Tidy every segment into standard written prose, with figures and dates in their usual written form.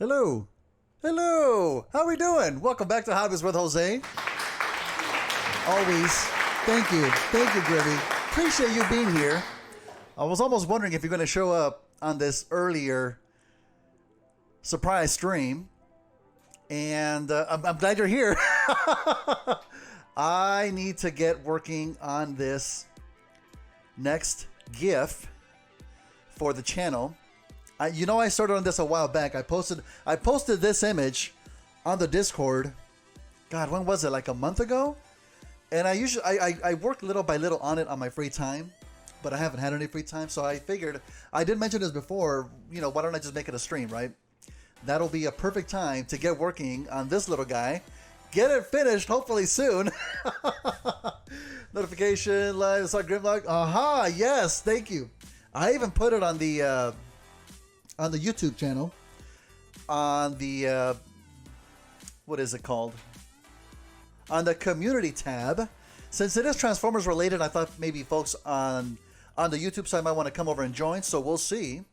Hello. Hello. How we doing? Welcome back to Hobbies with Jose. Always. Thank you. Thank you, Grimmy. Appreciate you being here. I was almost wondering if you're going to show up on this earlier surprise stream. And I'm glad you're here. I need to get working on this next GIF for the channel. I started on this a while back. I posted this image on the Discord. God, when was it? Like a month ago? And I work little by little on it on my free time, but I haven't had any free time. So I figured, I did mention this before, why don't I just make it a stream, right? That'll be a perfect time to get working on this little guy. Get it finished, hopefully soon. Notification, live, start Grimlock. Aha, yes, thank you. I even put it on the YouTube channel, on the what is it called? On the community tab. Since it is Transformers related, I thought maybe folks on the YouTube side might want to come over and join. So we'll see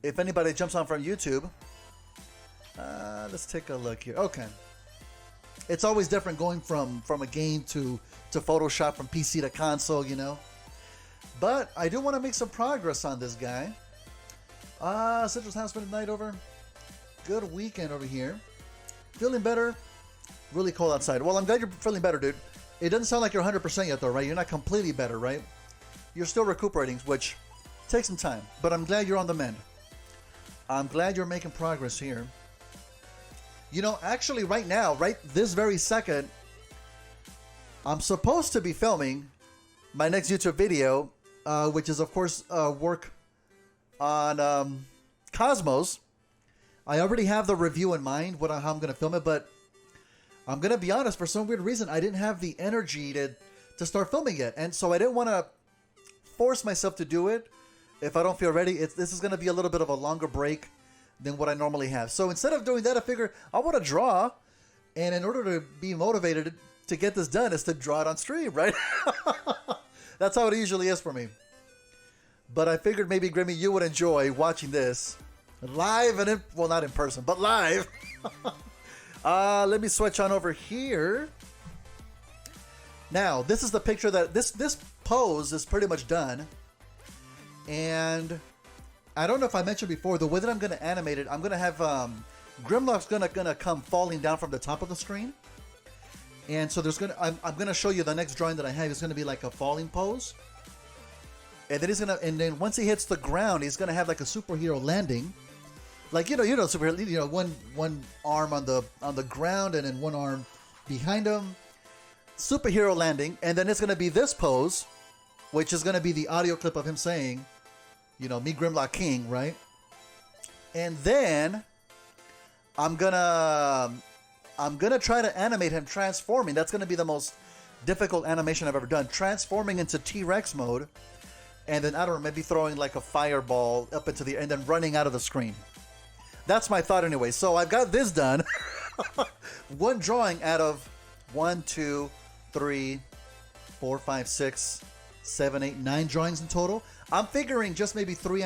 if anybody jumps on from YouTube. Let's take a look here. Okay, it's always different going from a game to Photoshop, from PC to console, But I do want to make some progress on this guy. Citrus House for the night over. Good weekend over here. Feeling better. Really cold outside. Well, I'm glad you're feeling better, dude. It doesn't sound like you're 100% yet, though, right? You're not completely better, right? You're still recuperating, which takes some time. But I'm glad you're on the mend. I'm glad you're making progress here. Actually, right now, right this very second, I'm supposed to be filming my next YouTube video, which is, of course, work on Cosmos. I already have the review in mind, how I'm going to film it, but I'm going to be honest, for some weird reason, I didn't have the energy to start filming it. And so I didn't want to force myself to do it if I don't feel ready. This is going to be a little bit of a longer break than what I normally have. So instead of doing that, I figure I want to draw. And in order to be motivated to get this done is to draw it on stream, right? That's how it usually is for me. But I figured maybe, Grimmy, you would enjoy watching this live and well, not in person, but live. Let me switch on over here. Now, this is the picture that this pose is pretty much done. And I don't know if I mentioned before, the way that I'm going to animate it, I'm going to have Grimlock's going to come falling down from the top of the screen. And so I'm going to show you the next drawing that I have is going to be like a falling pose. And then then once he hits the ground, he's gonna have like a superhero landing, like superhero. One arm on the ground and then one arm behind him, superhero landing. And then it's gonna be this pose, which is gonna be the audio clip of him saying, "Me Grimlock King," right? And then I'm gonna try to animate him transforming. That's gonna be the most difficult animation I've ever done, transforming into T-Rex mode. And then, I don't know, maybe throwing like a fireball up into the, and then running out of the screen. That's my thought anyway. So I've got this done. One drawing out of 1, 2, 3, 4, 5, 6, 7, 8, 9 drawings in total. I'm figuring just maybe three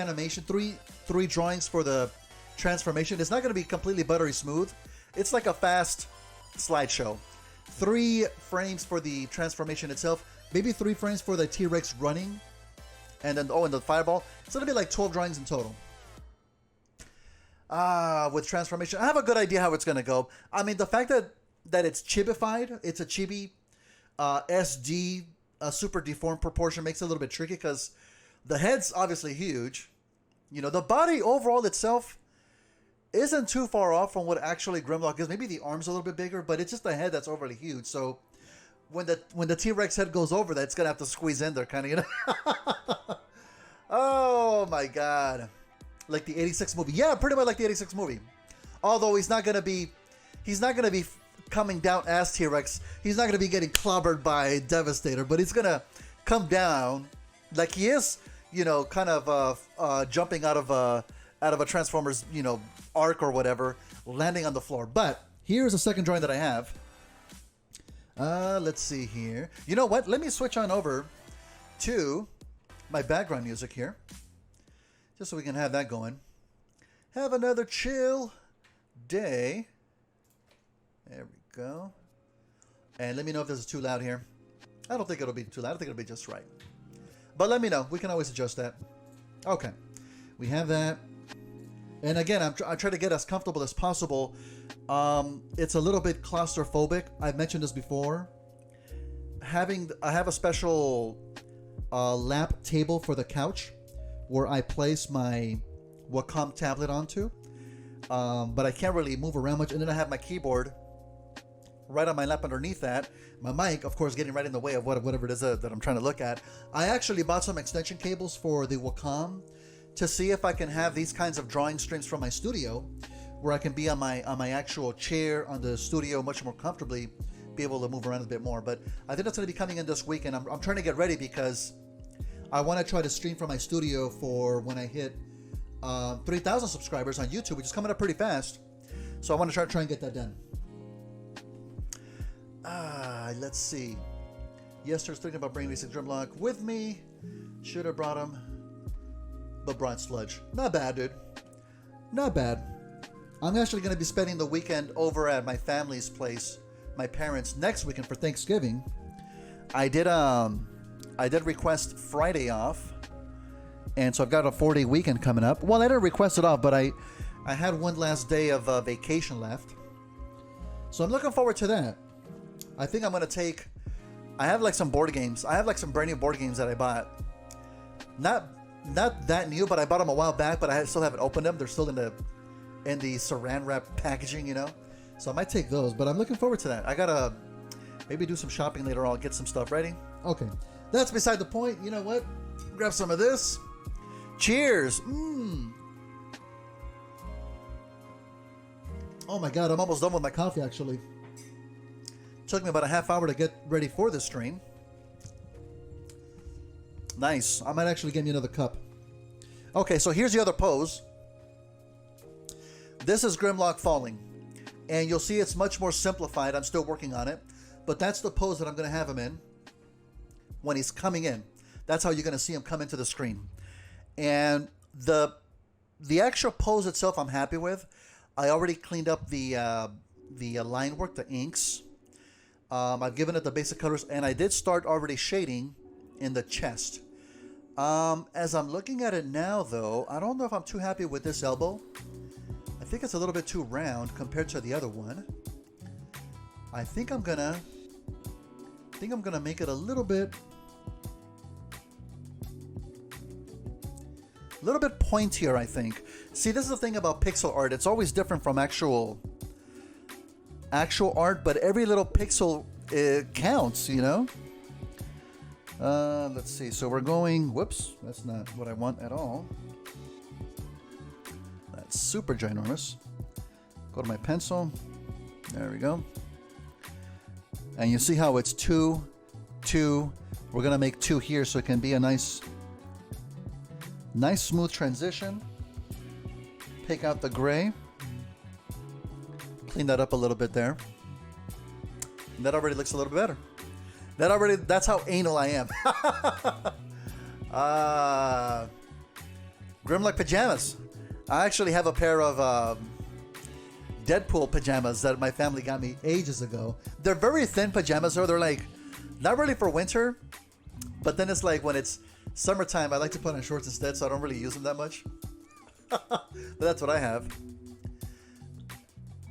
drawings for the transformation. It's not going to be completely buttery smooth. It's like a fast slideshow. 3 frames for the transformation itself. Maybe 3 frames for the T-Rex running. And then, and the fireball. It's going to be like 12 drawings in total. With transformation. I have a good idea how it's going to go. I mean, the fact that it's chibified, it's a chibi SD super deformed proportion makes it a little bit tricky because the head's obviously huge. The body overall itself isn't too far off from what actually Grimlock is. Maybe the arm's a little bit bigger, but it's just the head that's overly huge. So when the T-Rex head goes over that, it's going to have to squeeze in there kind of, Oh my God. Like the 86 movie. Yeah, pretty much like the 86 movie. Although he's not going to be coming down as T-Rex. He's not going to be getting clobbered by Devastator, but he's going to come down like he is, kind of jumping out of a Transformers, arc or whatever, landing on the floor. But here's a second drawing that I have. Let's see here. You know what? Let me switch on over to my background music here, just so we can have that going. have another chill day. There we go. And let me know if this is too loud here. I don't think it'll be too loud. I think it'll be just right. But let me know. We can always adjust that. Okay. We have that. And again, I try to get as comfortable as possible. It's a little bit claustrophobic. I've mentioned this before. I have a special lap table for the couch where I place my Wacom tablet onto. But I can't really move around much. And then I have my keyboard right on my lap underneath that. My mic, of course, getting right in the way of whatever it is that I'm trying to look at. I actually bought some extension cables for the Wacom to see if I can have these kinds of drawing streams from my studio where I can be on my actual chair on the studio much more comfortably, be able to move around a bit more. But I think that's going to be coming in this week, and I'm trying to get ready because I want to try to stream from my studio for when I hit 3,000 subscribers on YouTube, which is coming up pretty fast. So I want to try and get that done. Let's see. Yesterday I was thinking about bringing PIXEL GRIMLOCK with me. Should have brought him, but brought Sludge. Not bad, dude. Not bad. I'm actually going to be spending the weekend over at my family's place, my parents, next weekend for Thanksgiving. I did request Friday off, and so I've got a 4-day weekend coming up. Well, I didn't request it off, but I had one last day of vacation left, so I'm looking forward to that. I think I'm going to take... I have like some board games. I have like some brand new board games that I bought. Not that new, but I bought them a while back, but I still haven't opened them. They're still in the saran wrap packaging, you know? So I might take those, but I'm looking forward to that. I got to maybe do some shopping later on, get some stuff ready. Okay. That's beside the point. You know what? Grab some of this. Cheers. Oh my God, I'm almost done with my coffee, actually. Took me about a half hour to get ready for this stream. Nice. I might actually get me another cup. Okay, so here's the other pose. This is Grimlock falling. And you'll see it's much more simplified. I'm still working on it. But that's the pose that I'm going to have him in when he's coming in. That's how you're going to see him come into the screen. And the actual pose itself I'm happy with. I already cleaned up the line work, the inks. I've given it the basic colors, and I did start already shading in the chest. As I'm looking at it now, though, I don't know if I'm too happy with this elbow. I think it's a little bit too round compared to the other one. I think I'm gonna make it a little bit pointier, I think. See, this is the thing about pixel art. It's always different from actual art, but every little pixel counts, you know? Let's see. So we're going... Whoops. That's not what I want at all. That's super ginormous. Go to my pencil. There we go. And you see how it's 2, 2. We're going to make 2 here so it can be a nice smooth transition. Pick out the gray. Clean that up a little bit there. And that already looks a little bit better. That's how anal I am. Grimlock pajamas. I actually have a pair of Deadpool pajamas that my family got me ages ago. They're very thin pajamas, though. They're like, not really for winter, but then it's like when it's summertime, I like to put on shorts instead, so I don't really use them that much. But that's what I have.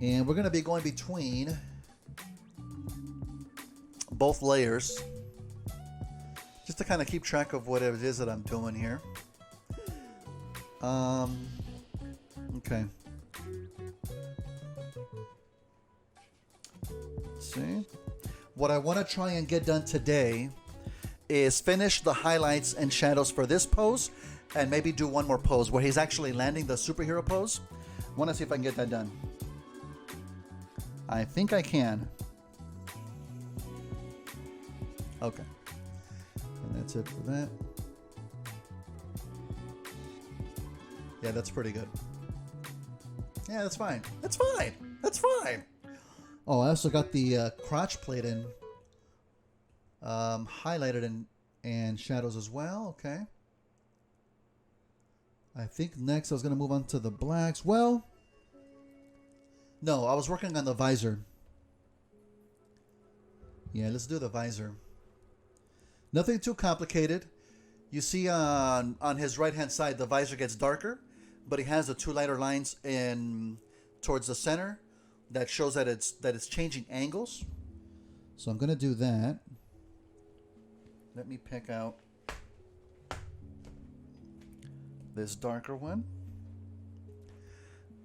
And we're going to be going between both layers just to kind of keep track of what it is that I'm doing here. Okay. Let's see. What I want to try and get done today is finish the highlights and shadows for this pose and maybe do one more pose where he's actually landing the superhero pose. I want to see if I can get that done. I think I can. Okay. And that's it for that. Yeah, that's pretty good. Yeah, that's fine. That's fine. That's fine. Oh, I also got the crotch plate in. Highlighted and shadows as well. Okay. I think next I was going to move on to the blacks. Well, no, I was working on the visor. Yeah, let's do the visor. Nothing too complicated. You see on his right-hand side, the visor gets darker, but he has the two lighter lines in towards the center that shows that it's changing angles. So I'm going to do that. Let me pick out this darker one.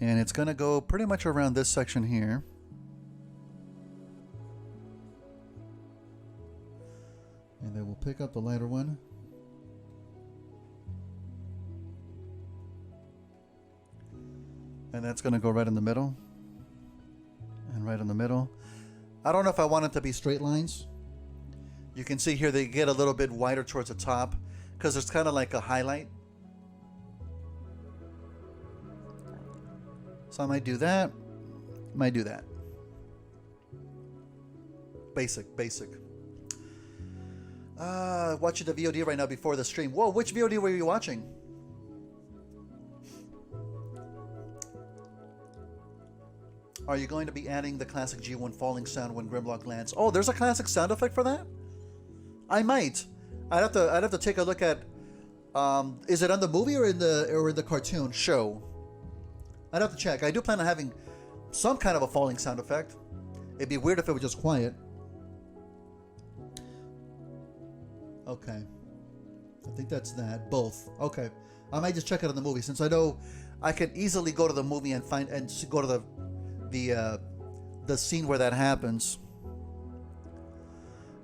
And it's going to go pretty much around this section here. And then we'll pick up the lighter one. And that's going to go right in the middle. And right in the middle. I don't know if I want it to be straight lines. You can see here they get a little bit wider towards the top because it's kind of like a highlight. So I might do that. Might do that. Basic. Watching the VOD right now before the stream. Whoa, which VOD were you watching? Are you going to be adding the classic G1 falling sound when Grimlock lands? Oh, there's a classic sound effect for that? I might. I'd have to take a look at. Is it on the movie or in the cartoon show? I'd have to check. I do plan on having some kind of a falling sound effect. It'd be weird if it was just quiet. Okay. I think that's that. Both. Okay. I might just check it on the movie since I know I can easily go to the movie and go to the scene where that happens.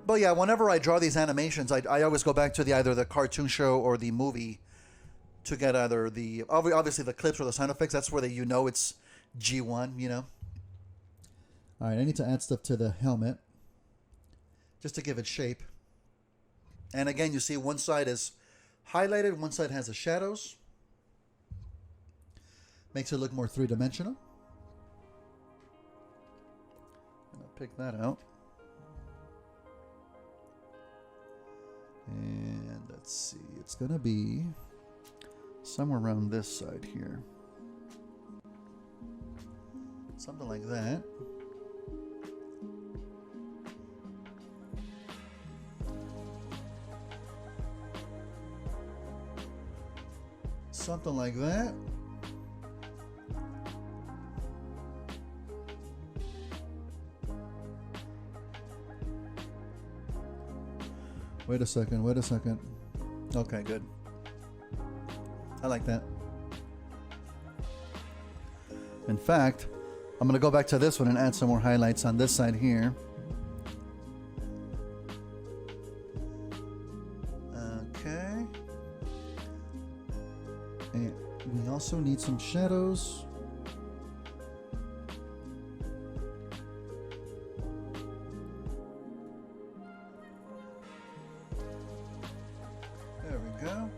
But yeah, whenever I draw these animations, I always go back to either the cartoon show or the movie to get either obviously the clips or the sound effects. That's where it's G1, you know. All right, I need to add stuff to the helmet just to give it shape. And again, you see one side is highlighted, one side has the shadows. Makes it look more three-dimensional. I'll pick that out. And let's see, it's gonna be somewhere around this side here. Something like that. Something like that. Wait a second. Okay, good. I like that. In fact, I'm going to go back to this one and add some more highlights on this side here. Okay. And we also need some shadows. There we go.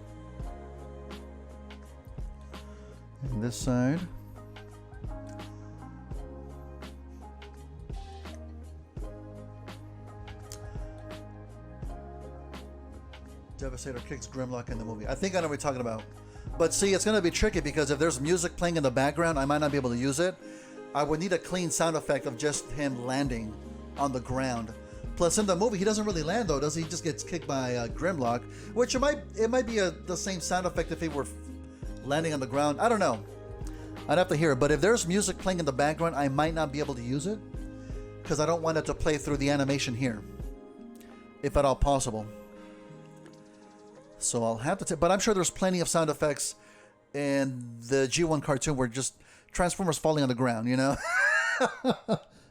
And this side. Devastator kicks Grimlock in the movie. I think I know what you're talking about. But see, it's going to be tricky because if there's music playing in the background, I might not be able to use it. I would need a clean sound effect of just him landing on the ground. Plus, in the movie, he doesn't really land, though, does he? He just gets kicked by Grimlock, which it might be the same sound effect if he were landing on the ground. I don't know. I'd have to hear it. But if there's music playing in the background, I might not be able to use it because I don't want it to play through the animation here, if at all possible. So I'll have to but I'm sure there's plenty of sound effects in the G1 cartoon where just Transformers falling on the ground, you know?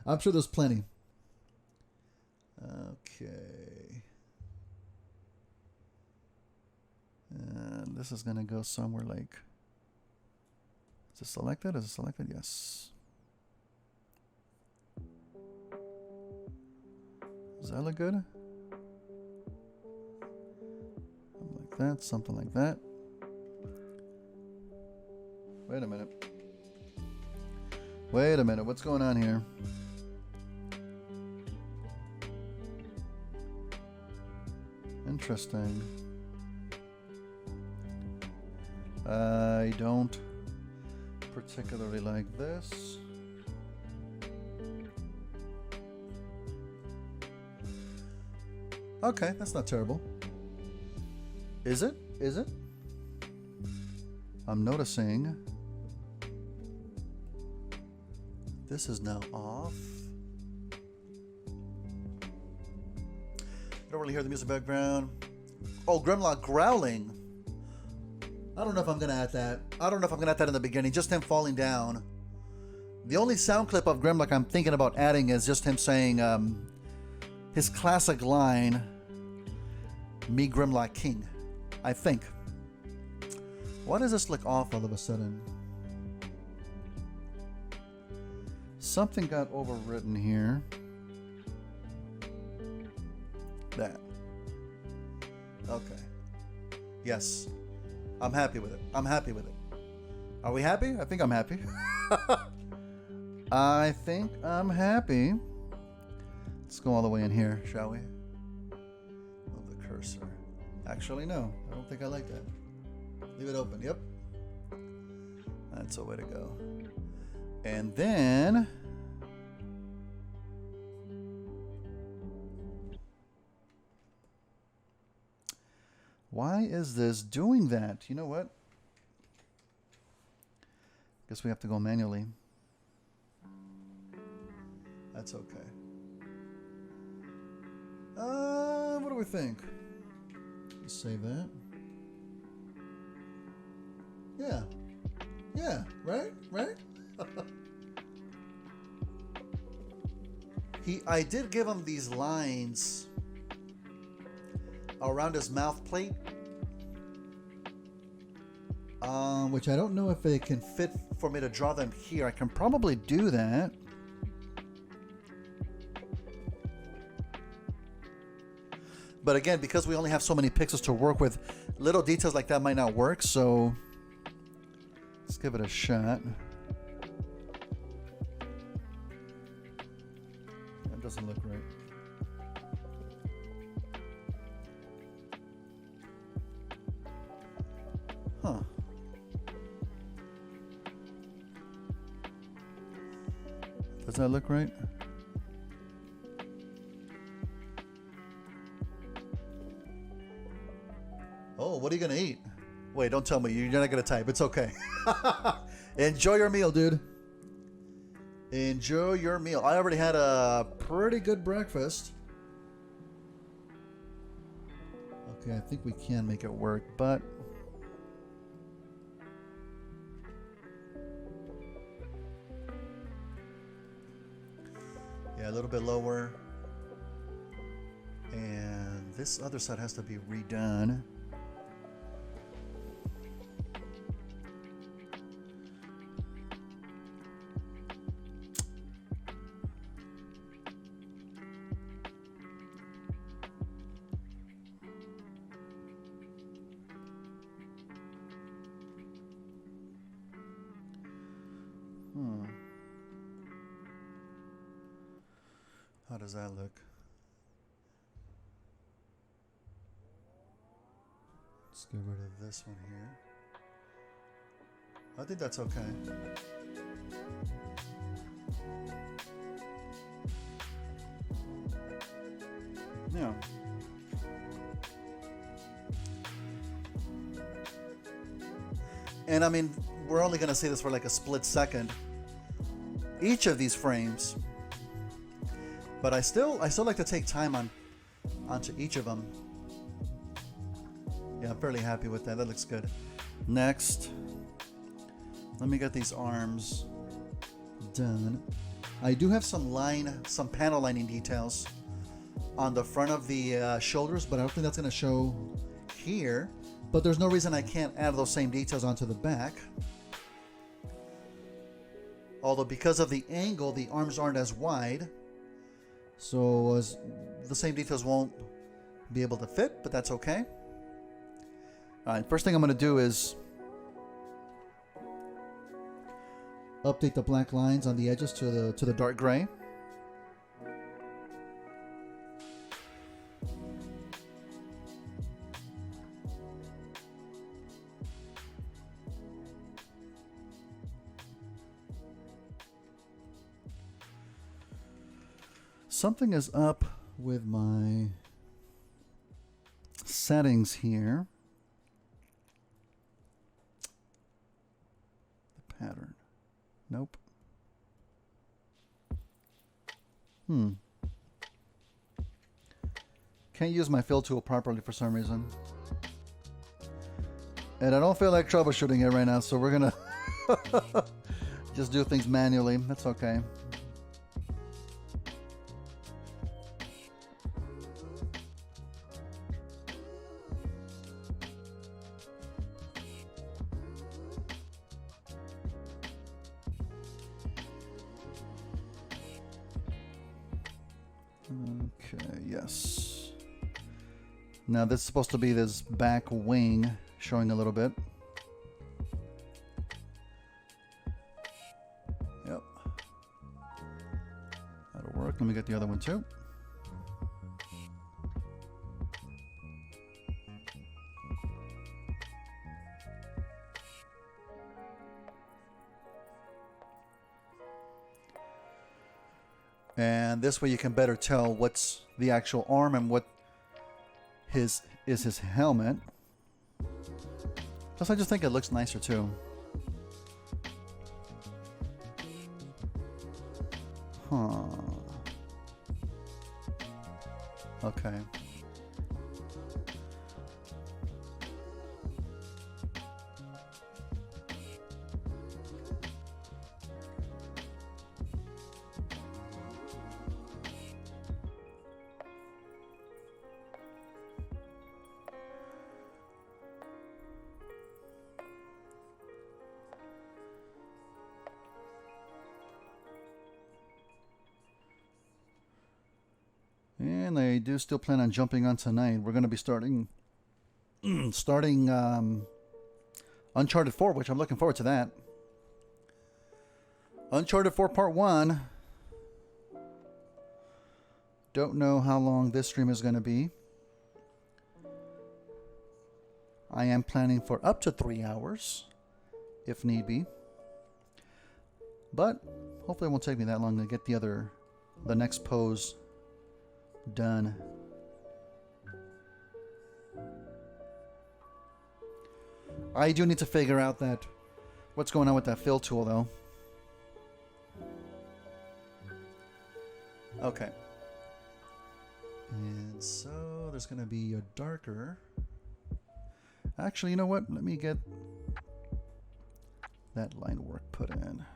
I'm sure there's plenty. Okay. And this is going to go somewhere like... Is it selected? Is it selected? Yes. Does that look good? That, something like that. Wait a minute. What's going on here? Interesting. I don't particularly like this. Okay, that's not terrible. Is it? Is it? I'm noticing this is now off. I don't really hear the music background. Oh, Grimlock growling. I don't know if I'm gonna add that. I don't know if I'm gonna add that in the beginning. Just him falling down. The only sound clip of Grimlock I'm thinking about adding is just him saying his classic line, "Me Grimlock King," I think. Why does this look off all of a sudden? Something got overwritten here. That. Okay. Yes. I'm happy with it. I'm happy with it. Are we happy? I think I'm happy. I think I'm happy. Let's go all the way in here, shall we? Move the cursor. Actually, no. I don't think I like that. Leave it open. Yep. That's a way to go. And then... why is this doing that? You know what? Guess we have to go manually. That's okay. What do we think? Let's save that. Yeah. Yeah, right? Right? I did give him these lines around his mouth plate, which I don't know if it can fit for me to draw them here. I can probably do that. But again, because we only have so many pixels to work with, little details like that might not work, so let's give it a shot. That doesn't look right. Huh. Does that look right? Oh, what are you gonna eat? Wait, don't tell me you're not gonna type. It's okay. Enjoy your meal, dude. Enjoy your meal. I already had a pretty good breakfast. Okay, I think we can make it work, but yeah, a little bit lower. And this other side has to be redone. How does that look? Let's get rid of this one here. I think that's okay. Yeah. And I mean, we're only going to see this for like a split second. Each of these frames. But I still like to take time onto each of them. Yeah, I'm fairly happy with that. That looks good. Next, let me get these arms done. I do have some panel lining details on the front of the shoulders, but I don't think that's going to show here. But there's no reason I can't add those same details onto the back. Although because of the angle, the arms aren't as wide. So the same details won't be able to fit, but that's okay. All right, first thing I'm going to do is update the black lines on the edges to the dark gray. Something is up with my settings here. The pattern. Nope. Can't use my fill tool properly for some reason. And I don't feel like troubleshooting it right now, so we're gonna just do things manually. That's okay. Okay, yes. Now this is supposed to be this back wing showing a little bit. Yep. That'll work. Let me get the other one too. And this way you can better tell what's the actual arm and what is his helmet. Plus I just think it looks nicer too. Huh. Okay. And I do still plan on jumping on tonight. We're going to be starting Uncharted 4, which I'm looking forward to that. Uncharted 4 Part 1. Don't know how long this stream is going to be. I am planning for up to 3 hours, if need be. But hopefully it won't take me that long to get the next pose done. I do need to figure out what's going on with that fill tool though. Okay. And so there's going to be a darker. Actually, you know what? Let me get that line work put in.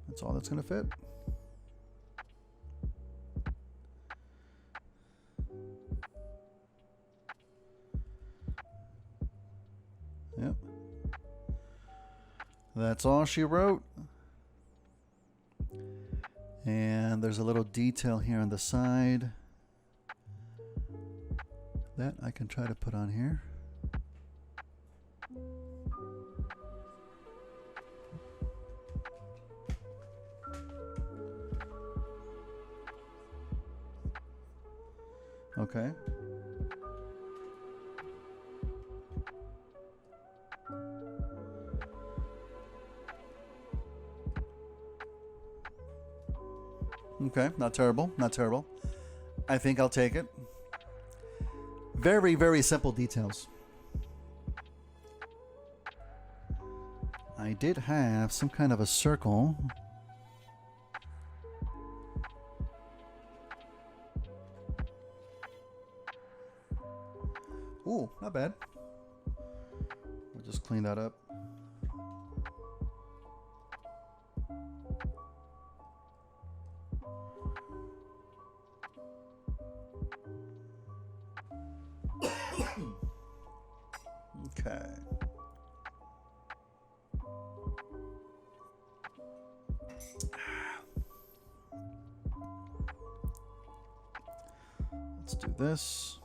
That's all that's going to fit. Yep. That's all she wrote. And there's a little detail here on the side that I can try to put on here. Okay. Okay, not terrible, not terrible. I think I'll take it. Very, very simple details. I did have some kind of a circle. Ooh, not bad. We'll just clean that up. Okay. Let's do this.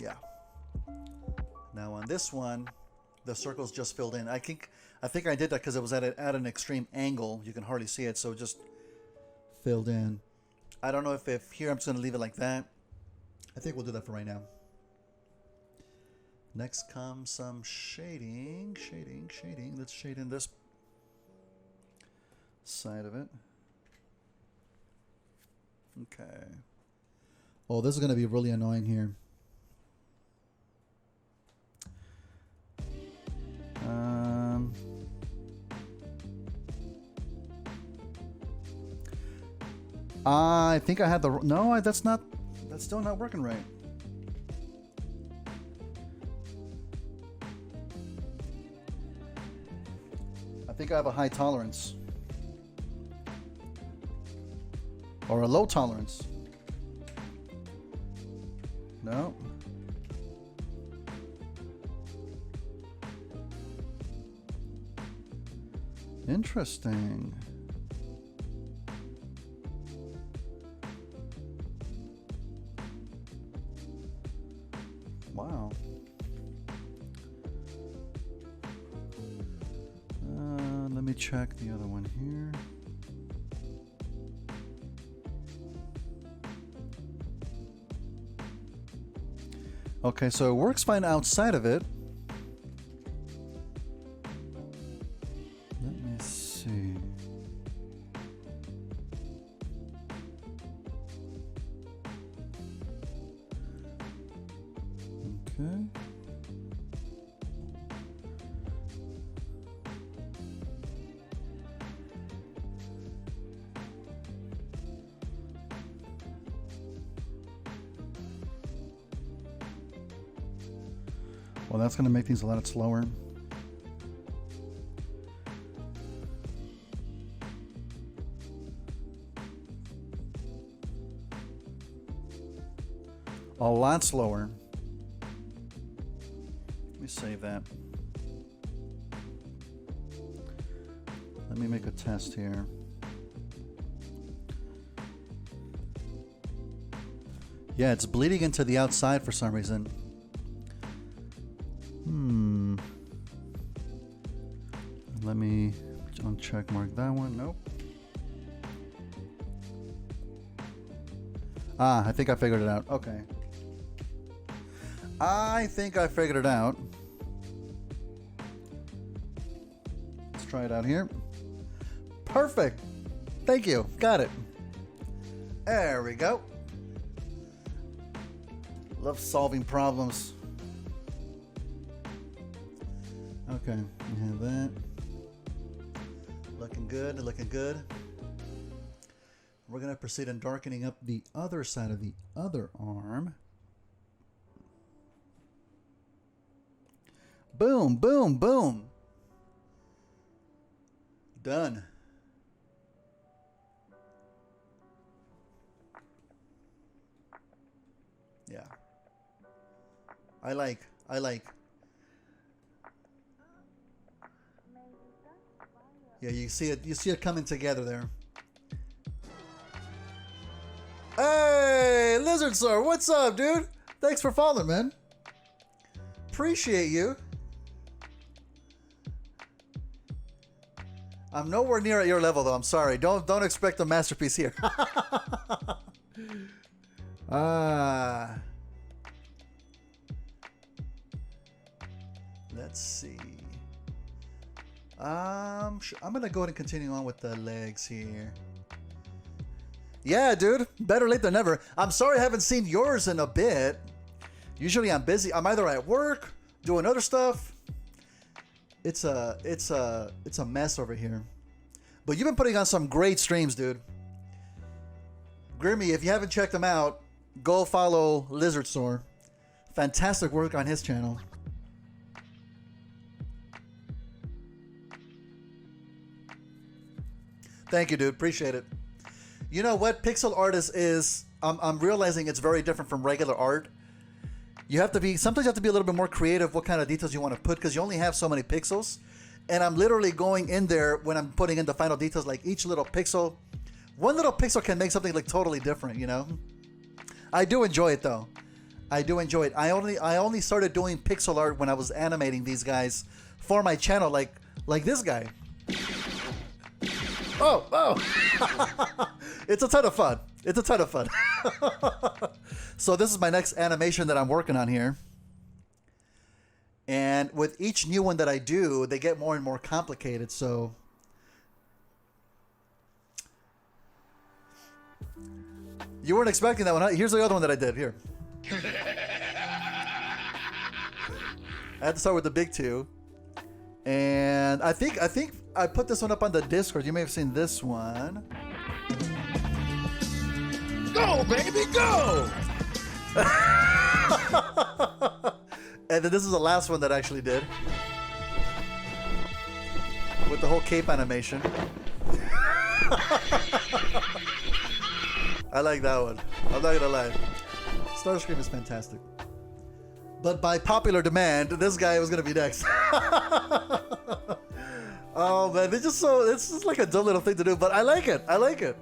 Yeah. Now on this one, the circle's just filled in. I think I did that because it was at an extreme angle. You can hardly see it, so just filled in. I don't know if here I'm just going to leave it like that. I think we'll do that for right now. Next comes some shading. Shading. Let's shade in this side of it. Okay. Oh, this is going to be really annoying here. I think I had the... No, that's still not working right. I think I have a high tolerance. Or a low tolerance. No. Interesting. Wow. Let me check the other one here. Okay, so it works fine outside of it. Let me see. Okay. Well, that's going to make things a lot slower. A lot slower. Let me save that. Let me make a test here. Yeah, it's bleeding into the outside for some reason. Let me uncheck mark that one. Nope. Ah, I think I figured it out. Okay. I think I figured it out. Let's try it out here. Perfect. Thank you. Got it. There we go. Love solving problems. Okay, we have that. Looking good, looking good. We're going to proceed in darkening up the other side of the other arm. Boom, boom, boom. Done. Yeah. I like. Yeah, you see it coming together there. Hey, Lizard Sir, what's up, dude? Thanks for following, man. Appreciate you. I'm nowhere near at your level, though. I'm sorry. Don't expect a masterpiece here. Let's see. I'm gonna go ahead and continue on with the legs here. Yeah, dude. Better late than never. I'm sorry I haven't seen yours in a bit. Usually I'm busy. I'm either at work, doing other stuff. It's a mess over here. But you've been putting on some great streams, dude. Grimmy, if you haven't checked him out, go follow Lizard Store. Fantastic work on his channel. Thank you, dude. Appreciate it. You know what? Pixel art is I'm realizing it's very different from regular art. You have to be, sometimes you have to be a little bit more creative what kind of details you want to put because you only have so many pixels. And I'm literally going in there when I'm putting in the final details, like each little pixel. One little pixel can make something like totally different, you know? I do enjoy it though. I do enjoy it. I only started doing pixel art when I was animating these guys for my channel, like this guy. Oh. It's a ton of fun. It's a ton of fun. So this is my next animation that I'm working on here. And with each new one that I do, they get more and more complicated. So you weren't expecting that one, huh? Here's the other one that I did. Here. I had to start with the big two. And I think I put this one up on the Discord. You may have seen this one. Go, baby, go! And then this is the last one that I actually did. With the whole cape animation. I like that one. I'm not gonna lie. Starscream is fantastic. But by popular demand, this guy was gonna be next. Oh man, it's just like a dumb little thing to do, but I like it. I like it.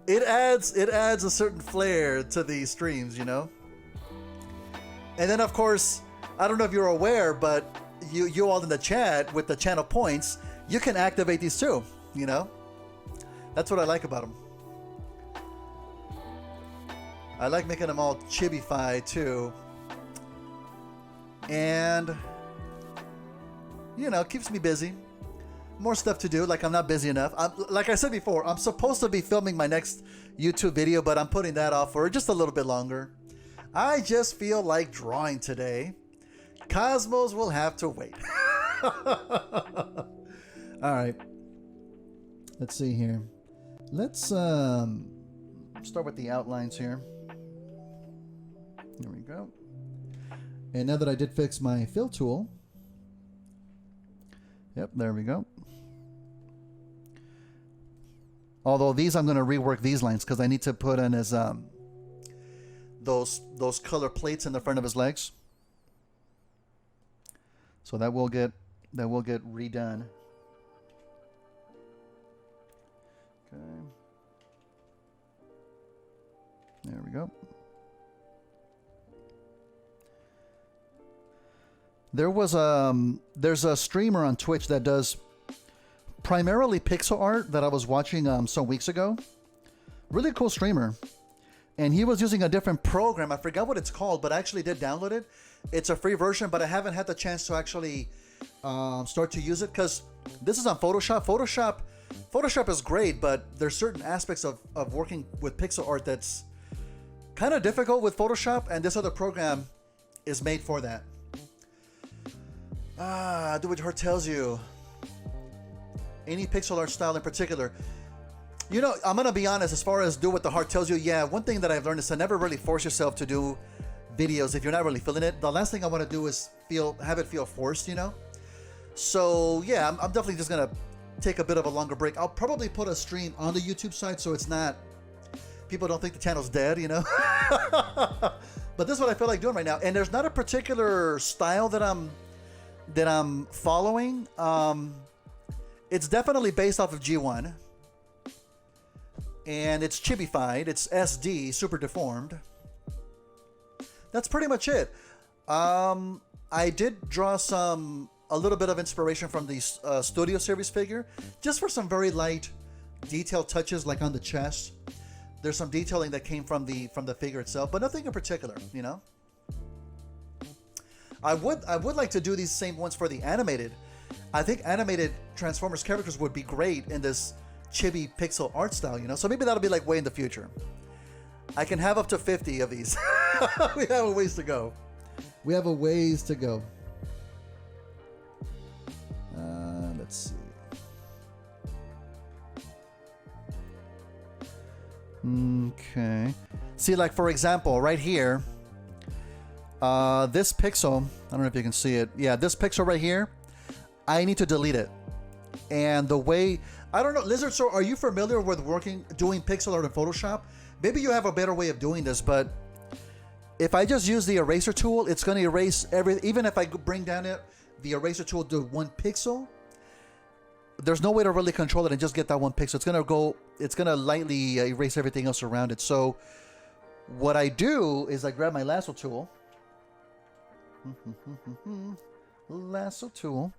It adds a certain flair to these streams, you know? And then of course, I don't know if you're aware, but you all in the chat with the channel points, you can activate these too, you know? That's what I like about them. I like making them all chibi-fi too. And, you know, it keeps me busy. More stuff to do, like I'm not busy enough. Like I said before, I'm supposed to be filming my next YouTube video, but I'm putting that off for just a little bit longer. I just feel like drawing today. Cosmos will have to wait. All right. Let's see here. Let's start with the outlines here. There we go. And now that I did fix my fill tool. Yep, there we go. Although these, I'm going to rework these lines because I need to put in his those color plates in the front of his legs. So that will get redone. Okay. There we go. There's a streamer on Twitch that does primarily pixel art that I was watching some weeks ago. Really cool streamer. And he was using a different program. I forgot what it's called, but I actually did download it. It's a free version, but I haven't had the chance to actually start to use it because this is on Photoshop. Photoshop is great, but there's certain aspects of working with pixel art that's kind of difficult with Photoshop, and this other program is made for that. Do what your heart tells you. Any pixel art style in particular. You know, I'm going to be honest, as far as do what the heart tells you, yeah, one thing that I've learned is to never really force yourself to do videos if you're not really feeling it. The last thing I want to do is have it feel forced, you know? So, yeah, I'm definitely just going to take a bit of a longer break. I'll probably put a stream on the YouTube side so it's not... people don't think the channel's dead, you know? But this is what I feel like doing right now. And there's not a particular style that I'm following. It's definitely based off of G1. And it's chibified. It's SD, super deformed. That's pretty much it. I did draw a little bit of inspiration from the Studio Series figure, just for some very light detail touches, like on the chest. There's some detailing that came from the figure itself, but nothing in particular, you know. I would like to do these same ones for the animated. I think animated Transformers characters would be great in this chibi pixel art style, you know. So maybe that'll be like way in the future. I can have up to 50 of these. We have a ways to go. We have a ways to go. Let's see. Okay. See, like for example, right here, this pixel, I don't know if you can see it. Yeah, this pixel right here, I need to delete it. And the way, I don't know, Lizard, so are you familiar with doing pixel art in Photoshop? Maybe you have a better way of doing this, but if I just use the eraser tool, it's going to erase even if I bring down the eraser tool to 1 pixel, there's no way to really control it and just get that 1 pixel. It's going to lightly erase everything else around it. So what I do is I grab my lasso tool. Lasso tool.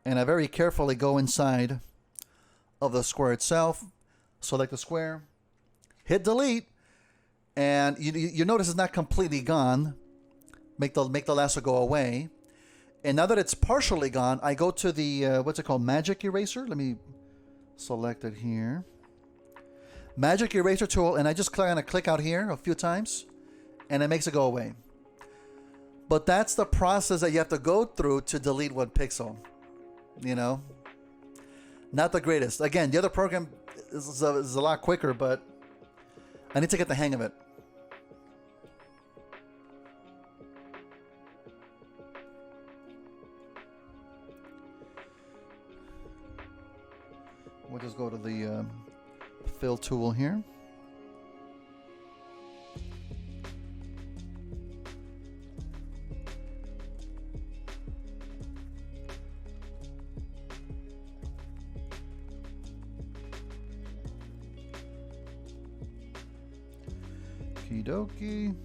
And I very carefully go inside of the square itself. Select the square. hit delete, and you notice it's not completely gone. Make the lasso go away. And now that it's partially gone, I go to the, what's it called, Magic Eraser. Let me select it here. Magic Eraser tool, and I just kind of click out here a few times, and it makes it go away. But that's the process that you have to go through to delete one pixel. You know? Not the greatest. Again, the other program is a lot quicker, but I need to get the hang of it. We'll just go to the fill tool here. Okie dokie.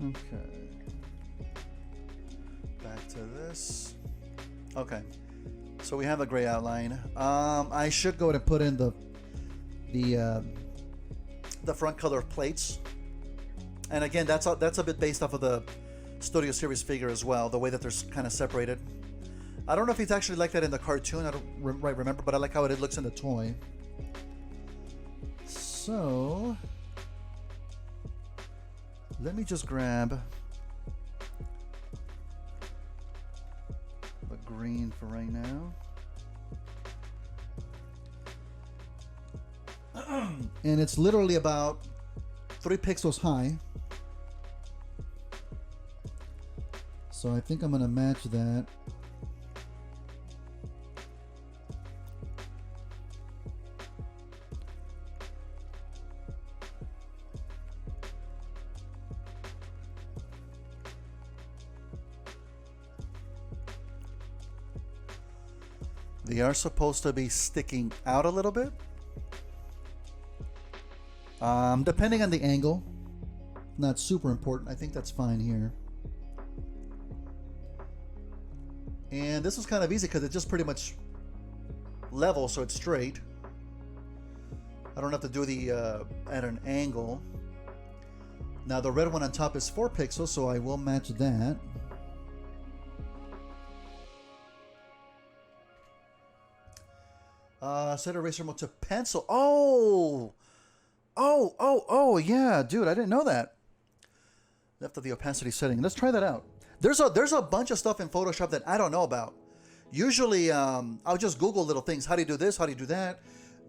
Okay. Back to this. Okay. So we have a gray outline. I should go ahead and put in the front color of plates. And again, that's a bit based off of the Studio Series figure as well, the way that they're kind of separated. I don't know if it's actually like that in the cartoon. I don't remember, but I like how it looks in the toy. So let me just grab the green for right now. And it's literally about 3 pixels high. So I think I'm going to match that. They are supposed to be sticking out a little bit. Depending on the angle. Not super important. I think that's fine here. And this was kind of easy because it's just pretty much level, so it's straight. I don't have to do the at an angle. Now the red one on top is 4 pixels, so I will match that. Set eraser mode to pencil. Oh, yeah, dude, I didn't know that. Left of the opacity setting. Let's try that out. There's a bunch of stuff in Photoshop that I don't know about. Usually, I'll just Google little things. How do you do this? How do you do that?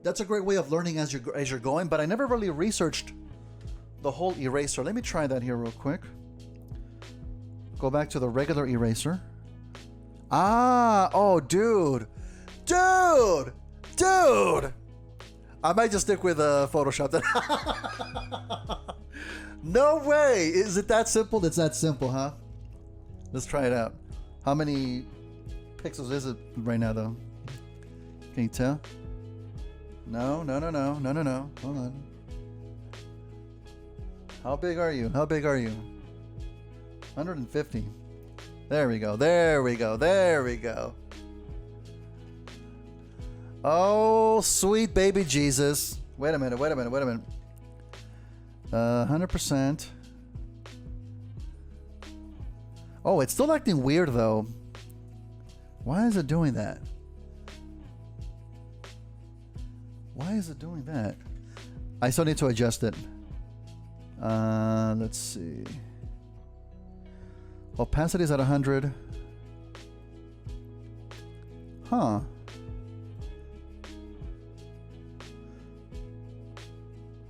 That's a great way of learning as you're going. But I never really researched the whole eraser. Let me try that here real quick. Go back to the regular eraser. Oh, dude. I might just stick with Photoshop then. No way. Is it that simple? It's that simple, huh? Let's try it out. How many pixels is it right now, though? Can you tell? No. Hold on. How big are you? 150. There we go. Oh, sweet baby Jesus. Wait a minute. 100%. Oh, it's still acting weird, though. Why is it doing that? I still need to adjust it. Let's see. Opacity is at 100. Huh.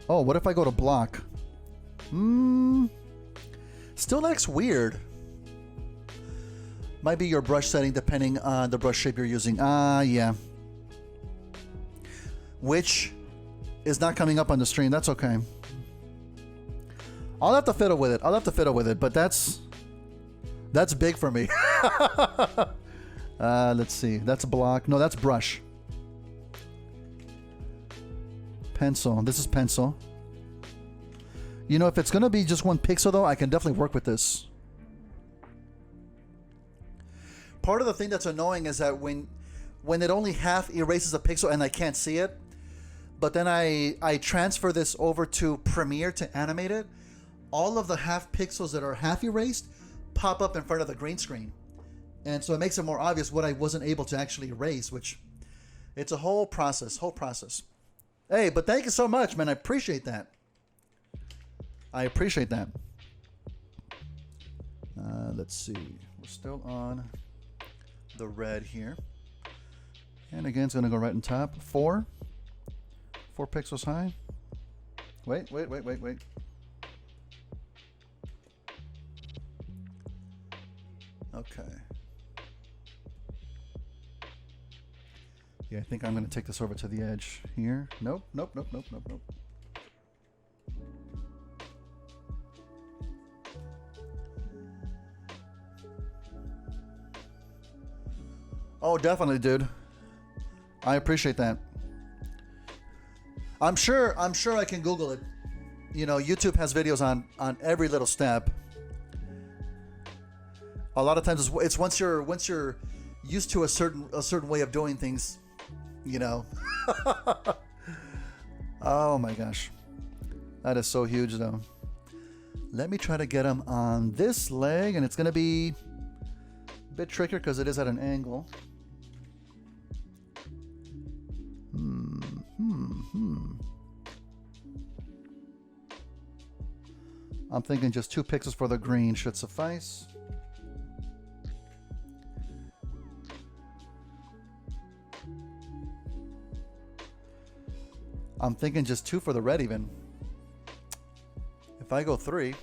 Oh, what if I go to block? Still acts weird. Might be your brush setting depending on the brush shape you're using. Yeah. Which is not coming up on the screen. That's okay. I'll have to fiddle with it. But that's big for me. Let's see. That's block. No, that's brush. Pencil. This is pencil. You know, if it's going to be just 1 pixel, though, I can definitely work with this. Part of the thing that's annoying is that when it only half erases a pixel and I can't see it, but then I transfer this over to Premiere to animate it, all of the half pixels that are half erased pop up in front of the green screen. And so it makes it more obvious what I wasn't able to actually erase, which it's a whole process. Hey, but thank you so much, man. I appreciate that. Let's see. We're still on the red here. And again, it's going to go right on top. 4 pixels high. Wait. Okay. Yeah, I think I'm going to take this over to the edge here. Nope. Oh, definitely, dude. I appreciate that. I'm sure I can Google it. You know, YouTube has videos on every little step. A lot of times it's once you're used to a certain way of doing things, you know. Oh my gosh. That is so huge though. Let me try to get them on this leg, and it's going to be a bit trickier because it is at an angle. I'm thinking just 2 pixels for the green should suffice. I'm thinking just 2 for the red even. If I go 3,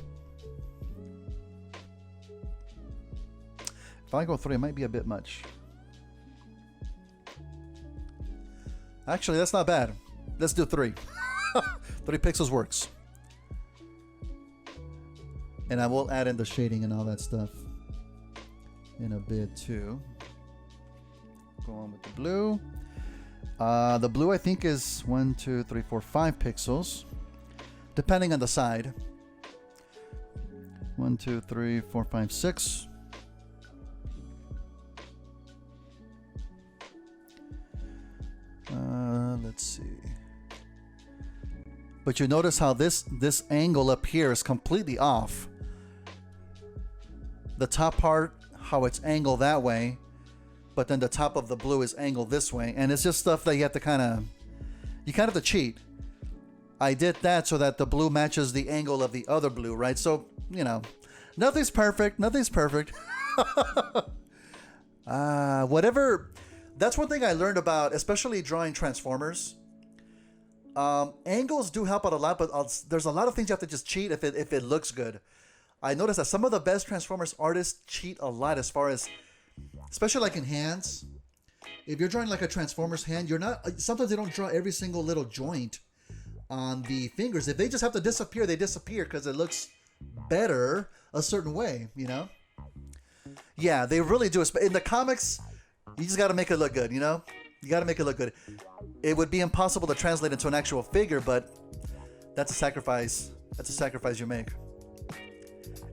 it might be a bit much. Actually, that's not bad. Let's do 3. 3 pixels works. And I will add in the shading and all that stuff in a bit too. Go on with the blue. The blue I think is 1, 2, 3, 4, 5 pixels, depending on the side. 1, 2, 3, 4, 5, 6. Let's see. But you notice how this angle up here is completely off. The top part, how it's angled that way, but then the top of the blue is angled this way, and it's just stuff that you have to kind of have to cheat. I did that so that the blue matches the angle of the other blue, right? So, you know, nothing's perfect. Whatever. That's one thing I learned about, especially drawing Transformers. Angles do help out a lot, but there's a lot of things you have to just cheat if it looks good. I noticed that some of the best Transformers artists cheat a lot as far as, especially like in hands. If you're drawing like a Transformers hand, sometimes they don't draw every single little joint on the fingers. If they just have to disappear, they disappear because it looks better a certain way, you know? Yeah, they really do. In the comics, you just got to make it look good, you know? You got to make it look good. It would be impossible to translate into an actual figure, but that's a sacrifice. That's a sacrifice you make.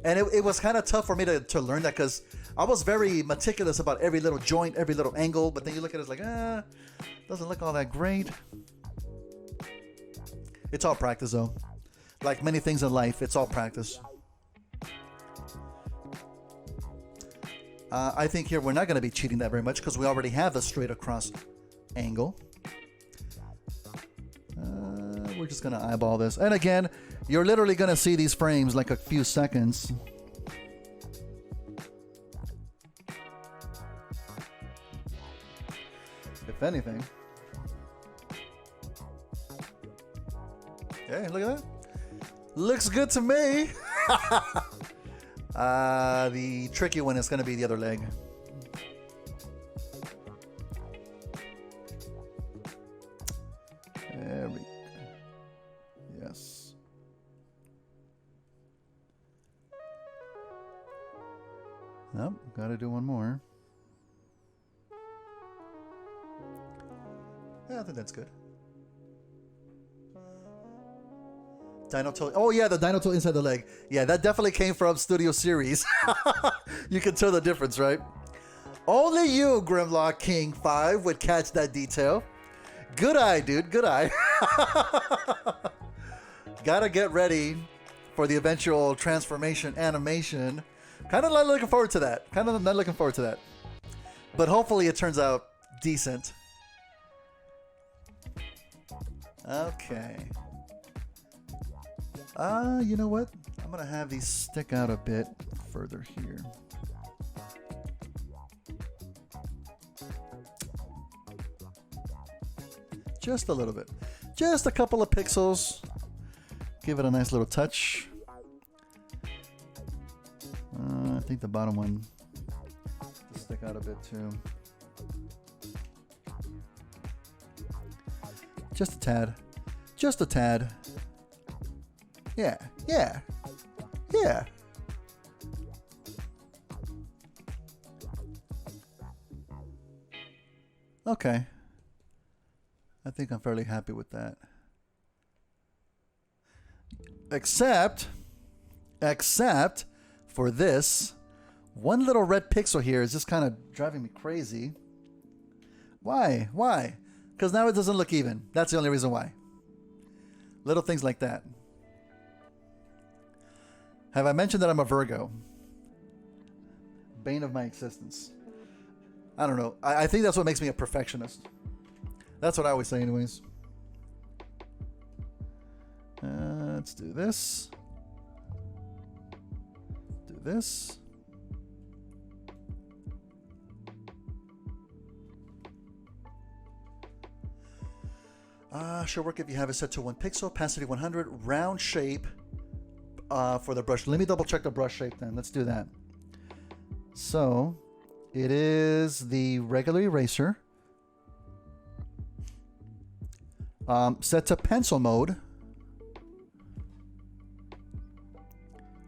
And it was kind of tough for me to learn that because I was very meticulous about every little joint, every little angle. But then you look at it, it's like, doesn't look all that great. It's all practice, though. Like many things in life, it's all practice. I think here we're not going to be cheating that very much because we already have the straight across angle. We're just going to eyeball this. And again, you're literally going to see these frames like a few seconds. If anything. Hey, look at that. Looks good to me. The tricky one is going to be the other leg. There we go. Yes. Nope, got to do one more. Yeah, I think that's good. Dino toe. Oh yeah, the dino toe inside the leg. Yeah, that definitely came from Studio Series. You can tell the difference, right? Only you, Grimlock King 5, would catch that detail. Good eye, dude. Good eye. Gotta get ready for the eventual transformation animation. Kind of not looking forward to that. Kind of not looking forward to that. But hopefully it turns out decent. Okay. You know what? I'm gonna have these stick out a bit further here. Just a little bit. Just a couple of pixels. Give it a nice little touch. I think the bottom one will stick out a bit too. Just a tad. Just a tad. Yeah. Yeah. Yeah. Okay. I think I'm fairly happy with that. Except for this one little red pixel here is just kind of driving me crazy. Why? Why? Because now it doesn't look even. That's the only reason why. Little things like that. Have I mentioned that I'm a Virgo? Bane of my existence. I don't know. I think that's what makes me a perfectionist. That's what I always say anyways. Let's do this. Do this. Should work if you have it set to 1 pixel, opacity 100, round shape for the brush. Let me double check the brush shape then. Let's do that. So it is the regular eraser. Set to pencil mode.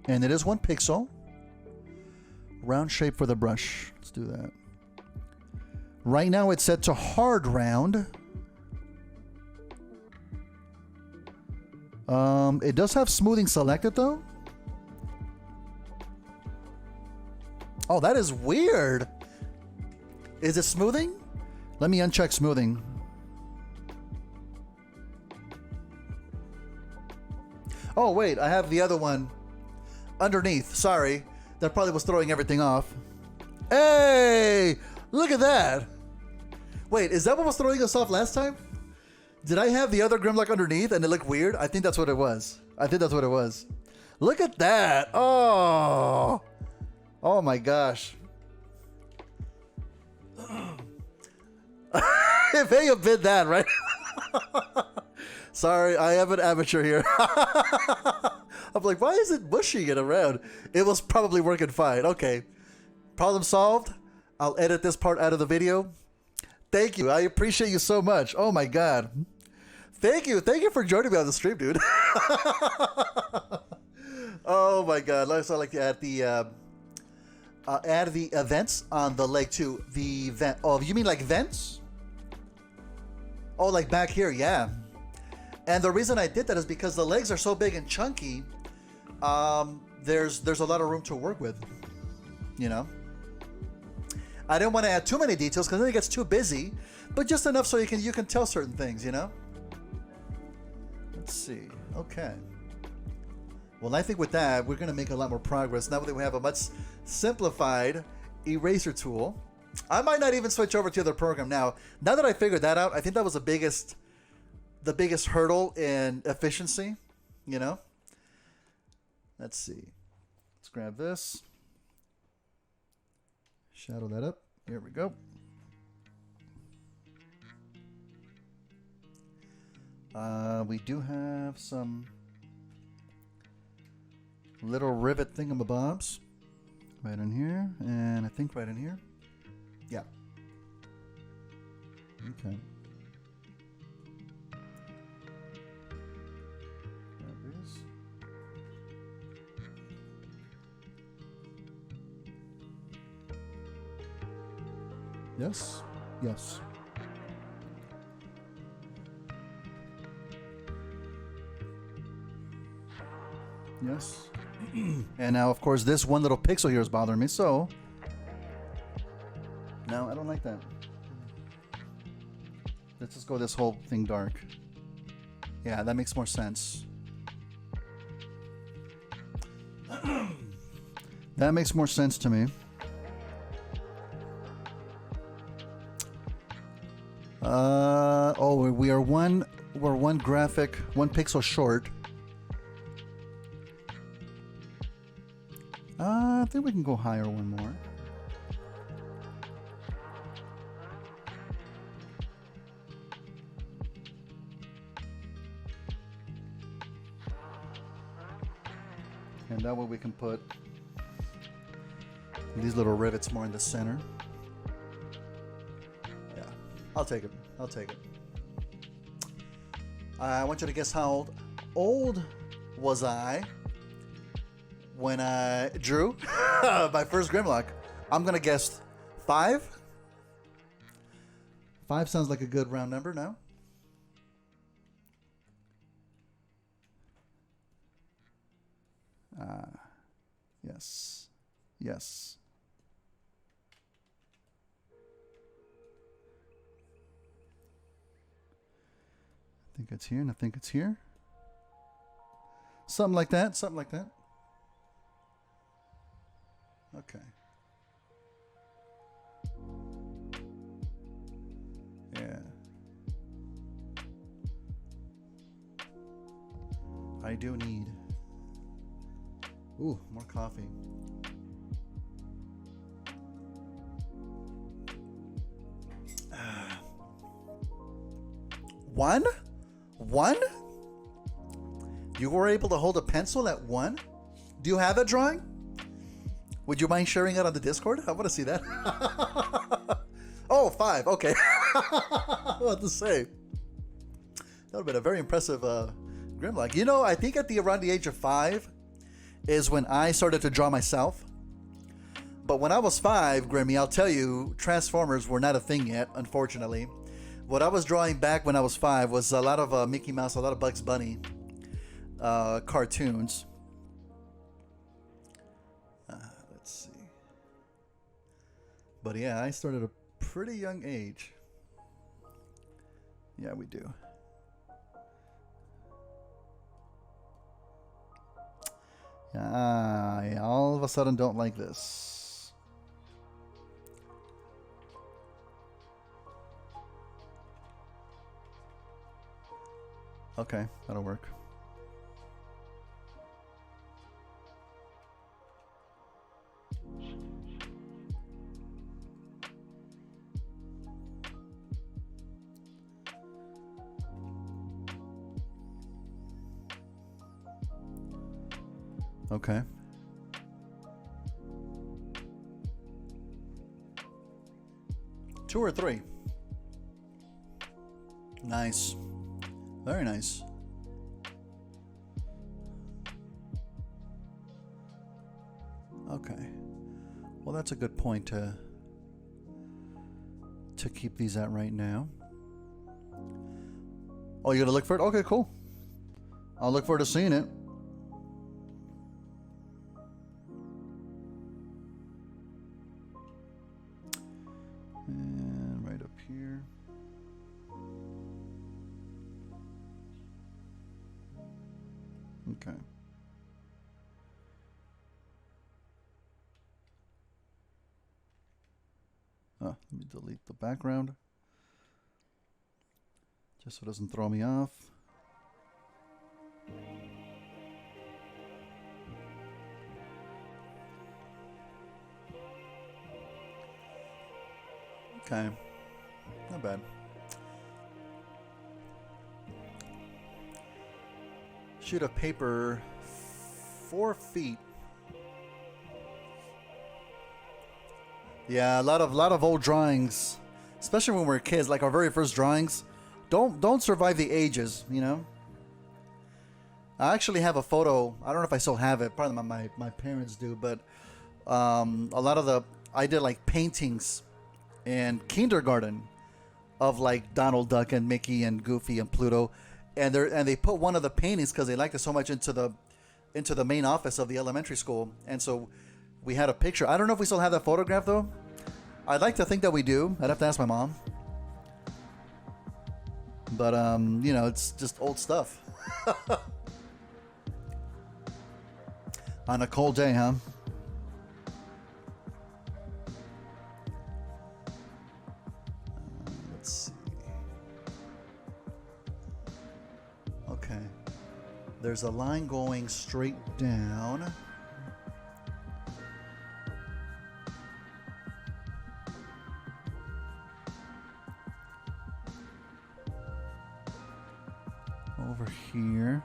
And it is 1 pixel. Round shape for the brush. Let's do that. Right now it's set to hard round. It does have smoothing selected though. Oh, that is weird. Is it smoothing? Let me uncheck smoothing. Oh, wait, I have the other one underneath. Sorry. That probably was throwing everything off. Hey, look at that. Wait, is that what was throwing us off last time? Did I have the other Grimlock underneath and it looked weird? I think that's what it was. I think that's what it was. Look at that. Oh. Oh my gosh. It may have been that, right? Sorry, I am an amateur here. I'm like, why is it mushing it around? It was probably working fine. Okay. Problem solved. I'll edit this part out of the video. Thank you. I appreciate you so much. Oh my God. Thank you. Thank you for joining me on the stream, dude. Oh my God. I like to add the events on the leg too. The vent. Oh, you mean like vents? Oh, like back here. Yeah. And the reason I did that is because the legs are so big and chunky. There's a lot of room to work with. You know. I didn't want to add too many details because then it gets too busy, but just enough so you can tell certain things, you know? Let's see. Okay. Well, I think with that, we're going to make a lot more progress now that we have a much simplified eraser tool. I might not even switch over to the other program now. Now that I figured that out, I think that was the biggest hurdle in efficiency, you know? Let's see. Let's grab this. Shadow that up. Here we go. We do have some little rivet thingamabobs right in here, and I think right in here. Yeah. Okay. Grab these. Yes. Yes. Yes. And now, of course, this one little pixel here is bothering me, so no, I don't like that. Let's just go this whole thing dark. Yeah, that makes more sense. That makes more sense to me. Oh, we're one graphic, one pixel short. I think we can go higher one more. And that way we can put these little rivets more in the center. Yeah, I'll take it. I'll take it. I want you to guess how old was I when I drew my first Grimlock. I'm gonna guess 5. 5 sounds like a good round number now. Yes. Yes. I think it's here, and I think it's here. Something like that. Something like that. Okay. Yeah. I do need... Ooh, more coffee. One? You were able to hold a pencil at 1? Do you have that drawing? Would you mind sharing it on the Discord? I want to see that. Oh, 5. Okay. What to say? That would have been a very impressive Grimlock. You know, I think around the age of 5 is when I started to draw myself. But when I was 5, Grimmy, I'll tell you, Transformers were not a thing yet, unfortunately. What I was drawing back when I was 5 was a lot of Mickey Mouse, a lot of Bugs Bunny cartoons. Let's see. But yeah, I started at a pretty young age. Yeah, we do. Yeah, all of a sudden don't like this. Okay, that'll work. Okay. Two or 3? Nice. Very nice. Okay. Well, that's a good point to keep these at right now. Oh, you're gonna look for it? Okay, cool. I'll look forward to seeing it. And right up here. Okay. Let me delete the background just so it doesn't throw me off. Okay, not bad. Sheet of paper, 4 feet. Yeah, a lot of old drawings, especially when we were kids, like our very first drawings, don't survive the ages, you know. I actually have a photo. I don't know if I still have it. Probably my parents do, but a lot of I did like paintings in kindergarten of like Donald Duck and Mickey and Goofy and Pluto, and they put one of the paintings because they liked it so much into the main office of the elementary school, and so we had a picture. I don't know if we still have that photograph though. I'd like to think that we do. I'd have to ask my mom. But you know, it's just old stuff. On a cold day, huh? Let's see. Okay. There's a line going straight down. Over here.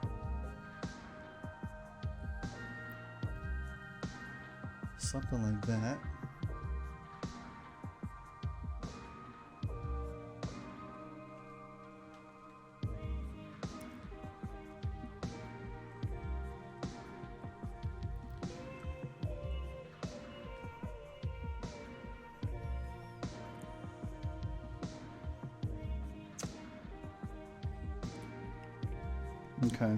Something like that. Okay.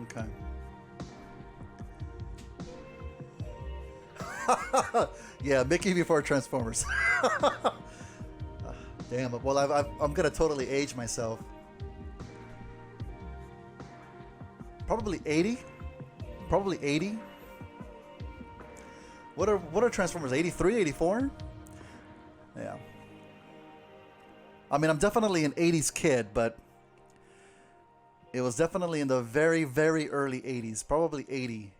Okay. Yeah, Mickey before Transformers. Damn it. Well, I'm gonna totally age myself. Probably 80. Probably 80. What are Transformers? 83, 84? Yeah. I mean, I'm definitely an 80s kid, but it was definitely in the very, very early 80s. Probably 80.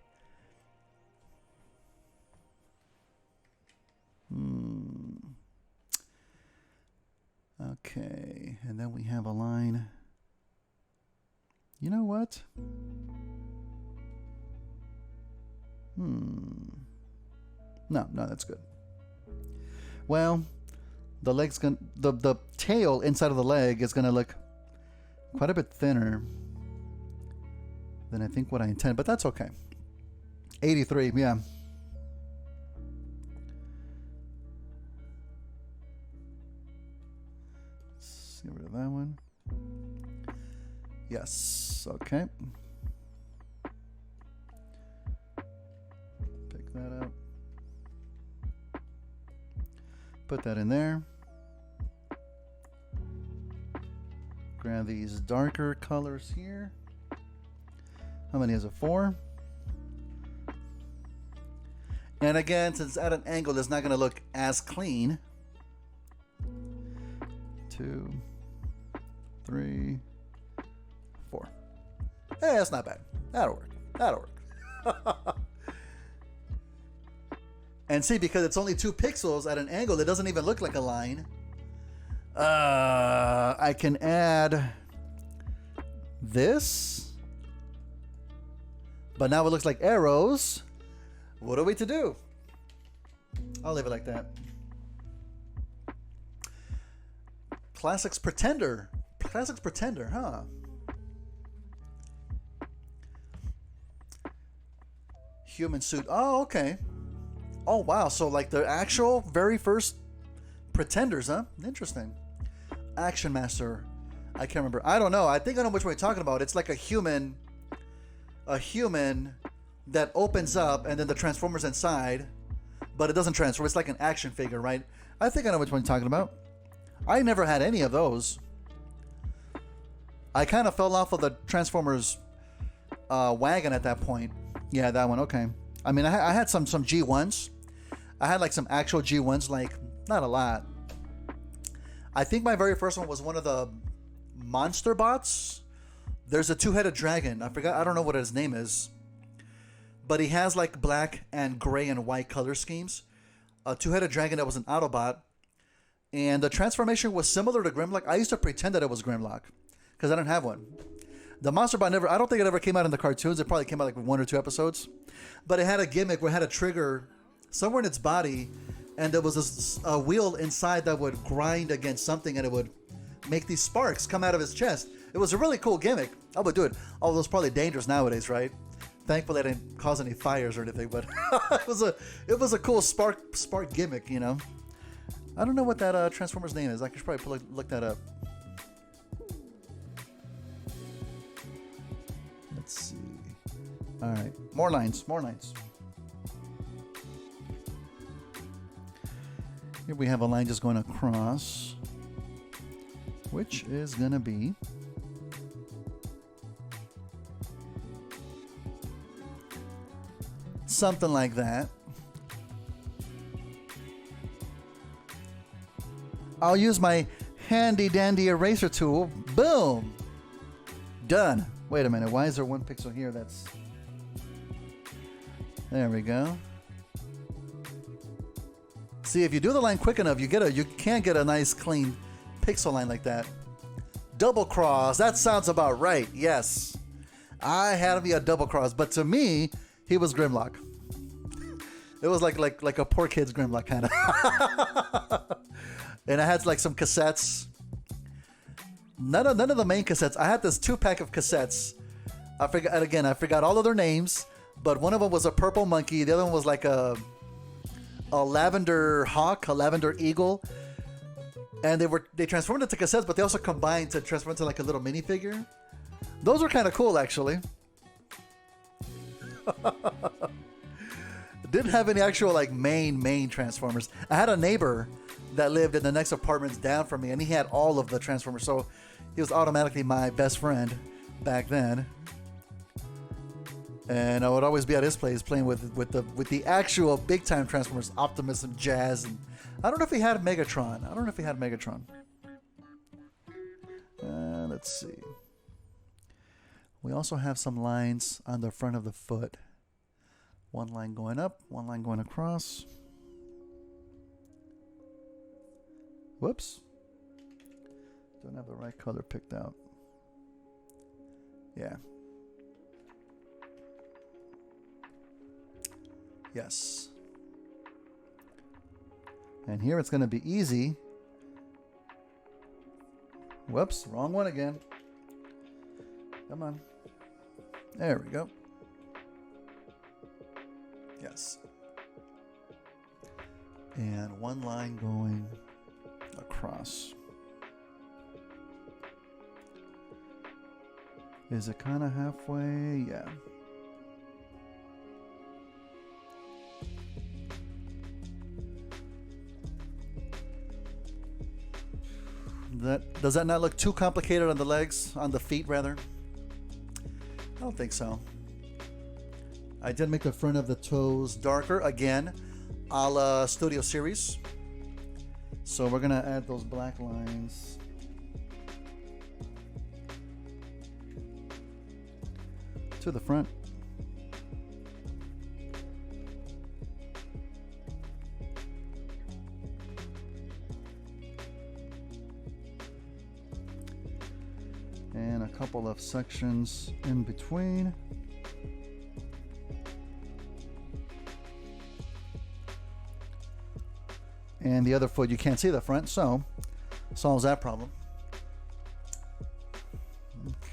Okay, and then we have a line. You know what? No, that's good. Well, the leg's gonna the tail inside of the leg is gonna look quite a bit thinner than I think what I intend, but that's okay. 83, yeah. Let's get rid of that one. Yes, okay. Pick that up. Put that in there. Grab these darker colors here. How many is it? 4. And again, since it's at an angle, it's not going to look as clean. 2, 3, 4. Hey, that's not bad. That'll work. That'll work. And see, because it's only 2 pixels at an angle, it doesn't even look like a line. I can add this. But now it looks like arrows. What are we to do? I'll leave it like that. Classics Pretender. Classics Pretender, huh? Human suit. Oh, okay. Oh, wow. So, like the actual very first Pretenders, huh? Interesting. Action Master. I can't remember. I don't know. I think I know which one you're talking about. It's like a human that opens up and then the Transformers inside, but it doesn't transform. It's like an action figure, right? I think I know which one you're talking about. I never had any of those. I kind of fell off of the Transformers wagon at that point. Yeah, that one. Okay. I mean, I had some G1s. I had like some actual G1s, like not a lot. I think my very first one was one of the Monster Bots. There's a 2-headed dragon. I forgot. I don't know what his name is. But he has like black and gray and white color schemes. A 2-headed dragon that was an Autobot. And the transformation was similar to Grimlock. I used to pretend that it was Grimlock because I didn't have one. The Monster Bot I don't think it ever came out in the cartoons. It probably came out like 1 or 2 episodes. But it had a gimmick where it had a trigger somewhere in its body. And there was a wheel inside that would grind against something and it would make these sparks come out of his chest. It was a really cool gimmick. I would do it. Although it's probably dangerous nowadays, right? Thankfully, I didn't cause any fires or anything, but it was a cool spark gimmick, you know. I don't know what that Transformer's name is. I should probably look that up. Let's see. All right, more lines, more lines. Here we have a line just going across, which is gonna be something like that. I'll use my handy dandy eraser tool. Boom! Done. Wait a minute, why is there one pixel here that's... There we go. See, if you do the line quick enough, you can get a nice clean pixel line like that. Double cross, that sounds about right, yes. I had me a double cross, but to me, he was Grimlock. It was like a poor kid's Grimlock kind of. And I had like some cassettes. None of the main cassettes. I had this 2-pack of cassettes. I forgot all of their names, but one of them was a purple monkey. The other one was like a lavender hawk, a lavender eagle. And they transformed into cassettes, but they also combined to transform into like a little minifigure. Those were kind of cool, actually. Didn't have any actual like main Transformers. I had a neighbor that lived in the next apartments down from me, and he had all of the Transformers, so he was automatically my best friend back then. And I would always be at his place playing with the actual big time Transformers, Optimus and Jazz, and I don't know if he had Megatron. Let's see. We also have some lines on the front of the foot. One line going up, one line going across. Whoops. Don't have the right color picked out. Yeah. Yes. And here it's going to be easy. Whoops, wrong one again. Come on. There we go. Yes. And one line going across. Is it kind of halfway? Yeah. Does that not look too complicated on the legs, on the feet rather? I don't think so. I did make the front of the toes darker again, a la Studio Series. So we're gonna add those black lines to the front. And a couple of sections in between. And the other foot, you can't see the front, so solves that problem.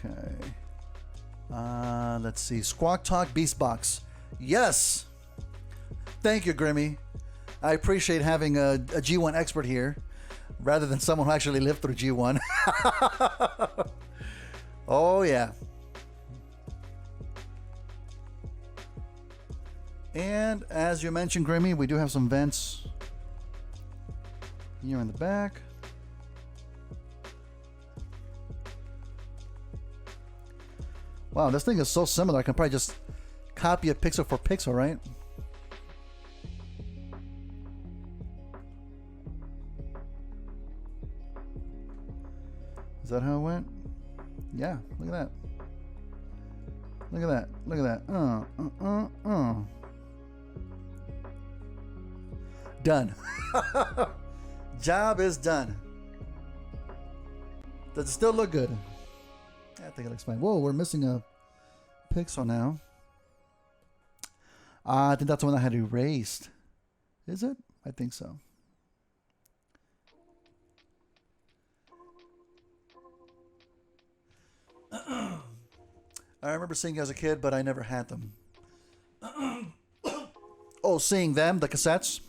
Okay. Let's see. Squawk Talk Beast Box. Yes! Thank you, Grimmy. I appreciate having a G1 expert here rather than someone who actually lived through G1. Oh, yeah. And as you mentioned, Grimmy, we do have some vents here in the back. Wow, this thing is so similar. I can probably just copy it pixel for pixel, right? Is that how it went? Yeah, look at that. Look at that. Look at that. Done. Job is done. Does it still look good? I think it looks fine. Whoa, we're missing a pixel now. I think that's the one I had erased. Is it? I think so. I remember seeing you as a kid, but I never had them. Oh, seeing them, the cassettes?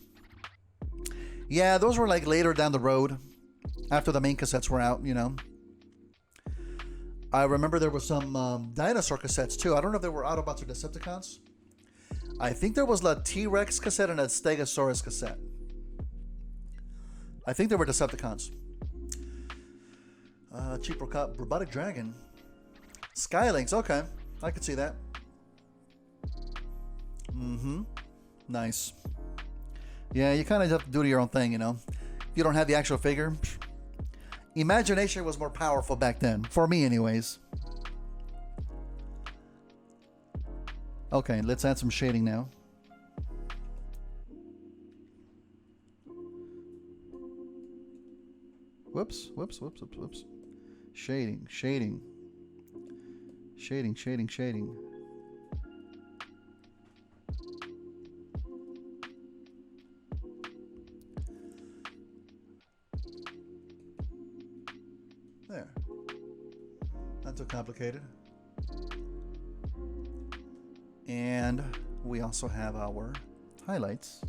Yeah, those were like later down the road after the main cassettes were out, you know. I remember there was some dinosaur cassettes too. I don't know if they were Autobots or Decepticons. I think there was a T-Rex cassette and a Stegosaurus cassette. I think they were Decepticons. Cheap robotic dragon. Skylinks, okay. I could see that. Mm-hmm. Nice. Yeah, you kind of have to do your own thing, you know. If you don't have the actual figure. Imagination was more powerful back then. For me, anyways. Okay, let's add some shading now. Whoops. Shading. Shading. There. Not too complicated. And we also have our highlights.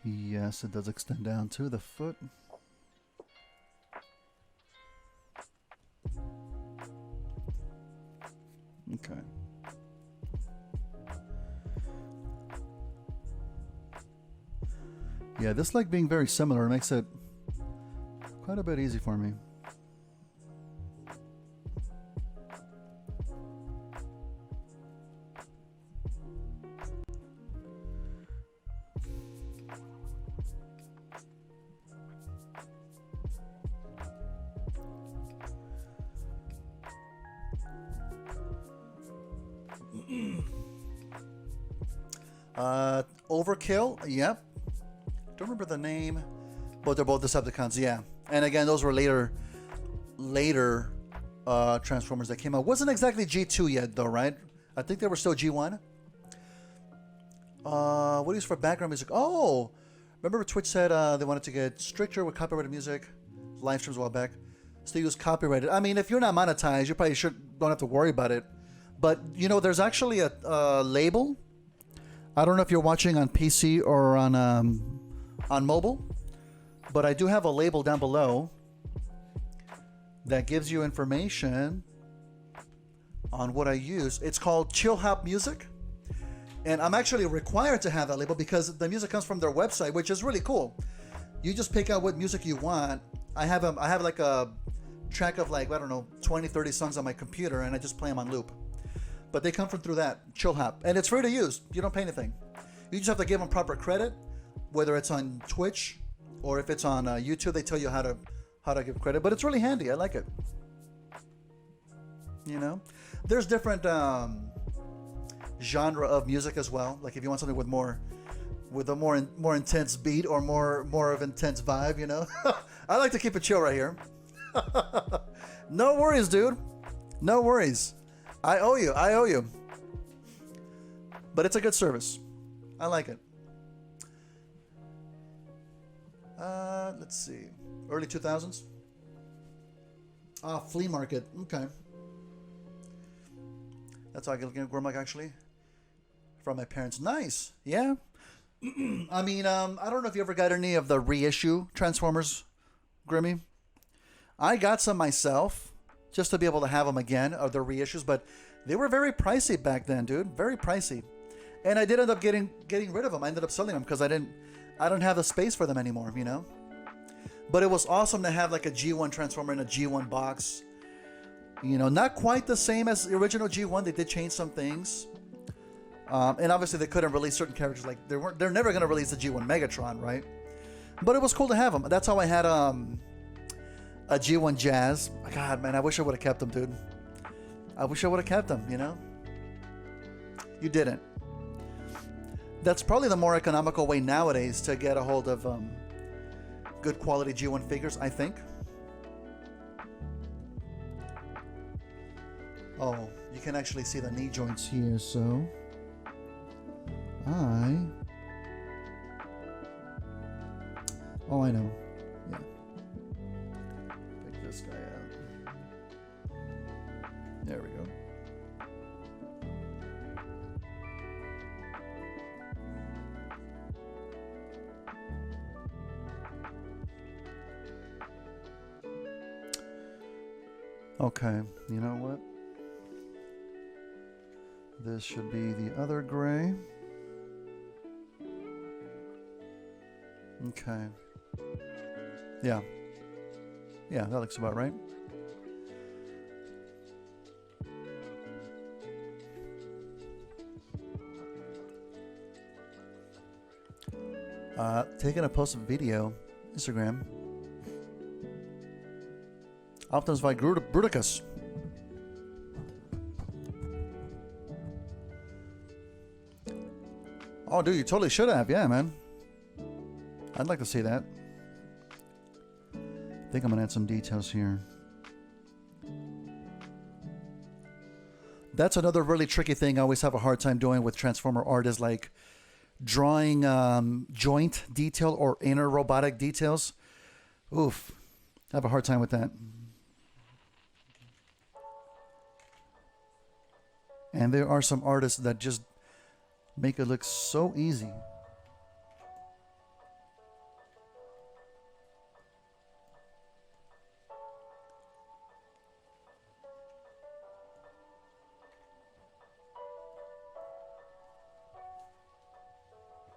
Yes, it does extend down to the foot. Okay. Yeah, this like being very similar makes it quite a bit easy for me. Overkill, yep. Don't remember the name, but they're both Decepticons, yeah. And again, those were later Transformers that came out. Wasn't exactly G2 yet, though, right? I think they were still G1. What do you use for background music? Oh, remember Twitch said they wanted to get stricter with copyrighted music, live streams a while back. Still use copyrighted. I mean, if you're not monetized, you probably don't have to worry about it. But you know, there's actually a label. I don't know if you're watching on PC or on mobile, but I do have a label down below that gives you information on what I use. It's called Chill Hop Music, and I'm actually required to have that label because the music comes from their website, which is really cool. You just pick out what music you want. I have like a track of like, I don't know, 20, 30 songs on my computer, and I just play them on loop. But they come from through that Chill Hop, and it's free to use. You don't pay anything. You just have to give them proper credit, whether it's on Twitch or if it's on YouTube. They tell you how to give credit, but it's really handy. I like it. You know, there's different genre of music as well. Like if you want something with a more intense beat or more of intense vibe, you know. I like to keep it chill right here. No worries, dude. No worries. I owe you. But it's a good service. I like it. Let's see. Early 2000s? Flea market. Okay. That's how I get Grimlock, actually. From my parents. Nice. Yeah. I mean, I don't know if you ever got any of the reissue Transformers, Grimmy. I got some myself, just to be able to have them again, of the reissues, but they were very pricey back then, dude. Very pricey. And I did end up getting rid of them. I ended up selling them because I don't have the space for them anymore, you know? But it was awesome to have like a G1 Transformer in a G1 box. You know, not quite the same as the original G1. They did change some things. And obviously they couldn't release certain characters. Like they're never going to release the G1 Megatron, right? But it was cool to have them. That's how I had a G1 Jazz. God, man, I wish I would have kept them, dude. I wish I would have kept them, you know? You didn't. That's probably the more economical way nowadays to get a hold of good quality G1 figures, I think. Oh, You can actually see the knee joints here, so oh, I know. Yeah. Pick this guy out. There we go. Okay, you know what? This should be the other gray. Okay. Yeah. Yeah, that looks about right. Taking a post of video, Instagram. Optimus by Bruticus. Oh, dude, you totally should have. Yeah, man. I'd like to see that. I think I'm going to add some details here. That's another really tricky thing I always have a hard time doing with Transformer art is like drawing joint detail or inner robotic details. Oof. I have a hard time with that. And there are some artists that just make it look so easy.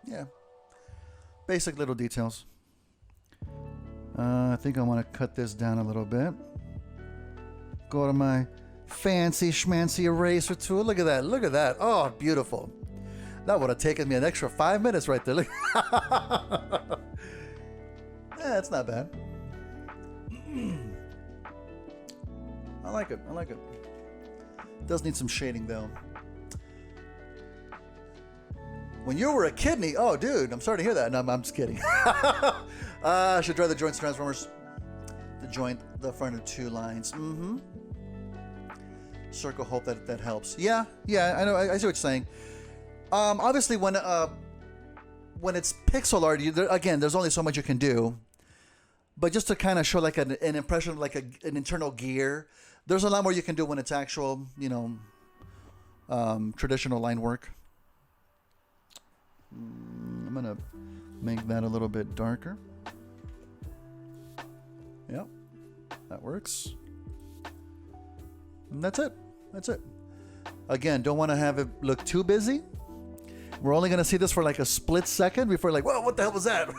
Yeah. Basic little details. I think I want to cut this down a little bit. Go to my fancy schmancy eraser tool. Look at that. Look at that. Oh, beautiful. That would have taken me an extra 5 minutes right there. Look. It's not bad. I like it. I like it. Does need some shading though. When you were a kidney, oh dude, I'm sorry to hear that. No, I'm just kidding. I should draw the joints Transformers. The joint, the front of two lines. Circle, hope that helps. Yeah, I know. I see what you're saying. Obviously, when it's pixel art, again, there's only so much you can do. But just to kind of show like an impression of like an internal gear, there's a lot more you can do when it's actual, traditional line work. I'm gonna make that a little bit darker. Yep, that works. And that's it. That's it. Again, don't want to have it look too busy. We're only gonna see this for like a split second before like, whoa, what the hell was that?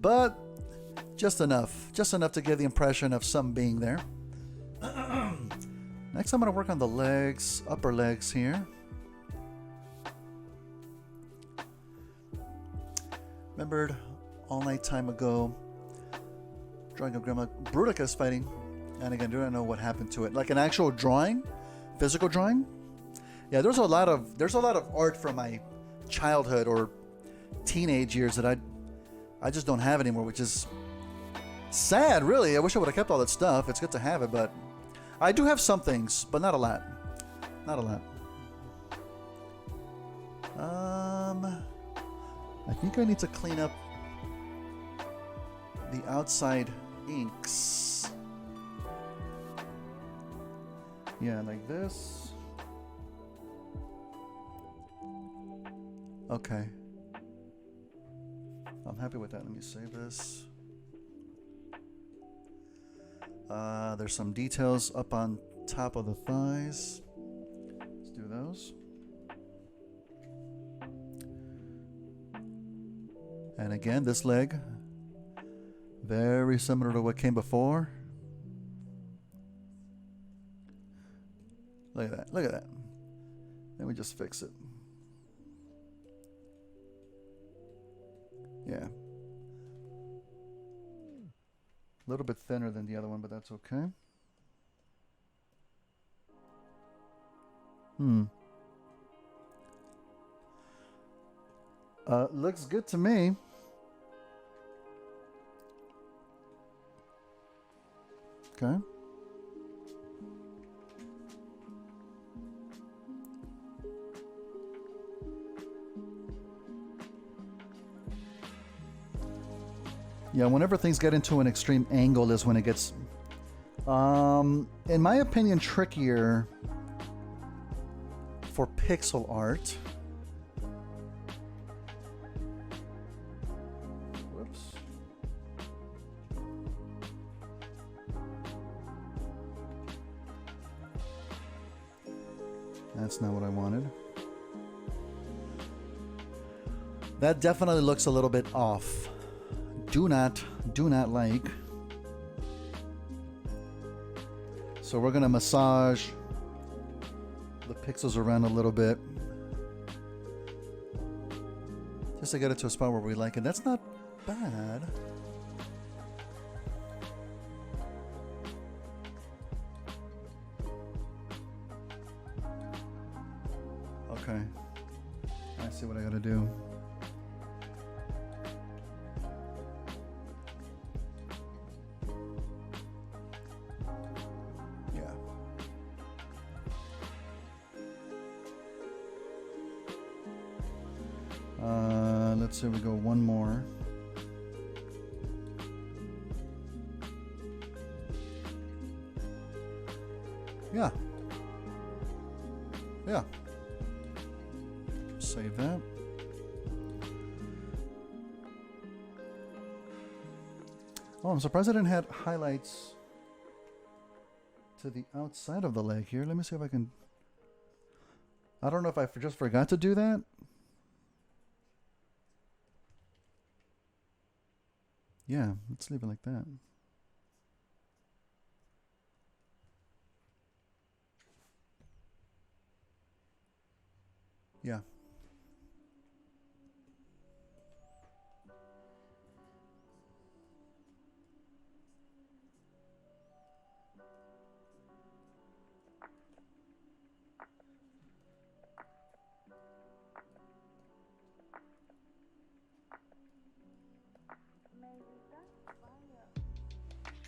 But just enough to give the impression of some being there. Next, I'm gonna work on the legs, upper legs here. Remembered all night time ago, drawing a Grandma Bruticus fighting, and again, do not know what happened to it. Like an actual drawing, physical drawing. Yeah, there's a lot of art from my childhood or teenage years that I just don't have anymore, which is sad, really. I wish I would have kept all that stuff. It's good to have it, but I do have some things, but not a lot. Not a lot. I think I need to clean up the outside inks. Yeah, like this. Okay. I'm happy with that. Let me save this. There's some details up on top of the thighs. Let's do those. And again, this leg, very similar to what came before. Look at that. Look at that. Let me just fix it. Yeah. A little bit thinner than the other one, but that's okay. Looks good to me. Okay. Yeah, whenever things get into an extreme angle is when it gets, in my opinion, trickier for pixel art. Whoops. That's not what I wanted. That definitely looks a little bit off. Do not like. So we're gonna massage the pixels around a little bit just to get it to a spot where we like it. That's not bad. Okay, I see what I gotta do. Let's say we go one more. Yeah. Yeah. Save that. Oh, I'm surprised I didn't have highlights to the outside of the leg here. Let me see if I can. I don't know if I just forgot to do that. Yeah, let's leave it like that. Yeah.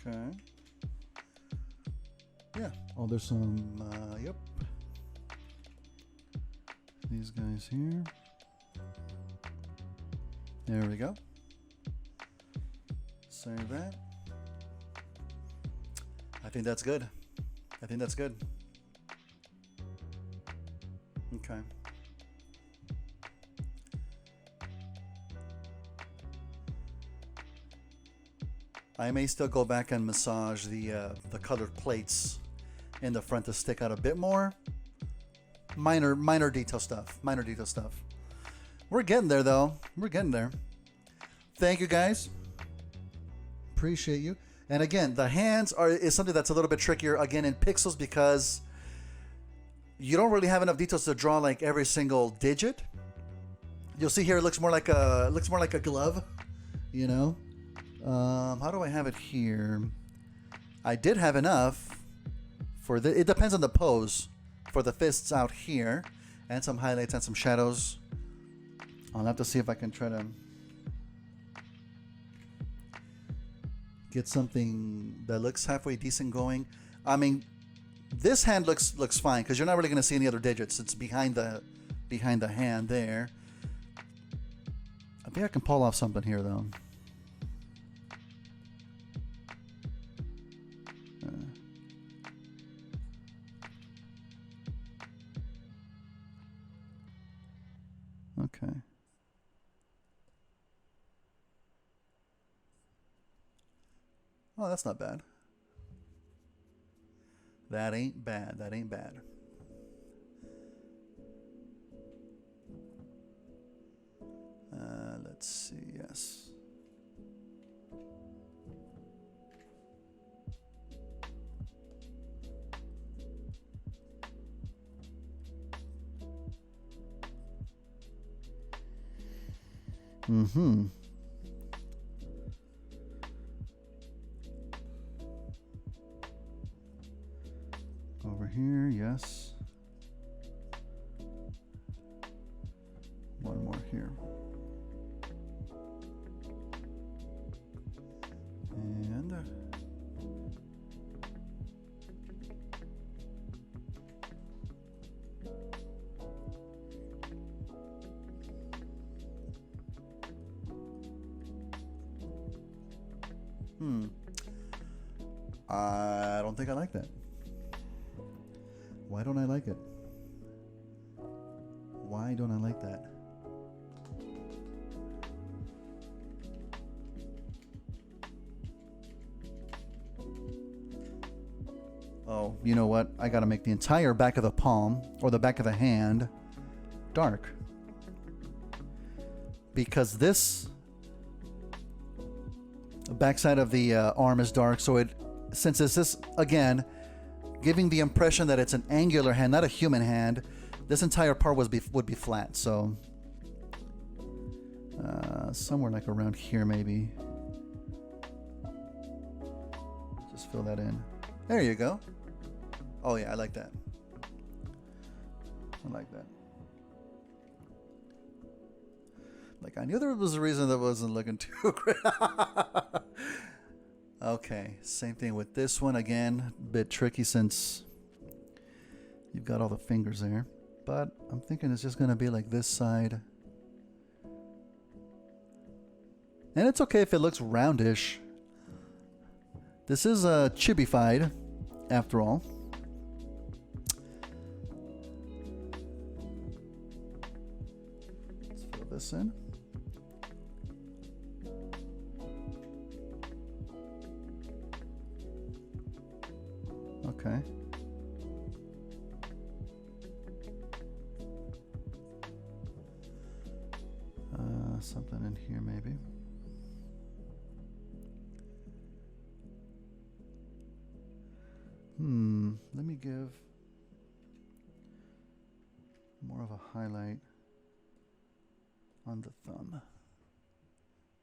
Okay. Yeah. Oh, there's some, yep. These guys here. There we go. Save that. I think that's good. I think that's good. Okay. I may still go back and massage the colored plates in the front to stick out a bit more. Minor detail stuff. Minor detail stuff. We're getting there though. We're getting there. Thank you guys. Appreciate you. And again, the hands is something that's a little bit trickier again in pixels because you don't really have enough details to draw like every single digit. You'll see here it looks more like a glove, you know. How do I have it here? I did have enough for it depends on the pose for the fists out here and some highlights and some shadows. I'll have to see if I can try to get something that looks halfway decent going. I mean, this hand looks fine because you're not really going to see any other digits. It's behind the hand there. I think I can pull off something here though. Okay. Oh, that's not bad. That ain't bad. That ain't bad. Let's see. Yes. Mm-hmm. Over here, yes. One more here. And I don't think I like that. Why don't I like it? Why don't I like that? Oh, you know what? I gotta make the entire back of the palm or the back of the hand dark. Because this backside of the arm is dark, so since this is, again, giving the impression that it's an angular hand, not a human hand, this entire part would be flat. So somewhere like around here maybe. Just fill that in. There you go. Oh yeah, I like that. I like that. Like, I knew there was a reason that wasn't looking too great. Okay, same thing with this one. Again, a bit tricky since you've got all the fingers there. But I'm thinking it's just going to be like this side. And it's okay if it looks roundish. This is chibified, after all. Let's fill this in. Okay. Something in here maybe. Let me give more of a highlight on the thumb.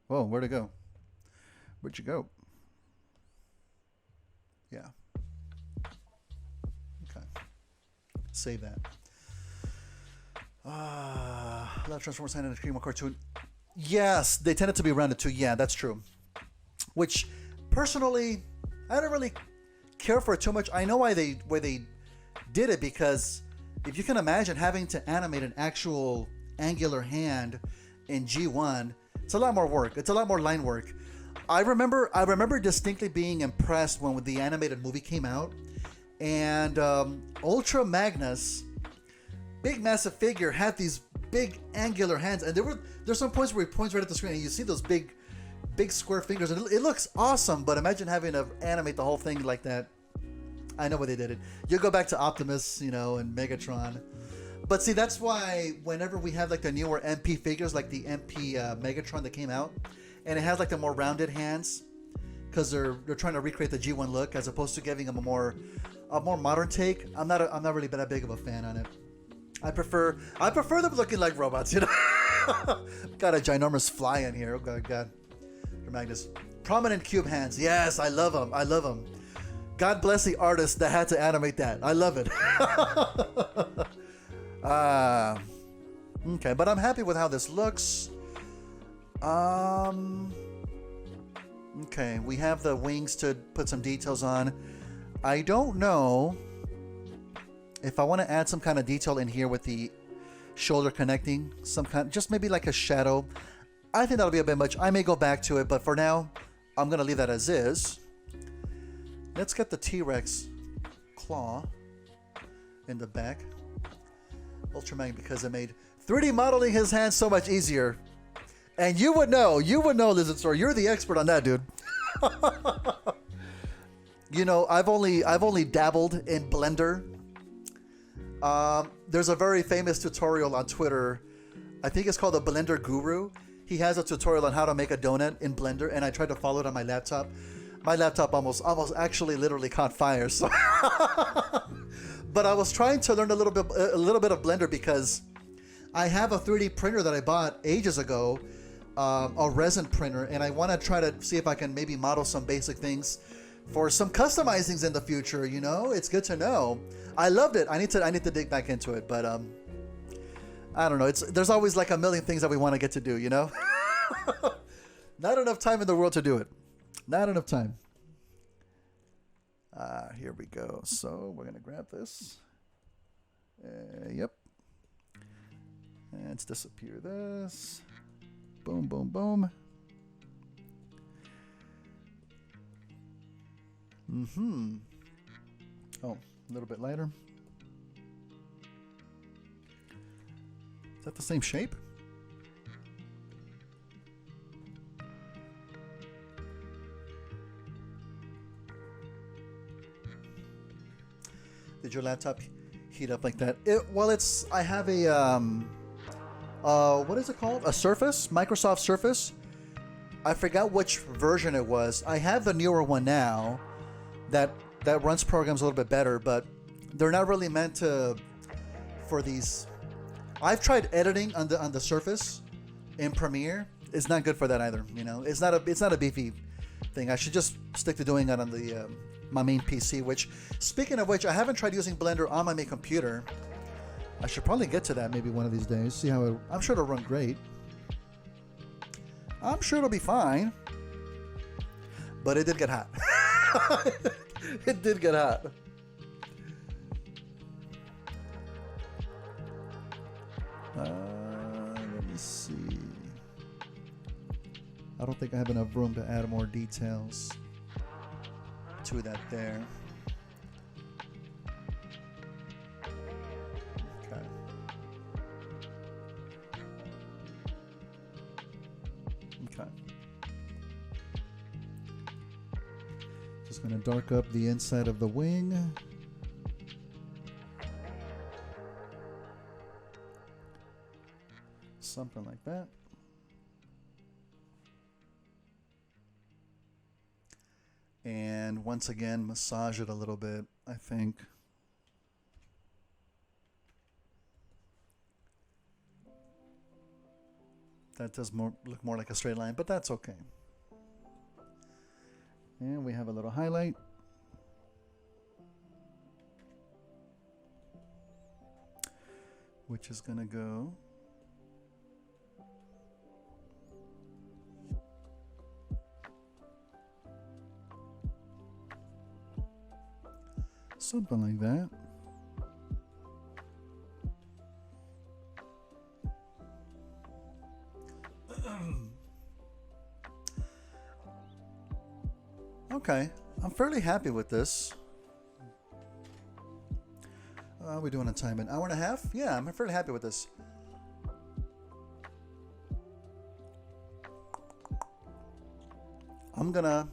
Whoa, where'd it go? Where'd you go? Yeah. Okay. Save that. Love Transformers hand in a Cream cartoon. Yes, they tended to be rounded too. Yeah, that's true. Which, personally, I don't really care for it too much. I know why they did it, because if you can imagine having to animate an actual angular hand in G1, it's a lot more work. It's a lot more line work. I remember distinctly being impressed when the animated movie came out, and Ultra Magnus, big massive figure, had these big angular hands, and there's some points where he points right at the screen and you see those big square fingers, and it looks awesome. But imagine having to animate the whole thing like that. I know why they did it. You go back to Optimus, and Megatron. But see, that's why whenever we have like the newer MP figures, like the MP Megatron that came out, and it has like the more rounded hands, because they're trying to recreate the G1 look as opposed to giving them a more modern take. I'm not really that big of a fan on it. I prefer them looking like robots, Got a ginormous fly in here. Oh God. Magnus. Prominent cube hands. Yes, I love them. God bless the artist that had to animate that. I love it. Okay, but I'm happy with how this looks. Okay, we have the wings to put some details on. I don't know if I want to add some kind of detail in here with the shoulder connecting, just maybe like a shadow. I think that'll be a bit much. I may go back to it, but for now, I'm going to leave that as is. Let's get the T-Rex claw in the back. Ultramag, because it made 3D modeling his hands so much easier. And you would know, Lizard Store. You're the expert on that, dude. I've only dabbled in Blender. There's a very famous tutorial on Twitter. I think it's called the Blender Guru. He has a tutorial on how to make a donut in Blender, and I tried to follow it on my laptop. My laptop almost actually literally caught fire. So but I was trying to learn a little bit of Blender, because I have a 3D printer that I bought ages ago, a resin printer, and I want to try to see if I can maybe model some basic things for some customizings in the future. It's good to know. I loved it. I need to dig back into it, but I don't know. There's always like a million things that we want to get to do. Not enough time in the world to do it. Not enough time. Here we go. So we're gonna grab this. Yep. Let's disappear this. Boom, boom, boom. Oh, a little bit lighter. Is that the same shape? Did your laptop heat up like that? Well, it's, I have a, what is it called? A Surface, Microsoft Surface. I forgot which version it was. I have the newer one now that runs programs a little bit better, but they're not really meant to, for these. I've tried editing on the Surface in Premiere. It's not good for that either. You know, it's not a beefy thing. I should just stick to doing it on the my main PC. Which, speaking of which, I haven't tried using Blender on my main computer. I should probably get to that maybe one of these days. See how it, I'm sure it'll run great. I'm sure it'll be fine. But it did get hot. It did get hot. Let me see. I don't think I have enough room to add more details to that there. Okay. Okay. Just going to dark up the inside of the wing. Something like that. And once again, massage it a little bit, I think. That does look more like a straight line, but that's okay. And we have a little highlight. Which is going to go something like that. Okay, I'm fairly happy with this. We're doing a time, an hour and a half? Yeah, I'm fairly happy with this. I'm gonna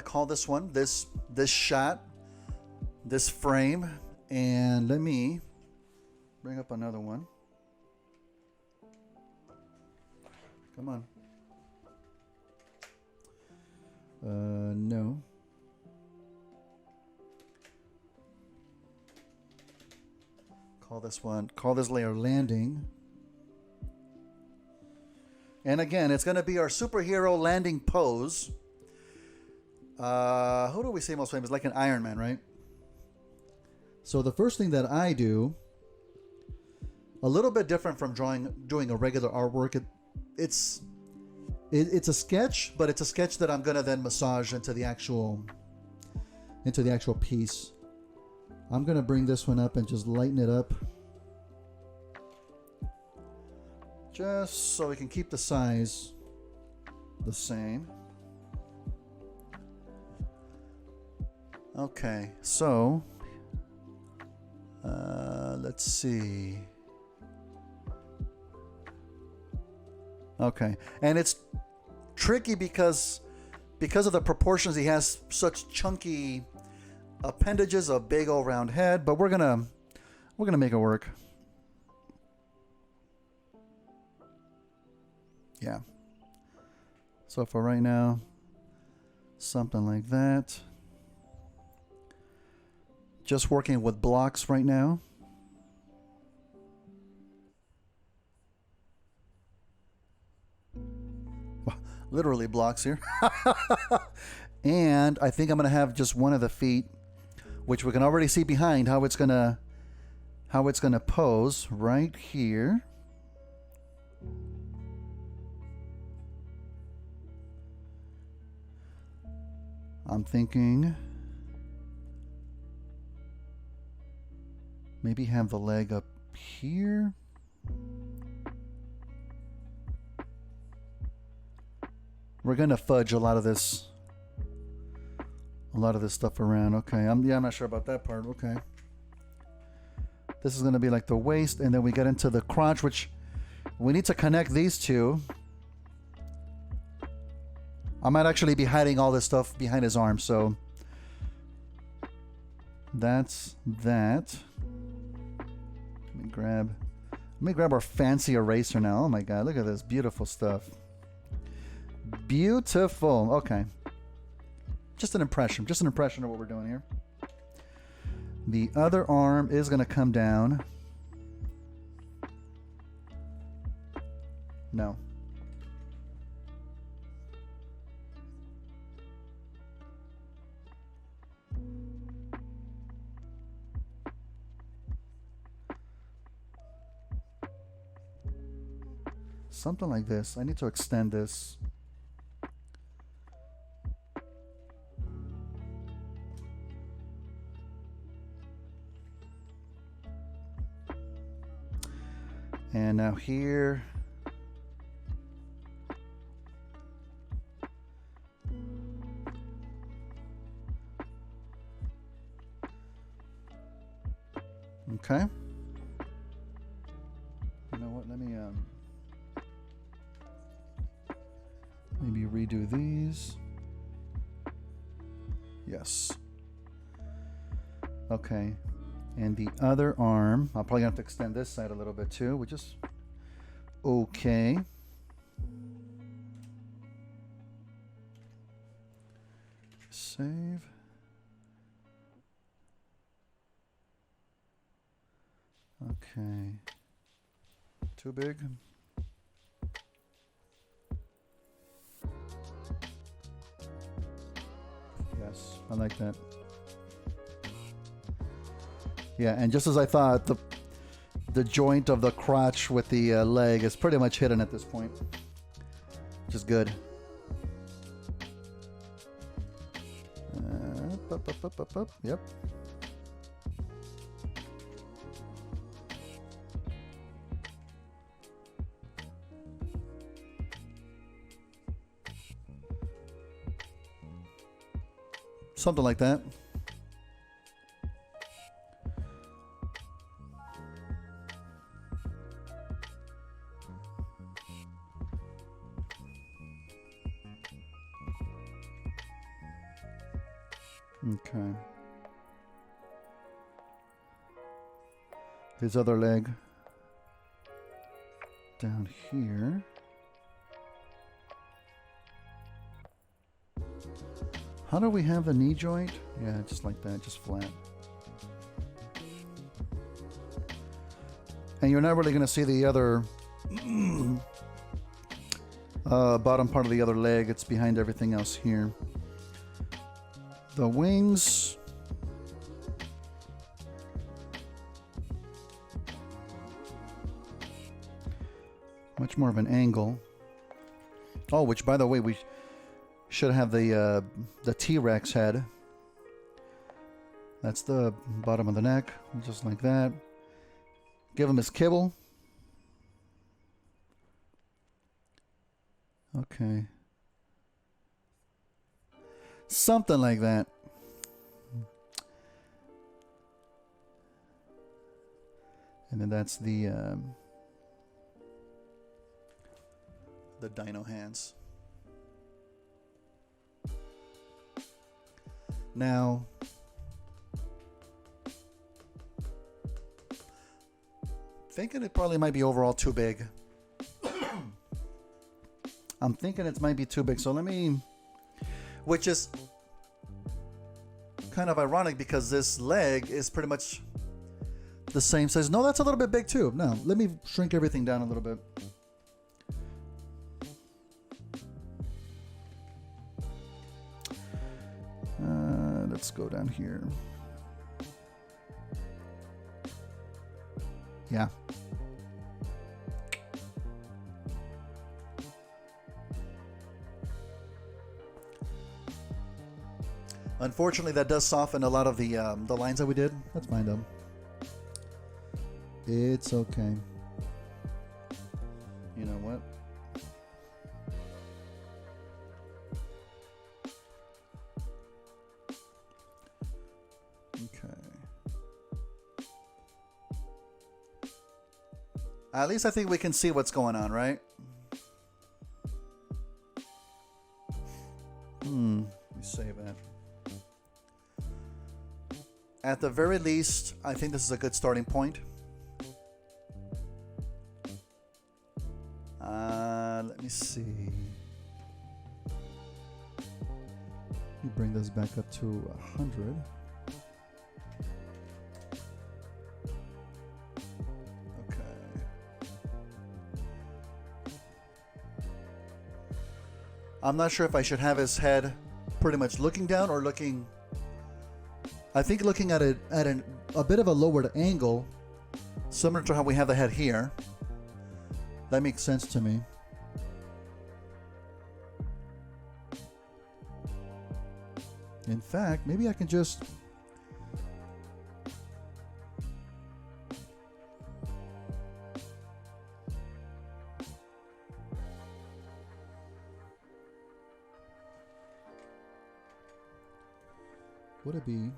call this one, this shot, this frame, and let me bring up another one. Come on. No. Call this layer landing. And again, it's going to be our superhero landing pose. Who do we say most famous? Like an Iron Man, right? So the first thing that I do, a little bit different from doing a regular artwork. It's a sketch, but it's a sketch that I'm gonna then massage into the actual piece. I'm gonna bring this one up and just lighten it up, just so we can keep the size the same. Okay, so let's see. Okay, and it's tricky because of the proportions. He has such chunky appendages, a big old round head, but we're gonna make it work. Yeah. So for right now, something like that. Just working with blocks right now. Literally blocks here. And I think I'm gonna have just one of the feet, which we can already see behind how it's gonna pose right here. I'm thinking maybe have the leg up here. We're gonna fudge a lot of this a lot of this stuff around. Okay, I'm not sure about that part. Okay. This is going to be like the waist, and then we get into the crotch, which we need to connect these two. I might actually be hiding all this stuff behind his arm, so that's that. Let me grab our fancy eraser now. Oh my god, look at this beautiful stuff. Beautiful. Okay. Just an impression of what we're doing here. The other arm is going to come down. No. Something like this. I need to extend this. And now here. Okay. You know what? Let me maybe redo these. Yes. Okay. And the other arm, I'll probably have to extend this side a little bit too, which is okay. Save. Okay. Too big. Yes, I like that. Yeah, and just as I thought, the joint of the crotch with the leg is pretty much hidden at this point, which is good. Up. Yep. Something like that. Okay. His other leg down here. How do we have the knee joint? Yeah, just like that, just flat. And you're not really going to see the other bottom part of the other leg. It's behind everything else here. The wings. Much more of an angle. Oh, which by the way, we should have the T-Rex head. That's the bottom of the neck, just like that. Give him his kibble. Okay. Something like that. And then that's the dino hands. Now, thinking it probably might be overall too big. I'm thinking it might be too big, so let me... Which is kind of ironic because this leg is pretty much the same size. No, that's a little bit big too. No, let me shrink everything down a little bit. Let's go down here. Yeah. Unfortunately, that does soften a lot of the lines that we did. That's fine though. It's okay. You know what? At least I think we can see what's going on, right? Let me save that. At the very least, I think this is a good starting point. Let me see. Let me bring this back up to 100. I'm not sure if I should have his head pretty much looking down or looking. I think looking at it at a bit of a lowered angle, similar to how we have the head here. That makes sense to me. In fact, maybe I can just. Would it be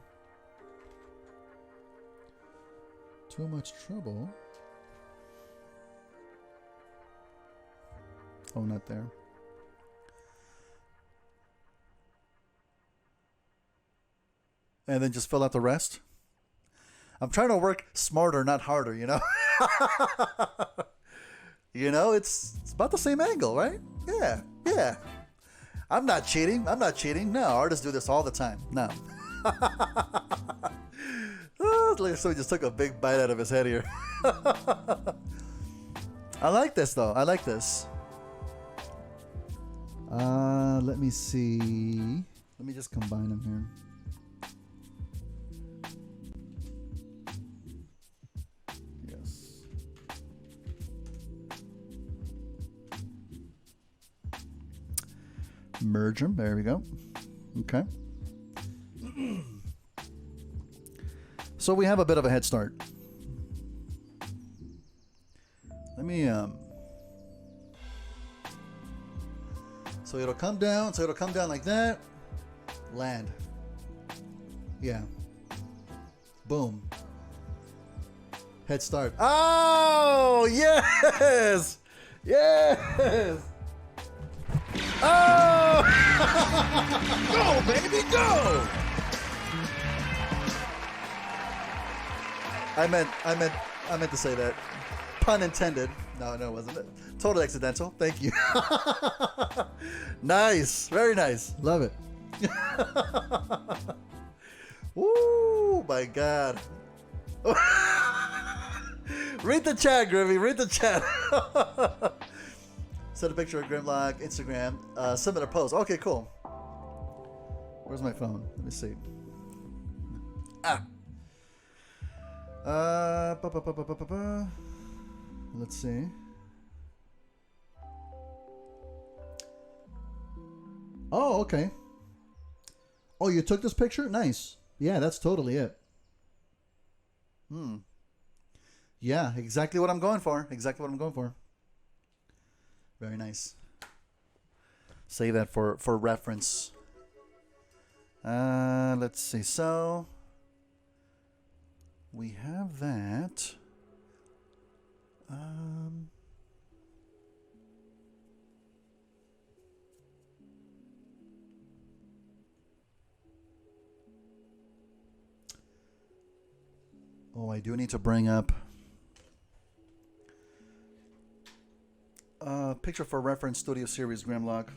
too much trouble? Oh, not there. And then just fill out the rest. I'm trying to work smarter, not harder, you know? You know, it's about the same angle, right? Yeah, yeah. I'm not cheating. I'm not cheating. No, artists do this all the time. No. Oh, like somebody just took a big bite out of his head here. I like this though. I like this. Let me see. Let me just combine them here. Yes. Merge them. There we go. Okay. So we have a bit of a head start. Let me so it'll come down like that. Land. Yeah. Boom. Head start. Oh, yes. Yes. Oh! Go, baby, go! I meant to say that. Pun intended. No, it wasn't. Totally accidental. Thank you. Nice. Very nice. Love it. Ooh, my God. Read the chat, Grimmy. Read the chat. Send a picture of Grimlock, Instagram. Similar post. Okay, cool. Where's my phone? Let me see. Let's see. Oh, okay. Oh, you took this picture? Nice. Yeah, that's totally it. Yeah, exactly what I'm going for. Exactly what I'm going for. Very nice. Save that for reference. Let's see. So we have that. Oh, I do need to bring up picture for reference studio series Grimlock.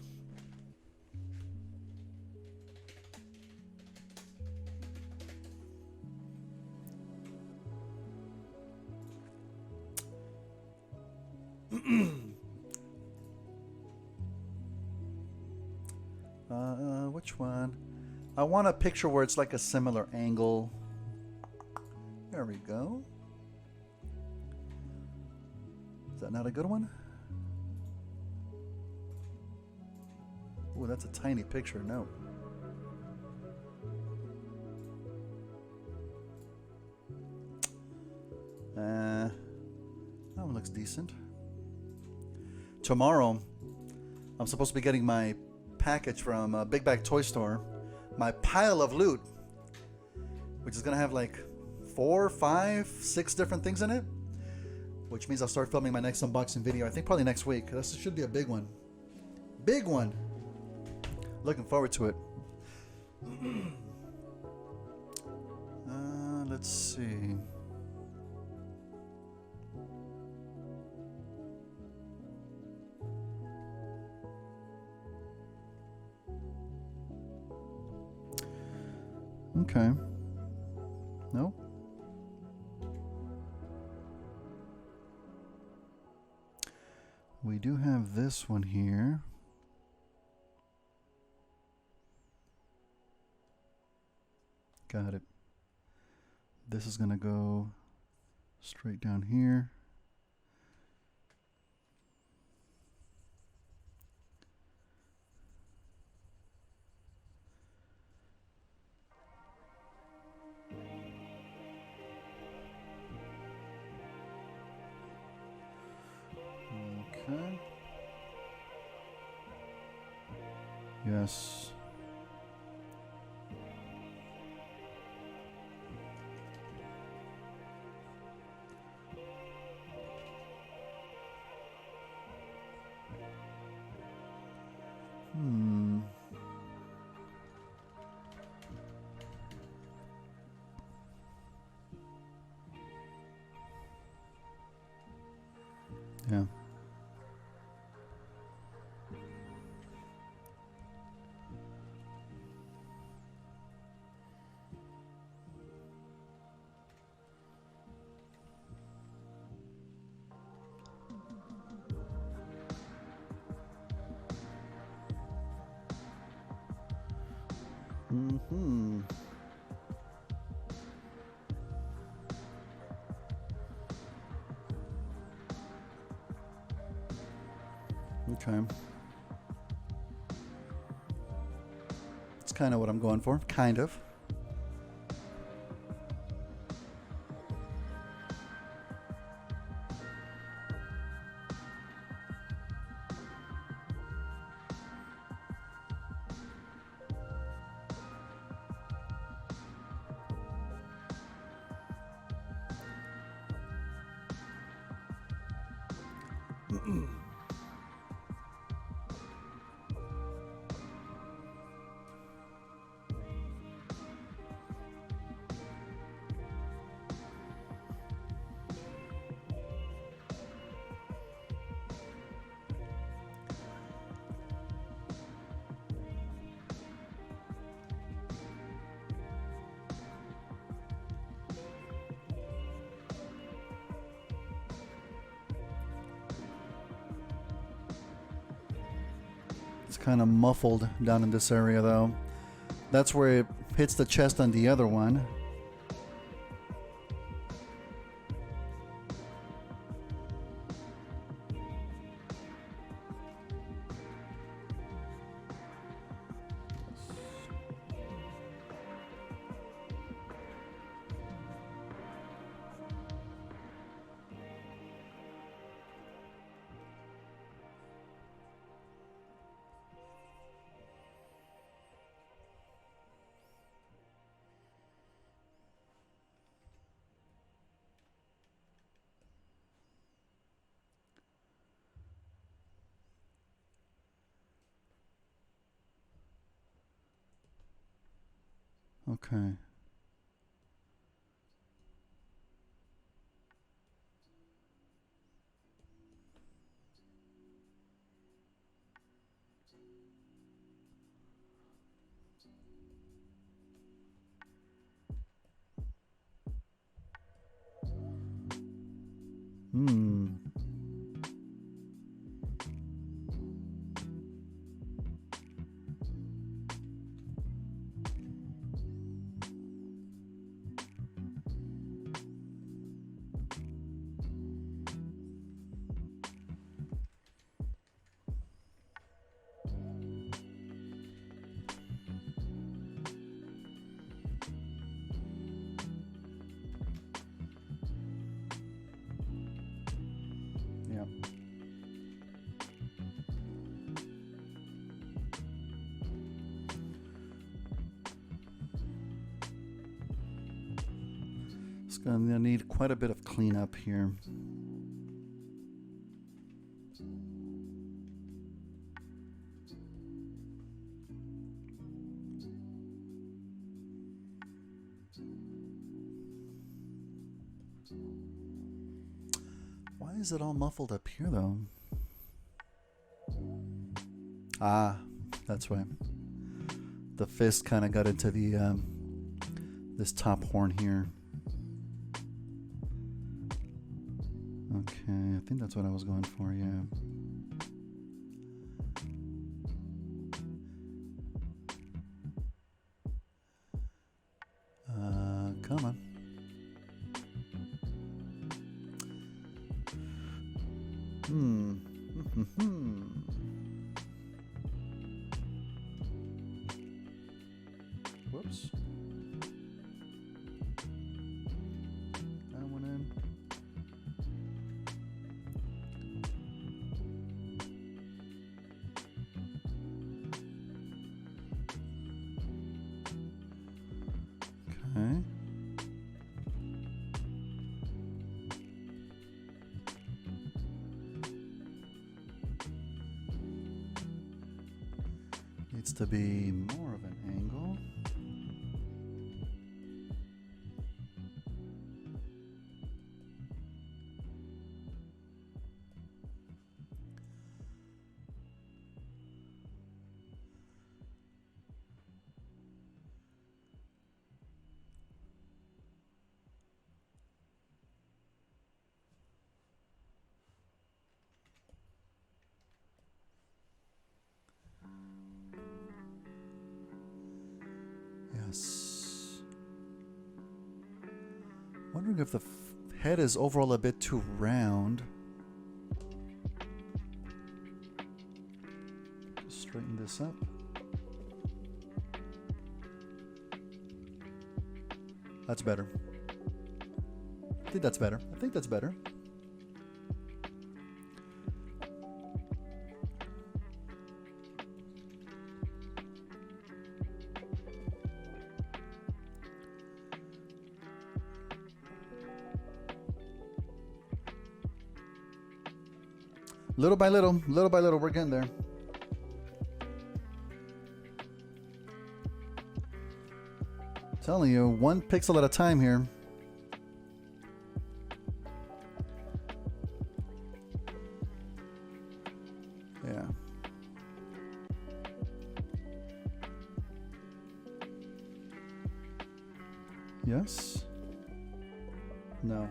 Which one? I want a picture where it's like a similar angle. There we go. Is that not a good one? Oh, that's a tiny picture. No. That one looks decent. Tomorrow, I'm supposed to be getting my package from Big Bag Toy Store. My pile of loot, which is going to have like 4, 5, 6 different things in it. which means I'll start filming my next unboxing video. I think probably next week. This should be a big one. Big one. Looking forward to it. Let's see. Okay. No. We do have this one here. Got it. This is gonna go straight down here. Okay. Yes. Yeah. Mm-hmm. Okay. It's kind of what I'm going for. Kind of. It's kind of muffled down in this area though. That's where it hits the chest on the other one. Okay. Yeah. It's gonna need quite a bit of cleanup here. Why is it all muffled up here, though? Ah, that's right. The fist kind of got into the this top horn here. Okay, I think that's what I was going for, yeah. Come on. Whoops. That one in. Okay. Needs to be more of an angle. Yes. Wondering if the head is overall a bit too round. Just straighten this up. That's better. I think that's better. I think that's better. Little by little, we're getting there. Telling you, 1 pixel at a time here. Yeah. Yes? No.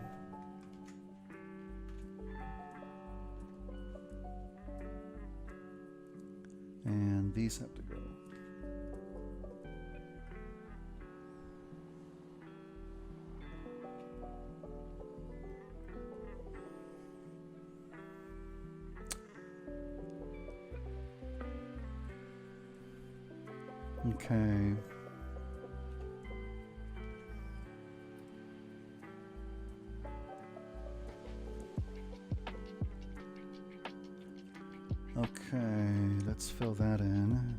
And these have to go. Okay. Okay, let's fill that in.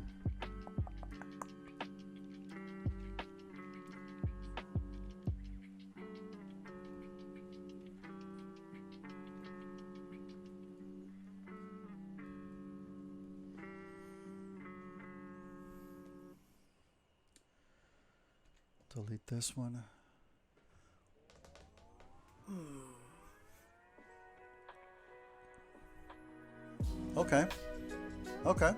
Delete this one. Okay. Okay.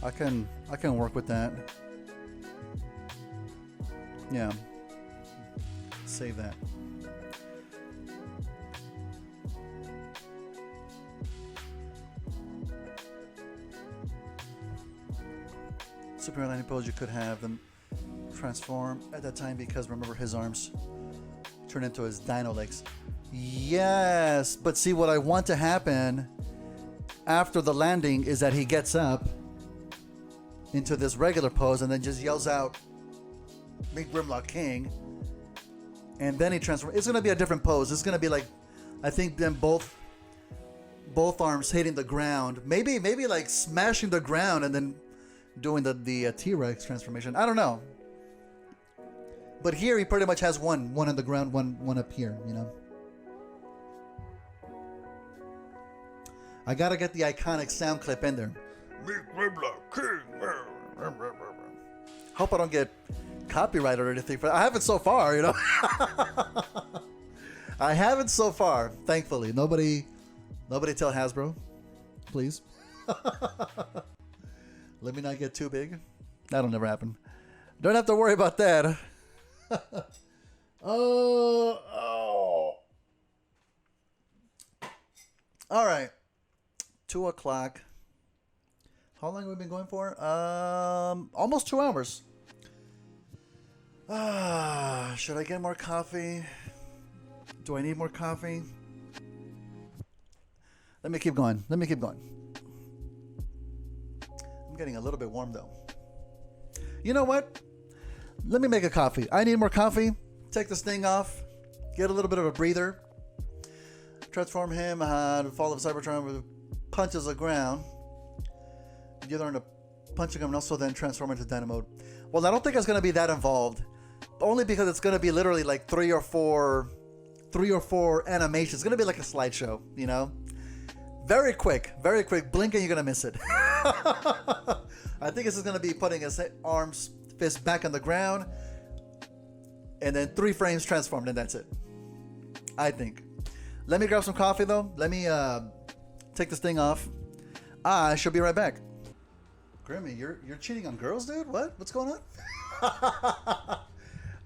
I can work with that. Yeah. Save that. Superman landing pose, you could have them transform at that time because remember his arms turn into his dino legs. Yes, but see what I want to happen after the landing is that he gets up into this regular pose and then just yells out Big Grimlock King, and then he transforms. It's gonna be a different pose. It's gonna be like, I think then both arms hitting the ground, maybe like smashing the ground and then doing the T-Rex transformation. I don't know. But here he pretty much has one on the ground, one up here, you know. I gotta get the iconic sound clip in there. Hope I don't get copyright or anything. I haven't so far, you know. I haven't so far, thankfully. Nobody tell Hasbro, please. Let me not get too big. That'll never happen. Don't have to worry about that. Oh. All right. 2 o'clock. How long have we been going for? Almost 2 hours. Should I get more coffee? Do I need more coffee? Let me keep going. I'm getting a little bit warm though. You know what? Let me make a coffee. I need more coffee. Take this thing off. Get a little bit of a breather. Transform him to fall of Cybertron with punches the ground. The other end punching him and also then transform into Dynamo. Well, I don't think it's going to be that involved. Only because it's going to be literally like three or four animations. It's going to be like a slideshow, you know? Very quick. Blink and you're going to miss it. I think this is going to be putting his arms, fist back on the ground. And then 3 frames transformed and that's it. I think. Let me grab some coffee though. Let me take this thing off. I shall be right back. Grimmy, you're cheating on girls, dude? What's going on?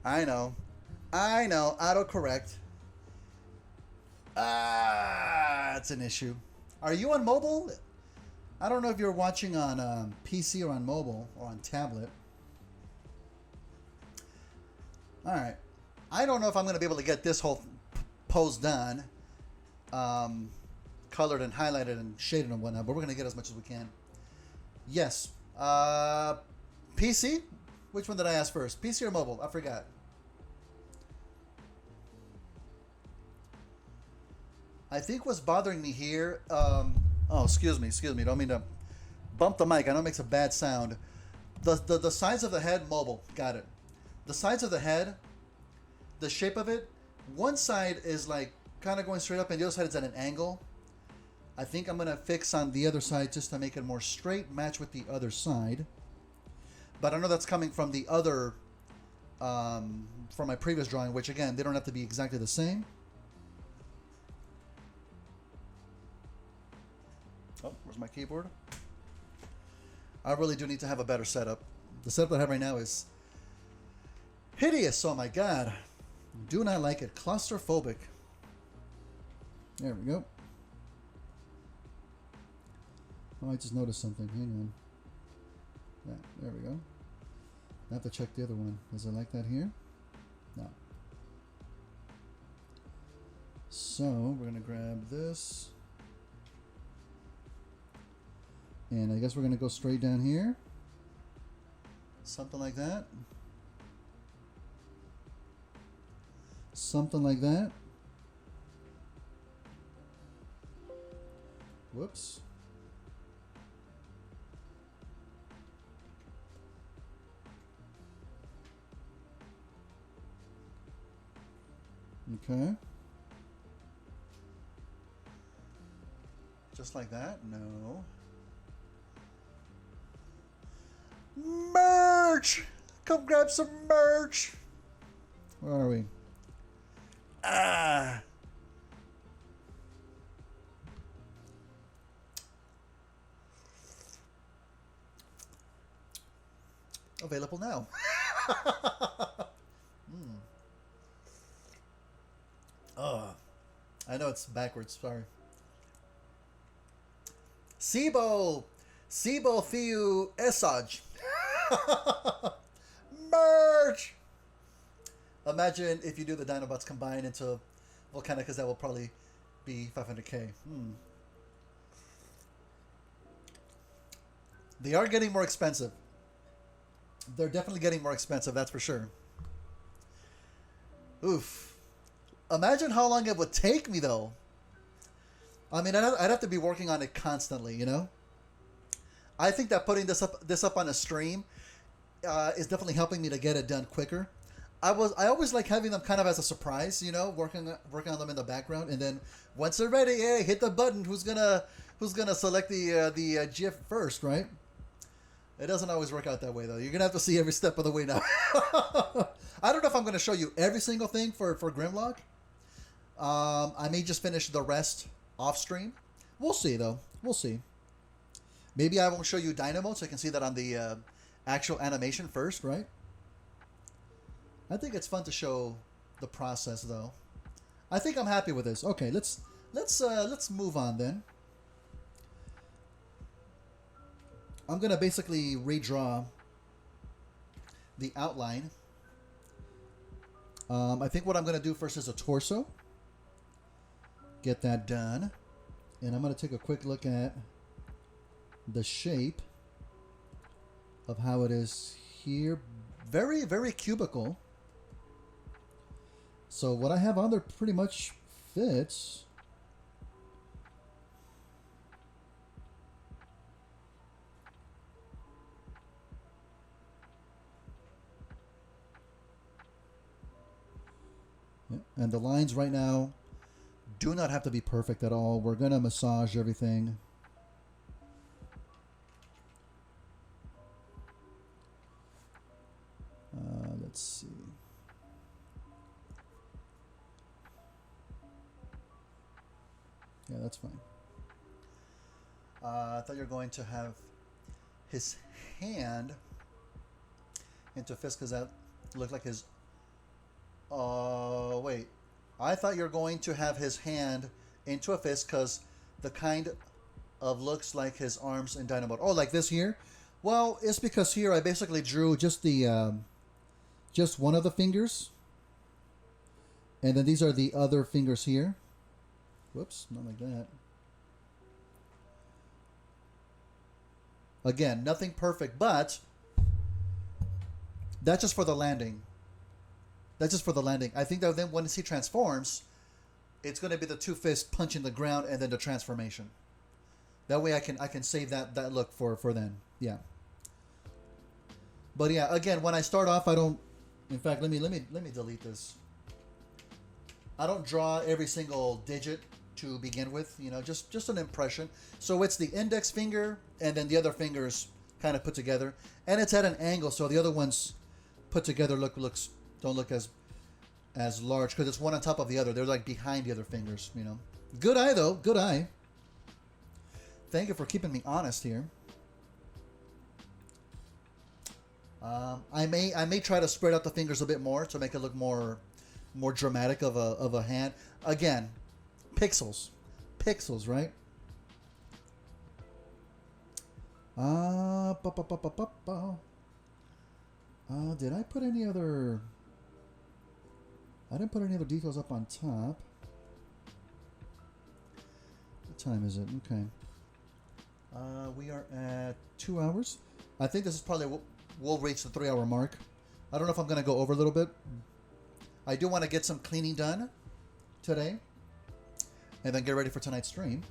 I know. Autocorrect. It's an issue. Are you on mobile? I don't know if you're watching on PC or on mobile or on tablet. All right. I don't know if I'm going to be able to get this whole pose done, colored and highlighted and shaded and whatnot, but we're going to get as much as we can. Yes. PC? Which one did I ask first? PC or mobile? I forgot. I think what's bothering me here... oh, excuse me. Don't mean to bump the mic. I know it makes a bad sound. The size of the head, mobile. Got it. The sides of the head, the shape of it, one side is like kind of going straight up and the other side is at an angle. I think I'm going to fix on the other side just to make it more straight, match with the other side. But I know that's coming from the other, from my previous drawing, which again, they don't have to be exactly the same. Oh, where's my keyboard? I really do need to have a better setup. The setup I have right now is hideous. Oh my god. Do not like it. Claustrophobic. There we go. Oh, I just noticed something. Hang on. Yeah, there we go. I have to check the other one. Is it like that here? No. So, we're going to grab this. And I guess we're going to go straight down here. Something like that. Something like that. Whoops. Okay. Just like that? No. Merch! Come grab some merch! Where are we? Available now. I know it's backwards, sorry. Sibo Thiu Esaj. Merch! Imagine if you do the Dinobots combined into Volcanicas, that will probably be 500k. They are getting more expensive. They're definitely getting more expensive, that's for sure. Oof. Imagine how long it would take me, though. I mean, I'd have to be working on it constantly, you know? I think that putting this up on a stream is definitely helping me to get it done quicker. I always like having them kind of as a surprise, you know, working on them in the background, and then once they're ready, hey, hit the button. Who's gonna select the GIF first, right? It doesn't always work out that way, though. You're going to have to see every step of the way now. I don't know if I'm going to show you every single thing for Grimlock. I may just finish the rest off stream. We'll see, though. We'll see. Maybe I won't show you Dynamo so you can see that on the actual animation first, right? I think it's fun to show the process, though. I think I'm happy with this. Okay, let's move on then. I'm gonna basically redraw the outline. I think what I'm gonna do first is a torso. Get that done, and I'm gonna take a quick look at the shape of how it is here. Very, very cubical. So what I have on there pretty much fits. Yeah. And the lines right now do not have to be perfect at all. We're going to massage everything. Let's see. Yeah, that's fine. I thought you were going to have his hand into fist because that looked like his... wait. I thought you were going to have his hand into a fist because the kind of looks like his arms in Dynamo. Oh, like this here? Well, it's because here I basically drew just the... just one of the fingers. And then these are the other fingers here. Whoops, not like that. Again, nothing perfect, but that's just for the landing. That's just for the landing. I think that then once he transforms, it's going to be the two fists punching the ground and then the transformation. That way I can save that look for then. Yeah. But yeah, again, when I start off, I don't. In fact, let me delete this. I don't draw every single digit to begin with, you know, just an impression. So it's the index finger and then the other fingers kind of put together, and it's at an angle, so the other ones put together don't look as large because it's one on top of the other. They're like behind the other fingers, you know. Good eye though, good eye. Thank you for keeping me honest here. I may try to spread out the fingers a bit more to make it look more dramatic of a hand. Again, pixels, right? Did I put any other? I didn't put any other details up on top. What time is it? Okay. We are at 2 hours. I think this is probably we'll reach the 3 hour mark. I don't know if I'm gonna go over a little bit. I do want to get some cleaning done today, and then get ready for tonight's stream.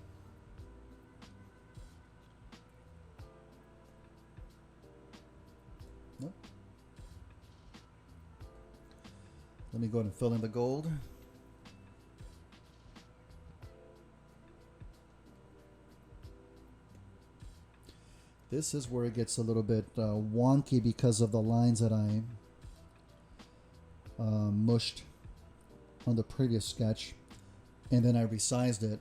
Nope. Let me go ahead and fill in the gold. This is where it gets a little bit wonky because of the lines that I mushed on the previous sketch, and then I resized it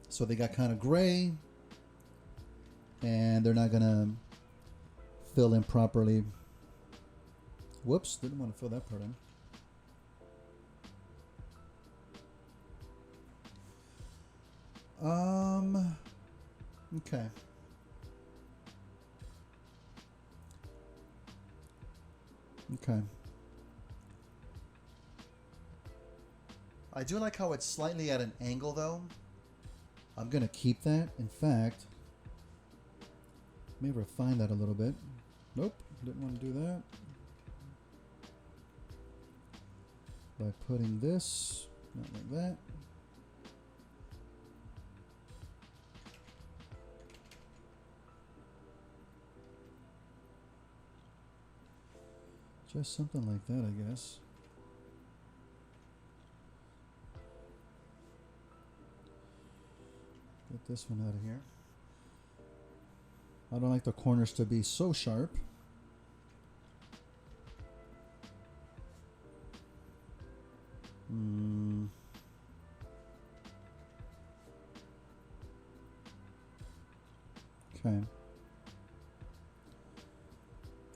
so they got kind of gray and they're not gonna fill in properly. Whoops, didn't want to fill that part in. Okay. Okay. I do like how it's slightly at an angle, though. I'm going to keep that. In fact, maybe refine that a little bit. Nope, didn't want to do that. By putting this, not like that. Just something like that, I guess. Get this one out of here. I don't like the corners to be so sharp. Okay.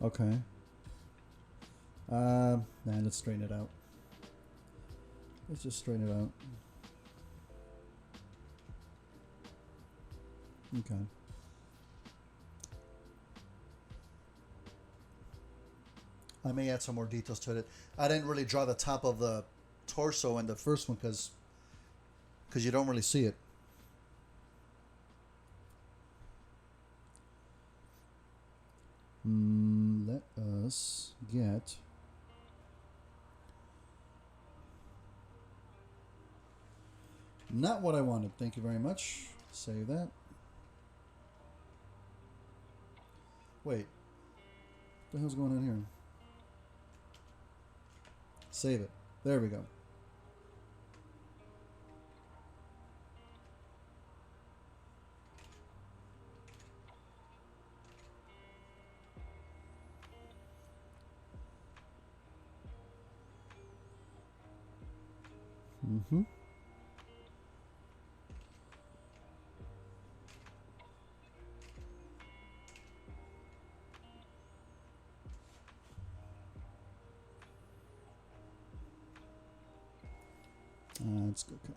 Okay. Nah, let's straighten it out. Let's just straighten it out. Okay. I may add some more details to it. I didn't really draw the top of the torso in the first one because you don't really see it. Let us get not what I wanted. Thank you very much. Save that. Wait. What the hell's going on here? Save it. There we go. Let's go. Okay.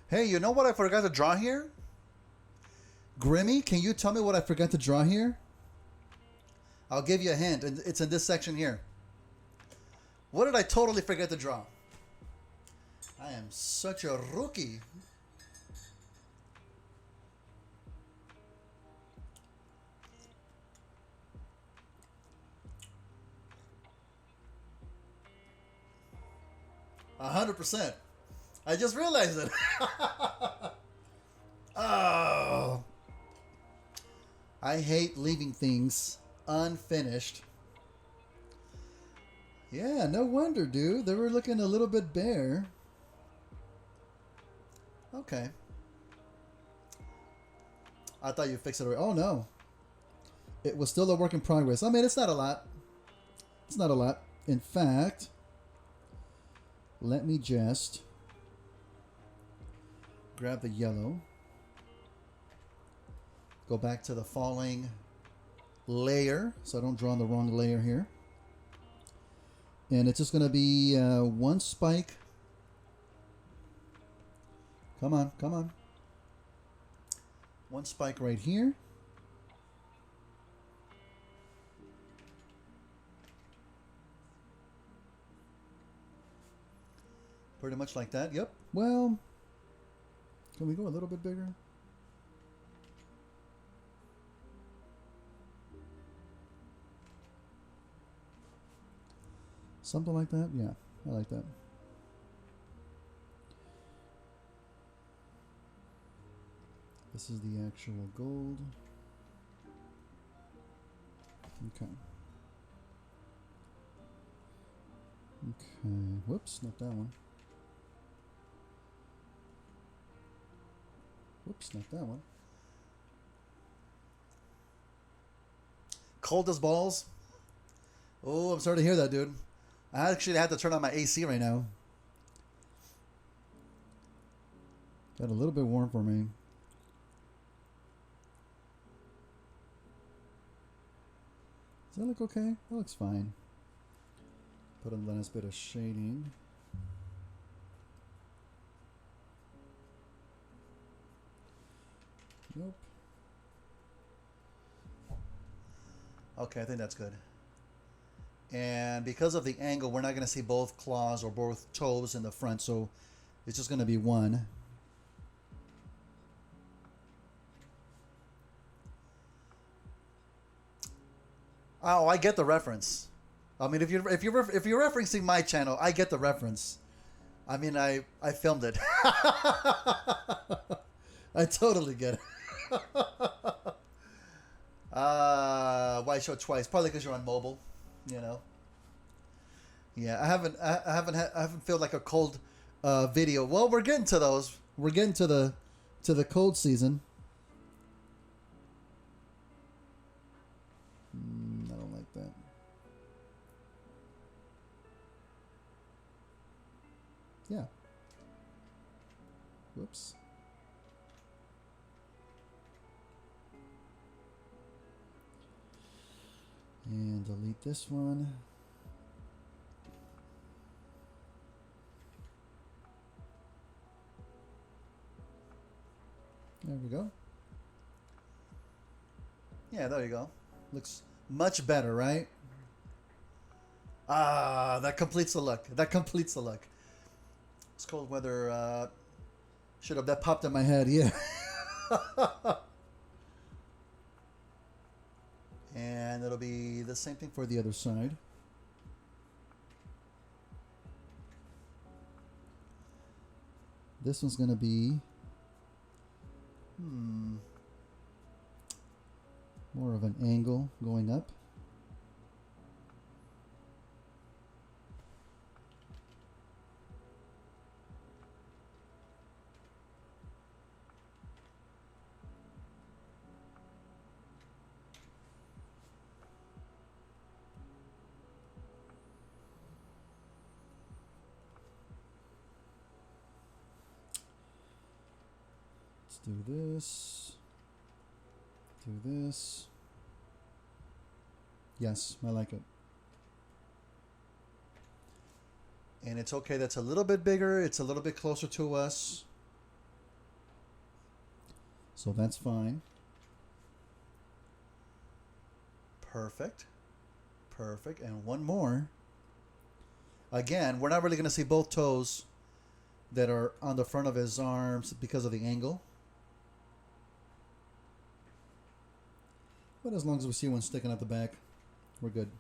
Hey, you know what I forgot to draw here? Grimmy, can you tell me what I forgot to draw here? I'll give you a hint. It's in this section here. What did I totally forget to draw? I am such a rookie. %. I just realized it. Oh. I hate leaving things unfinished. Yeah, no wonder, dude. They were looking a little bit bare. Okay. I thought you fixed it already. Oh, no. It was still a work in progress. I mean, it's not a lot. It's not a lot. In fact, let me just grab the yellow. Go back to the falling layer so I don't draw on the wrong layer here. And it's just going to be one spike. Come on, come on. One spike right here. Pretty much like that, yep. Well, can we go a little bit bigger? Something like that? Yeah, I like that. This is the actual gold. Okay. Okay. Whoops, not that one. Whoops, not that one. Cold as balls. Oh, I'm sorry to hear that, dude. I actually had to turn on my AC right now. Got a little bit warm for me. Does that look okay? That looks fine. Put a nice bit of shading. Nope. Okay, I think that's good. And because of the angle, we're not going to see both claws or both toes in the front, so it's just going to be one. Oh, I get the reference. I mean, if you're referencing my channel, I get the reference. I mean, I filmed it. I totally get it. Why show twice? Probably because you're on mobile, you know. Yeah, I haven't felt like a cold video. Well, we're getting to those. We're getting to the cold season. I don't like that. Yeah. Whoops. And delete this one. There we go. Yeah, there you go. Looks much better, right? Ah, that completes the look. That completes the look. It's cold weather. Should have, that popped in my head. Yeah. And it'll be the same thing for the other side. This one's going to be more of an angle going up. Do this. Do this. Yes, I like it. And it's okay, that's a little bit bigger. It's a little bit closer to us. So that's fine. Perfect. Perfect. And one more. Again, we're not really going to see both toes that are on the front of his arms because of the angle. But as long as we see one sticking out the back, we're good.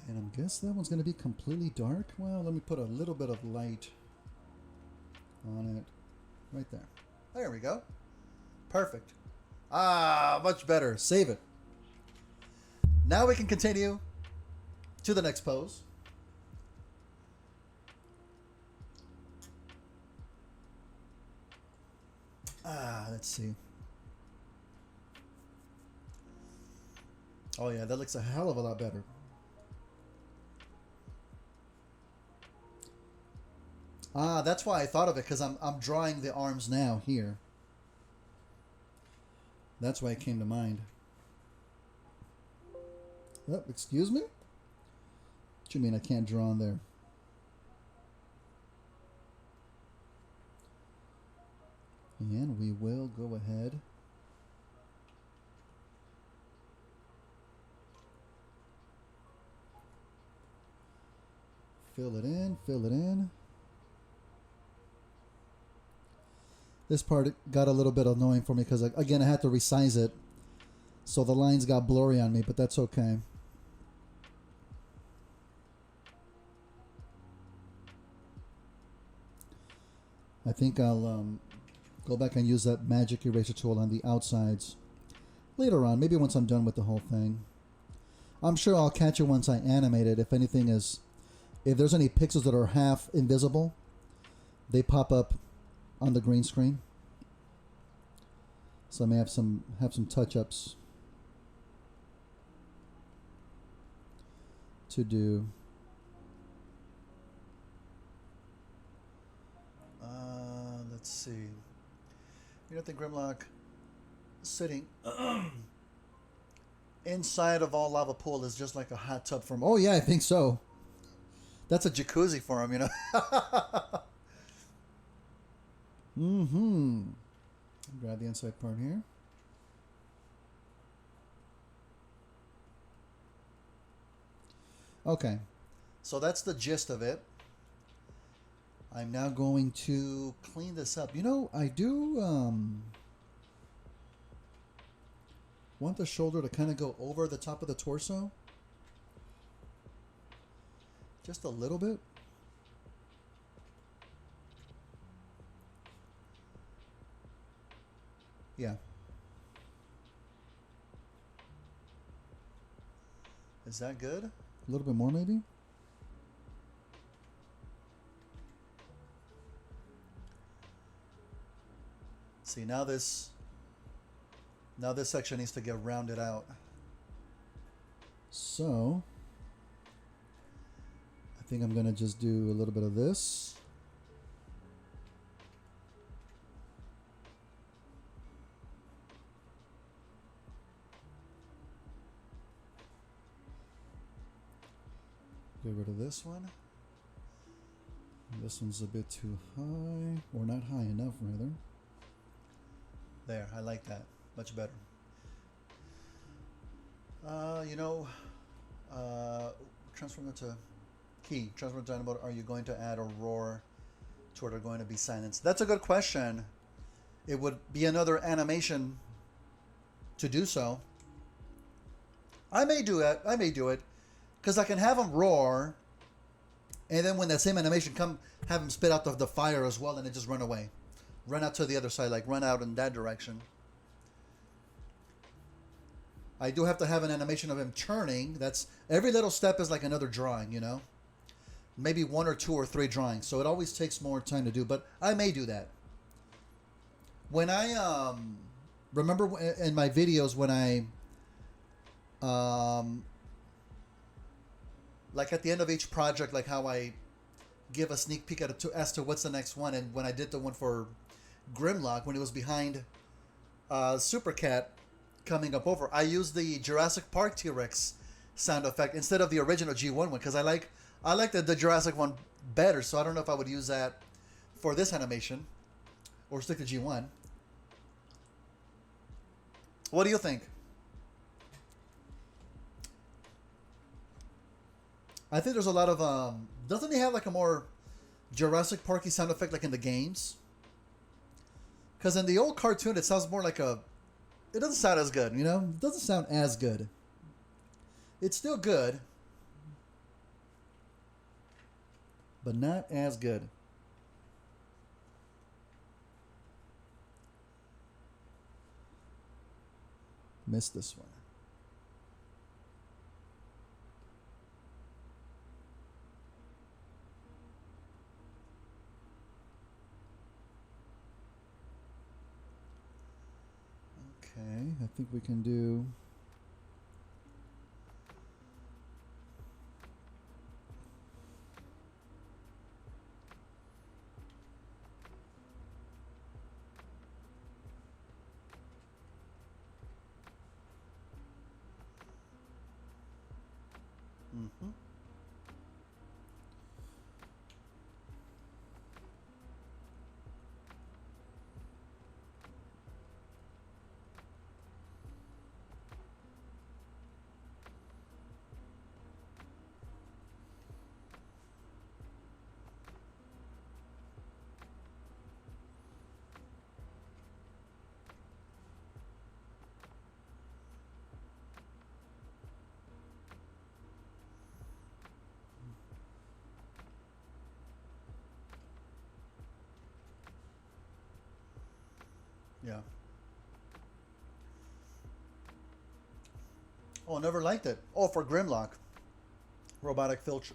And I guess that one's going to be completely dark. Well, let me put a little bit of light on it right there. There we go. Perfect. Ah, much better. Save it. Now we can continue to the next pose. Let's see. Oh yeah, that looks a hell of a lot better. That's why I thought of it, because I'm drawing the arms now here. That's why it came to mind. Oh, excuse me? What you mean I can't draw on there? And we will go ahead. Fill it in, fill it in. This part got a little bit annoying for me because, again, I had to resize it. So the lines got blurry on me, but that's okay. I think I'll go back and use that magic eraser tool on the outsides later on. Maybe once I'm done with the whole thing. I'm sure I'll catch it once I animate it. If there's any pixels that are half invisible, they pop up on the green screen. So I may have some touch-ups to do. Let's see. You don't think Grimlock sitting inside of all lava pool is just like a hot tub for him? Oh yeah, I think so. That's a jacuzzi for him, you know. Grab the inside part here. Okay, so that's the gist of it. I'm now going to clean this up. You know, I do want the shoulder to kind of go over the top of the torso. Just a little bit. Yeah. Is that good? A little bit more maybe? See, now this section needs to get rounded out. So I think I'm gonna just do a little bit of this. Get rid of this one. This one's a bit too high, or not high enough rather. There, I like that. Much better. You know, transform into key. Transform to animal. Are you going to add a roar to it, or going to be silence? That's a good question. It would be another animation to do so. I may do it. I may do it because I can have him roar, and then when that same animation come, have him spit out the fire as well, and then just run away, run out to the other side, like run out in that direction. I do have to have an animation of him turning. That's every little step is like another drawing, you know. Maybe 1 or 2 or 3 drawings, so it always takes more time to do. But I may do that. When I remember in my videos when I like at the end of each project, like how I give a sneak peek as to what's the next one, and when I did the one for Grimlock, when it was behind Super Cat coming up over, I used the Jurassic Park T-Rex sound effect instead of the original G1 one because I like the Jurassic one better, so I don't know if I would use that for this animation or stick to G1. What do you think? I think there's a lot of doesn't he have like a more Jurassic Parky sound effect like in the games? Because in the old cartoon it sounds more like it doesn't sound as good, you know? It doesn't sound as good. It's still good, but not as good. Missed this one. Okay, I think we can do... Mm-hmm. Yeah. Oh, never liked it. Oh, for Grimlock. Robotic filter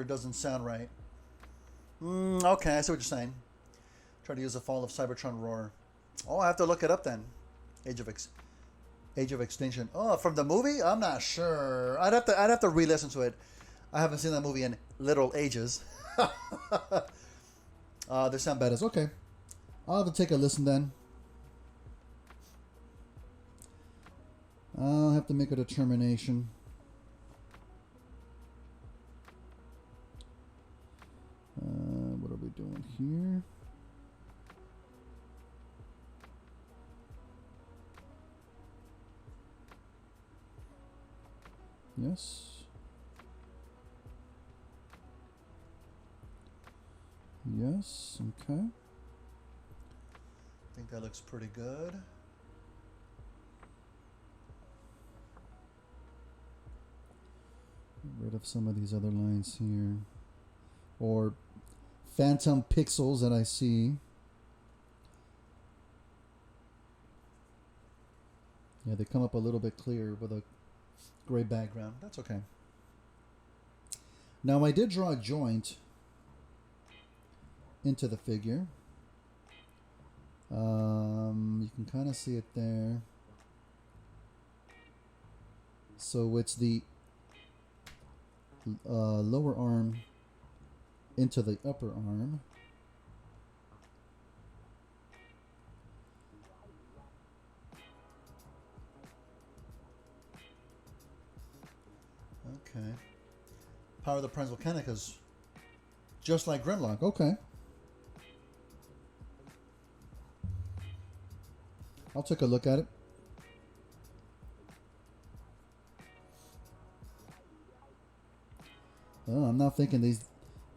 doesn't sound right. Okay, I see what you're saying. Try to use the fall of Cybertron roar. Oh, I have to look it up then. Age of Extinction. Oh, from the movie? I'm not sure. I'd have to re-listen to it. I haven't seen that movie in literal ages. They sound bad as okay. I'll have to take a listen then. I'll have to make a determination. What are we doing here? Yes. Yes, okay. I think that looks pretty good. Get rid of some of these other lines here. or phantom pixels that I see. Yeah, they come up a little bit clear with a gray background. That's okay. Now I did draw a joint into the figure. You can kind of see it there. So it's the lower arm into the upper arm. Okay. Power of the Prince Volcanic is just like Grimlock. Okay. I'll take a look at it. Oh, I'm now thinking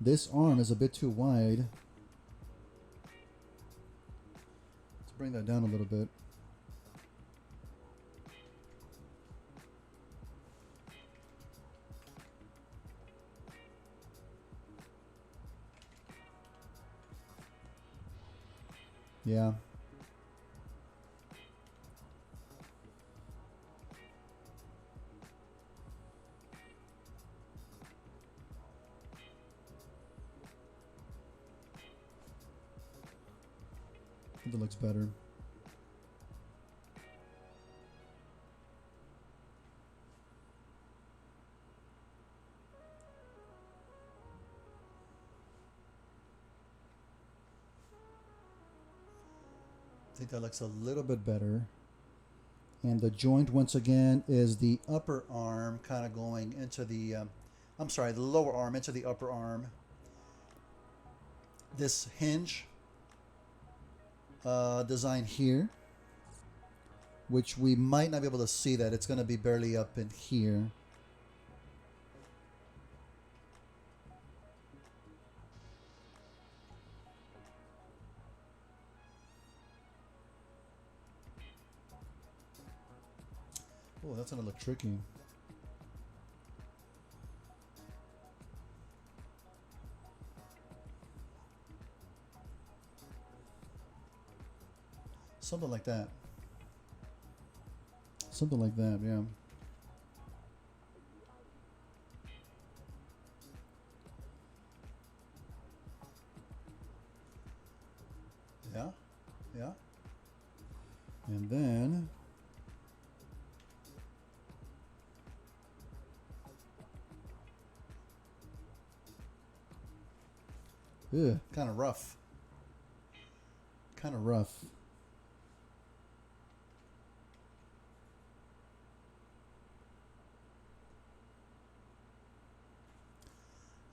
this arm is a bit too wide. Let's bring that down a little bit. Yeah. I think it looks better. I think that looks a little bit better. And the joint, once again, is the upper arm kind of going into the, I'm sorry, the lower arm into the upper arm. This hinge design here, which we might not be able to see that. It's going to be barely up in here. Oh, that's going to look tricky. Something like that. Something like that, yeah. Yeah, yeah. And then kind of rough. Kind of rough.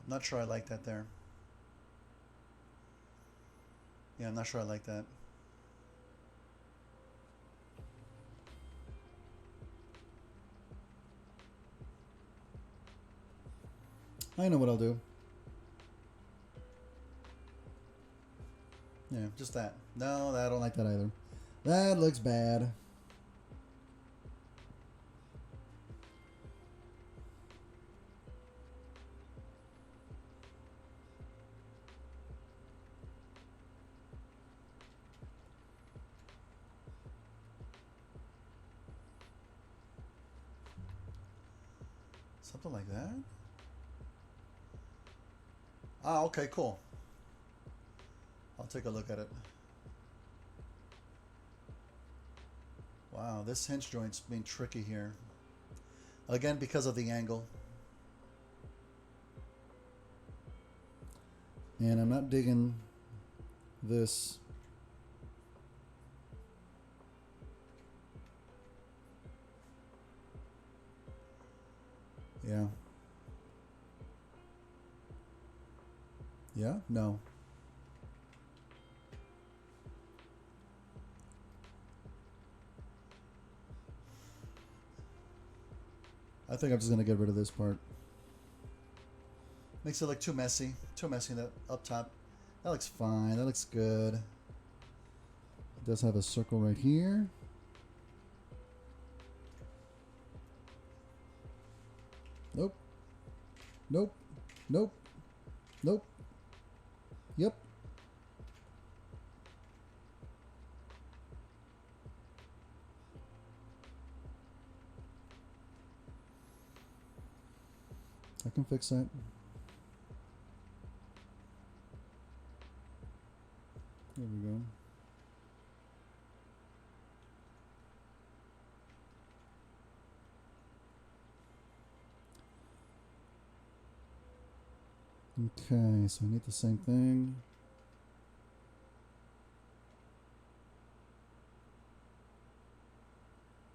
I'm not sure I like that there. Yeah, I'm not sure I like that. I know what I'll do. Yeah, just that. No, I don't like that either. That looks bad. Something like that? Ah, okay, cool. I'll take a look at it. Wow, this hinge joint's being tricky here. Again, because of the angle. And I'm not digging this. Yeah. Yeah? No. I think I'm just going to get rid of this part. Makes it look too messy. Too messy that up top. That looks fine. That looks good. It does have a circle right here. Nope. Nope. Nope. Nope. Yep. I can fix that. There we go. Okay, so I need the same thing.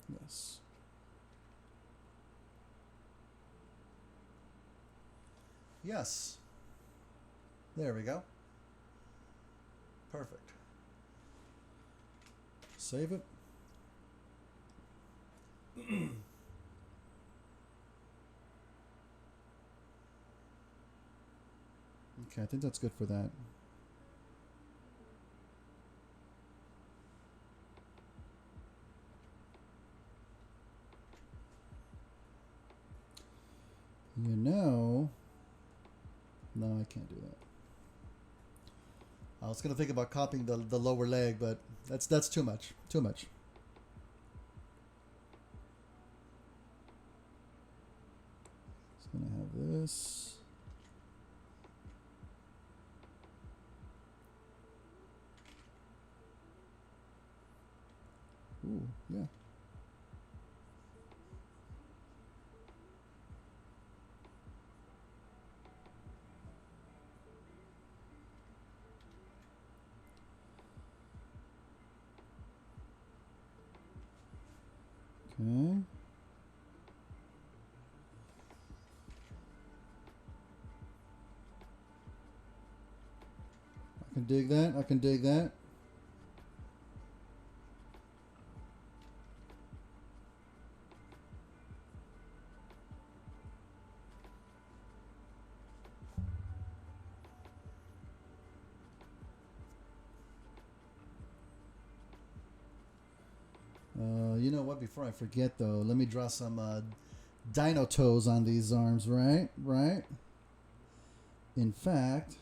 Yes. Yes. There we go. Perfect. Save it. Okay, I think that's good for that. You know, no, I can't do that. I was gonna think about copying the lower leg, but that's too much. Too much. It's gonna have this. Ooh, yeah. Okay. I can dig that. I can dig that. You know what? Before I forget, though, let me draw some dino toes on these arms, right? Right? In fact,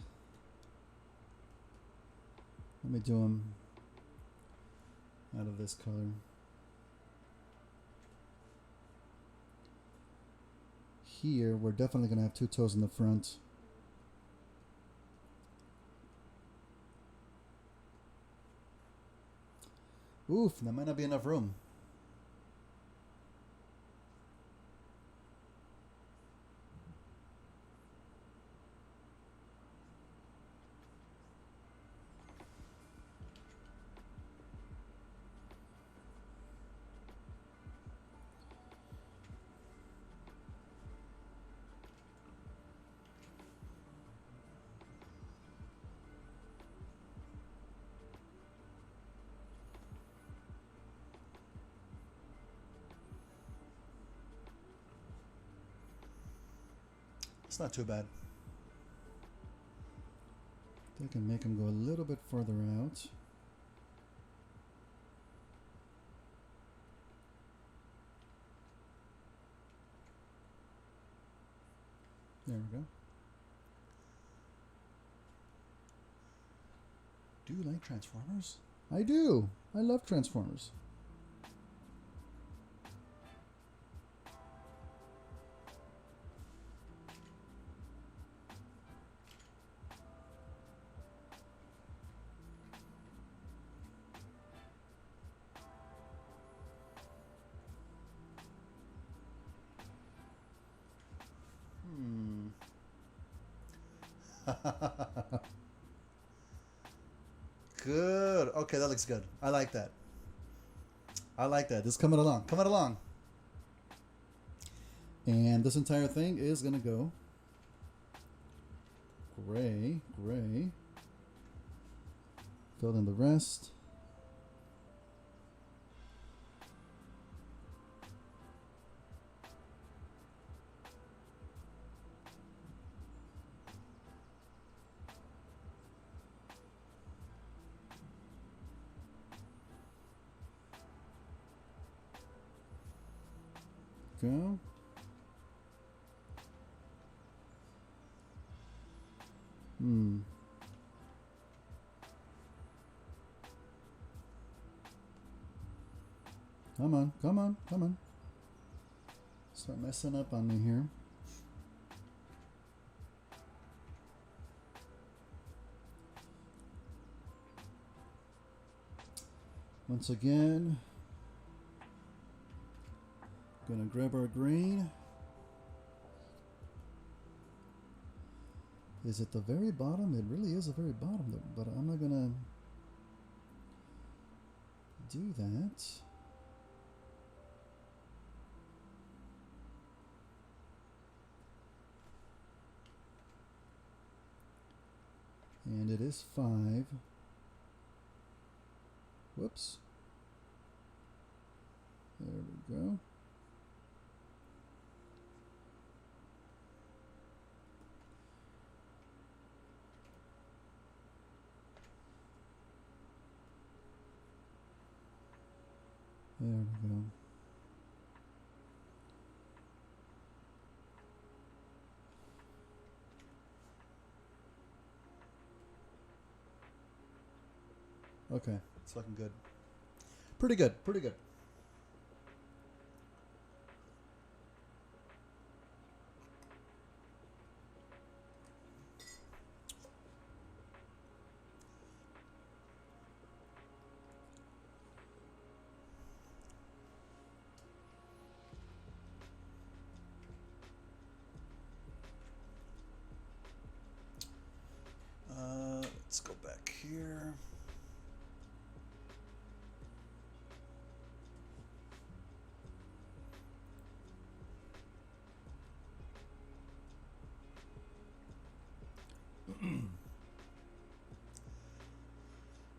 let me do them out of this color. Here, we're definitely going to have two toes in the front. Oof, that might not be enough room. It's not too bad. I think I can make them go a little bit further out. There we go. Do you like Transformers? I do. I love Transformers. Good. Okay, that looks good. I like that. I like that. This is coming along. Coming along. And this entire thing is going to go gray, gray. Fill in the rest. Go. Come on, come on, come on. Start messing up on me here. Once again, gonna grab our green. Is it the very bottom? It really is the very bottom, but I'm not gonna do that. And it is 5. Whoops. There we go. There we go. Okay, it's looking good. Pretty good, pretty good. Let's go back here.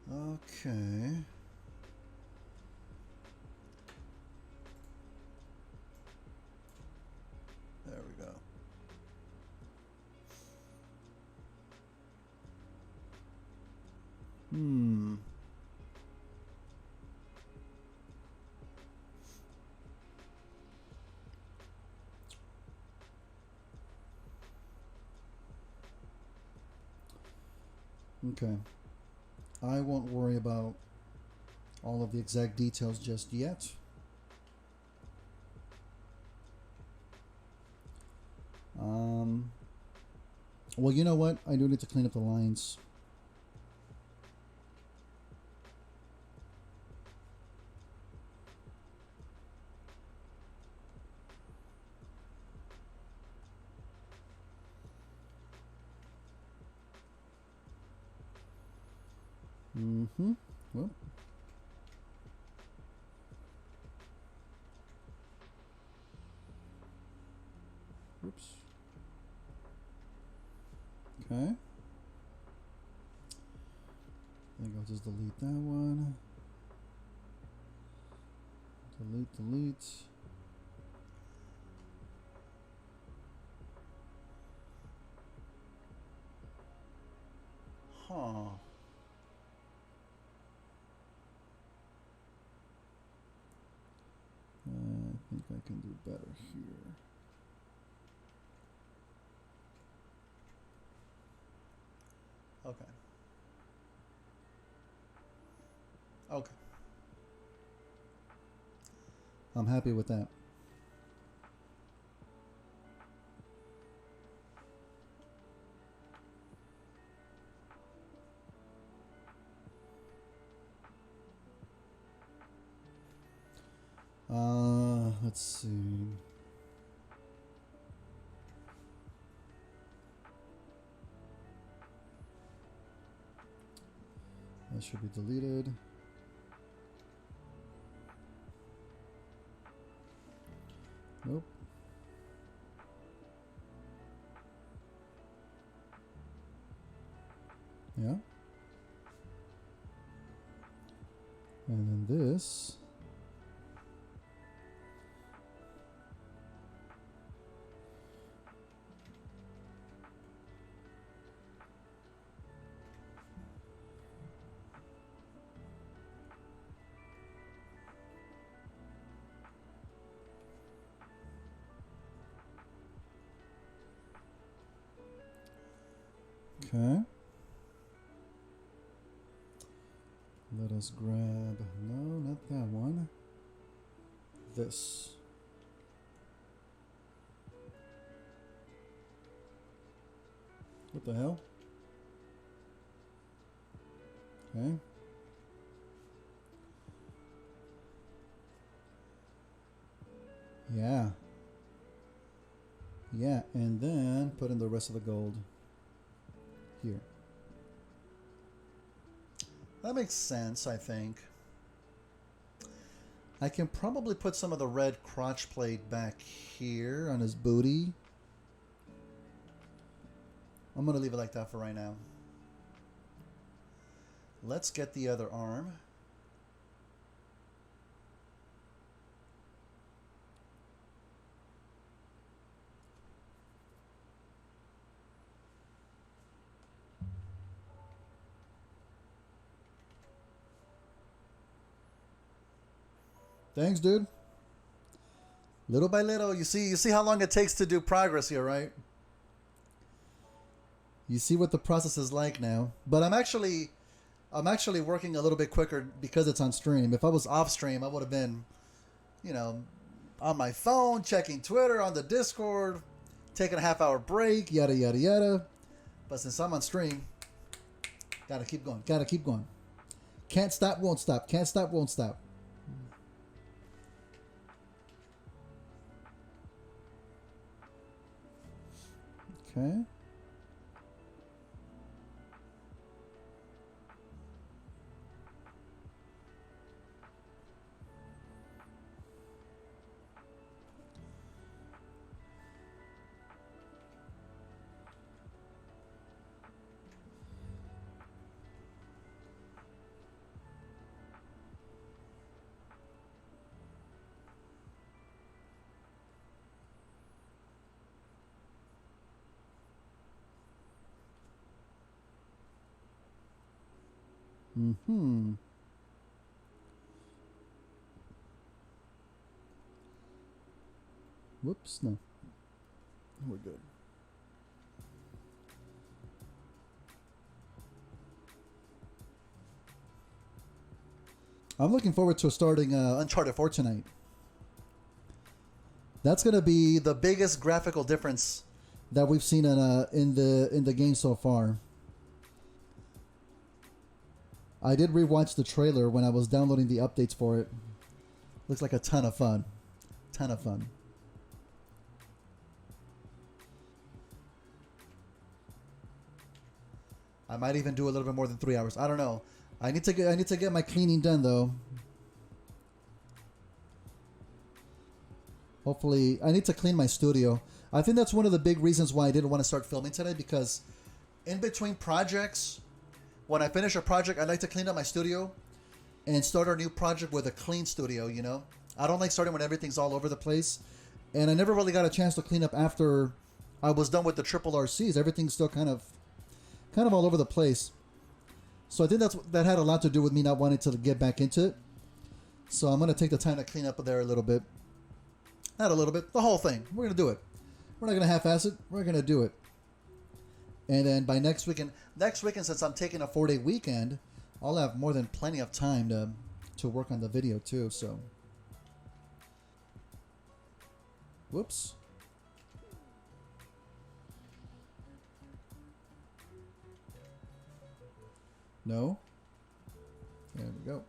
Okay. There we go. Okay. I won't worry about all of the exact details just yet. Well, you know what? I do need to clean up the lines. Well. Oops. Okay. I think I'll just delete that one. Delete. Huh. I think I can do better here. Okay. Okay. I'm happy with that. Let's see. That should be deleted. Nope. Yeah. And then this. Okay. Let us grab, no, not that one. this. What the hell? Okay. Yeah. Yeah, and then put in the rest of the gold here. That makes sense, I think. I can probably put some of the red crotch plate back here on his booty. I'm going to leave it like that for right now. Let's get the other arm. Thanks, dude. Little by little, you see how long it takes to do progress here, right? You see what the process is like now. But I'm actually working a little bit quicker because it's on stream. If I was off stream, I would have been, you know, on my phone, checking Twitter, on the Discord, taking a half-hour break, yada, yada, yada. But since I'm on stream, gotta keep going. Gotta keep going. Can't stop, won't stop. Can't stop, won't stop. Okay. Mm-hmm. Whoops, no. We're good. I'm looking forward to starting Uncharted 4 tonight. That's gonna be the biggest graphical difference that we've seen in the game so far. I did rewatch the trailer when I was downloading the updates for it. Looks like a ton of fun. Ton of fun. I might even do a little bit more than 3 hours. I don't know. I need to get my cleaning done though. Hopefully, I need to clean my studio. I think that's one of the big reasons why I didn't want to start filming today, because in between projects, when I finish a project, I like to clean up my studio and start our new project with a clean studio, you know? I don't like starting when everything's all over the place. And I never really got a chance to clean up after I was done with the triple RCs. Everything's still kind of all over the place. So I think that had a lot to do with me not wanting to get back into it. So I'm going to take the time to clean up there a little bit. Not a little bit, the whole thing. We're going to do it. We're not going to half-ass it. We're going to do it. And then by next weekend, since I'm taking a 4-day weekend, I'll have more than plenty of time to work on the video too. So, whoops. No. There we go.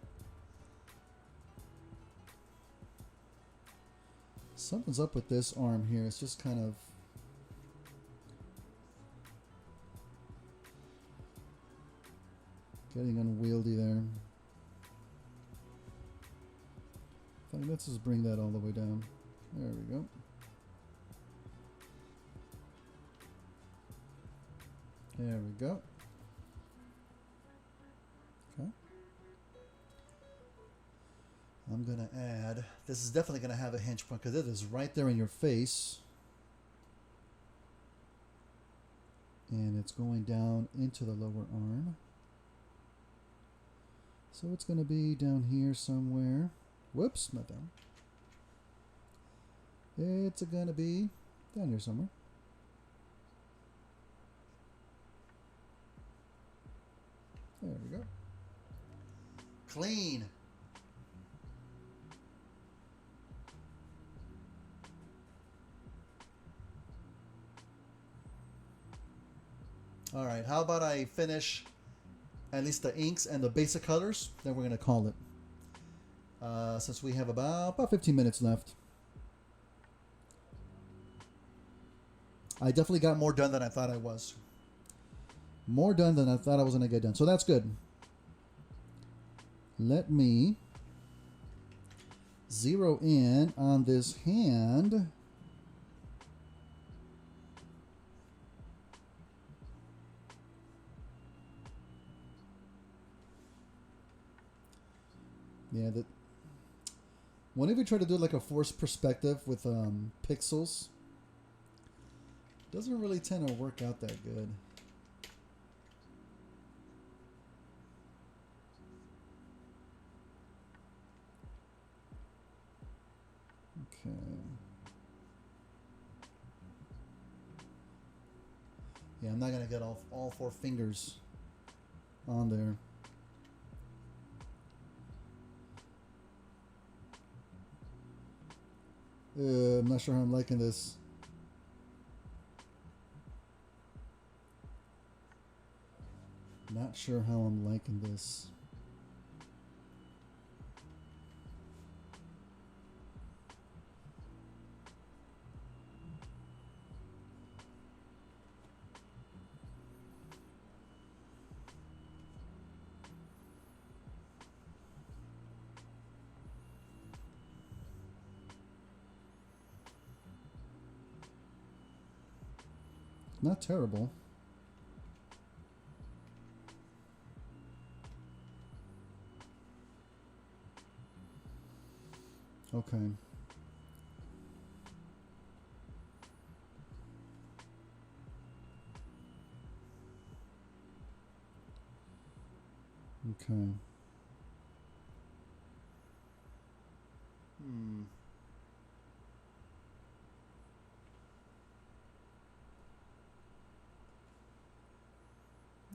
Something's up with this arm here. It's just kind of... getting unwieldy there. Let's just bring that all the way down. There we go. There we go. Okay. I'm going to add... this is definitely going to have a hinge point because it is right there in your face. And it's going down into the lower arm. So it's going to be down here somewhere. Whoops, not down. It's going to be down here somewhere. There we go. Clean. All right, how about I finish at least the inks and the basic colors, then we're gonna call it. Since we have about 15 minutes left. I definitely got more done than I thought I was. More done than I thought I was gonna get done. So that's good. Let me zero in on this hand. Yeah, that whenever you try to do like a forced perspective with pixels, it doesn't really tend to work out that good. Okay. Yeah, I'm not gonna get all four fingers on there. I'm not sure how I'm liking this. Not sure how I'm liking this. Not terrible. Okay. Okay.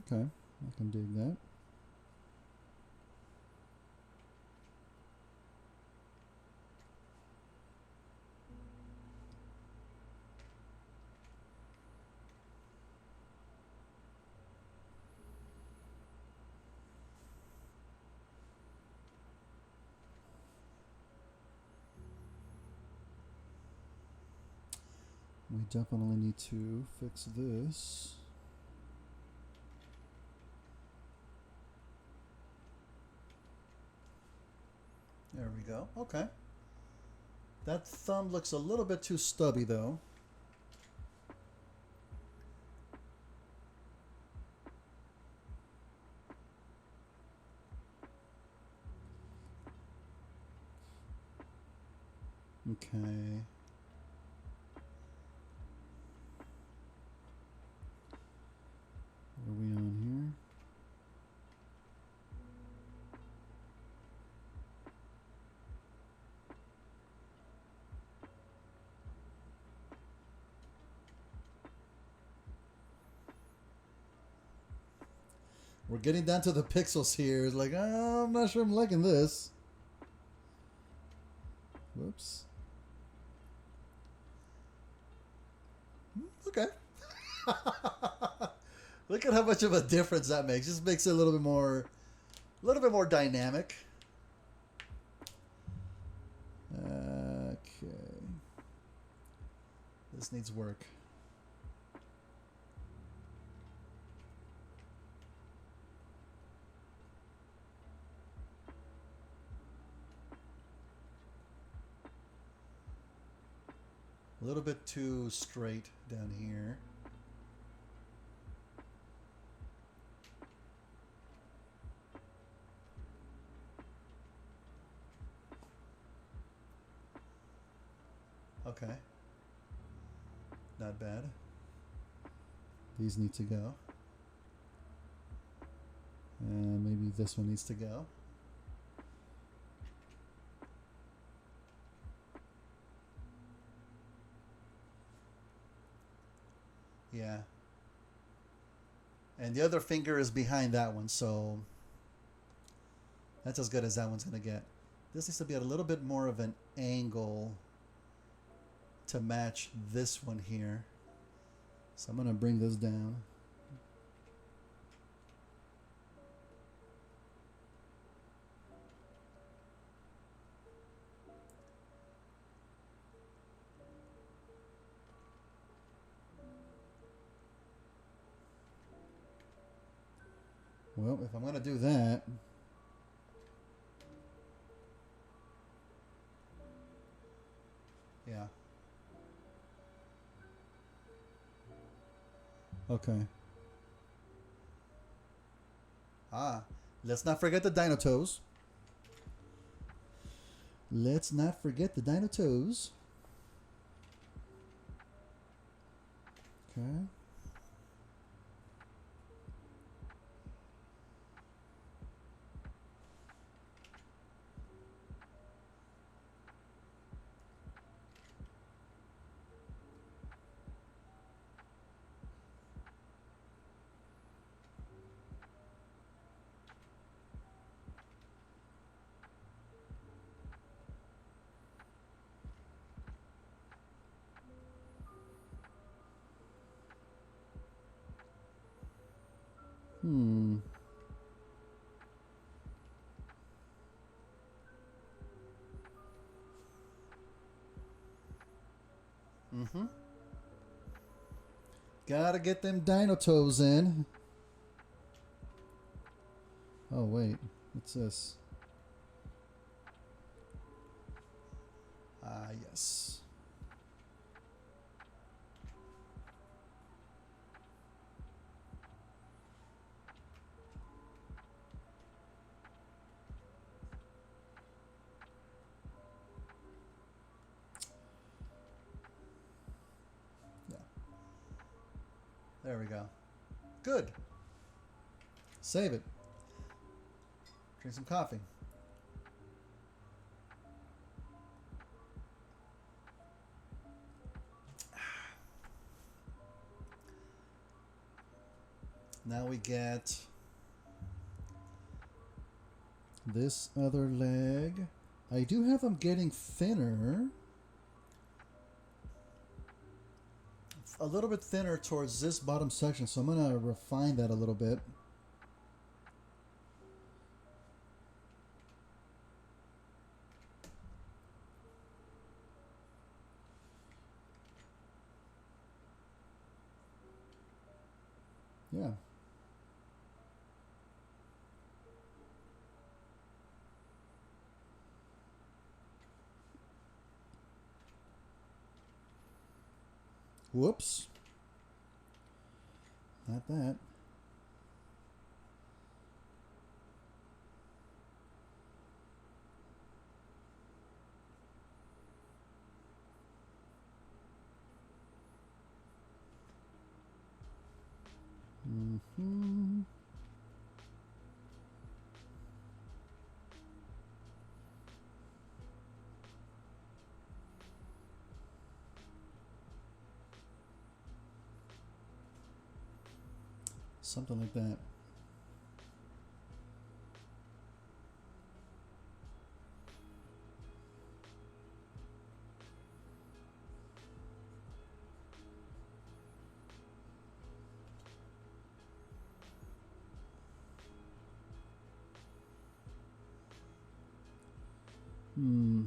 Okay, I can dig that. We definitely need to fix this. There we go. Okay. That thumb looks a little bit too stubby though. Okay. What are we on here? We're getting down to the pixels here. It's like, I'm not sure I'm liking this. Whoops. Okay. Look at how much of a difference that makes. Just makes it a little bit more dynamic. Okay. This needs work. A little bit too straight down here. Okay. Not bad. These need to go. And maybe this one needs to go. Yeah. And the other finger is behind that one, so that's as good as that one's going to get. This needs to be at a little bit more of an angle to match this one here. So I'm going to bring this down. Well, if I'm going to do that... Yeah. Okay. Let's not forget the dino toes. Let's not forget the dino toes. Okay. Hmm. Mm-hmm. Gotta get them dino toes in. Oh, wait. What's this? Yes. Yeah. There we go. Good. Save it. Drink some coffee. Now we get this other leg. I do have them getting thinner. A little bit thinner towards this bottom section, so I'm going to refine that a little bit. Yeah. Whoops. Not that. Mm-hmm. Something like that. Hmm.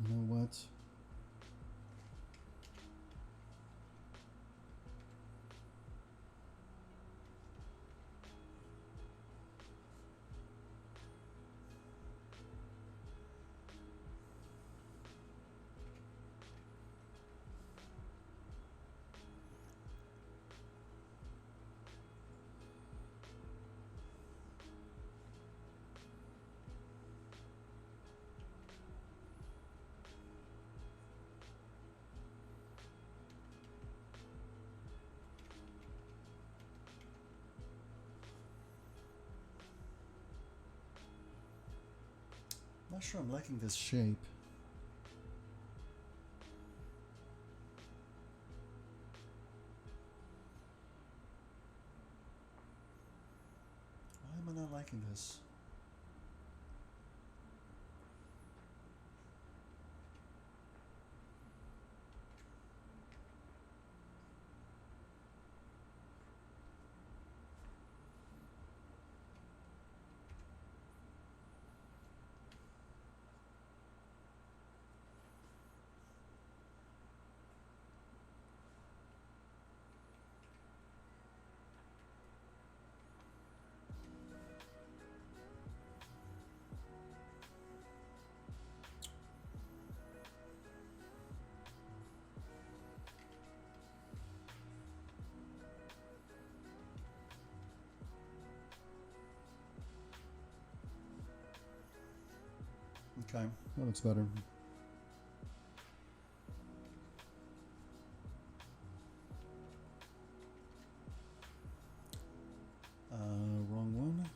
You know what? Not sure I'm liking this shape. Why am I not liking this? Okay, that looks better. Wrong one.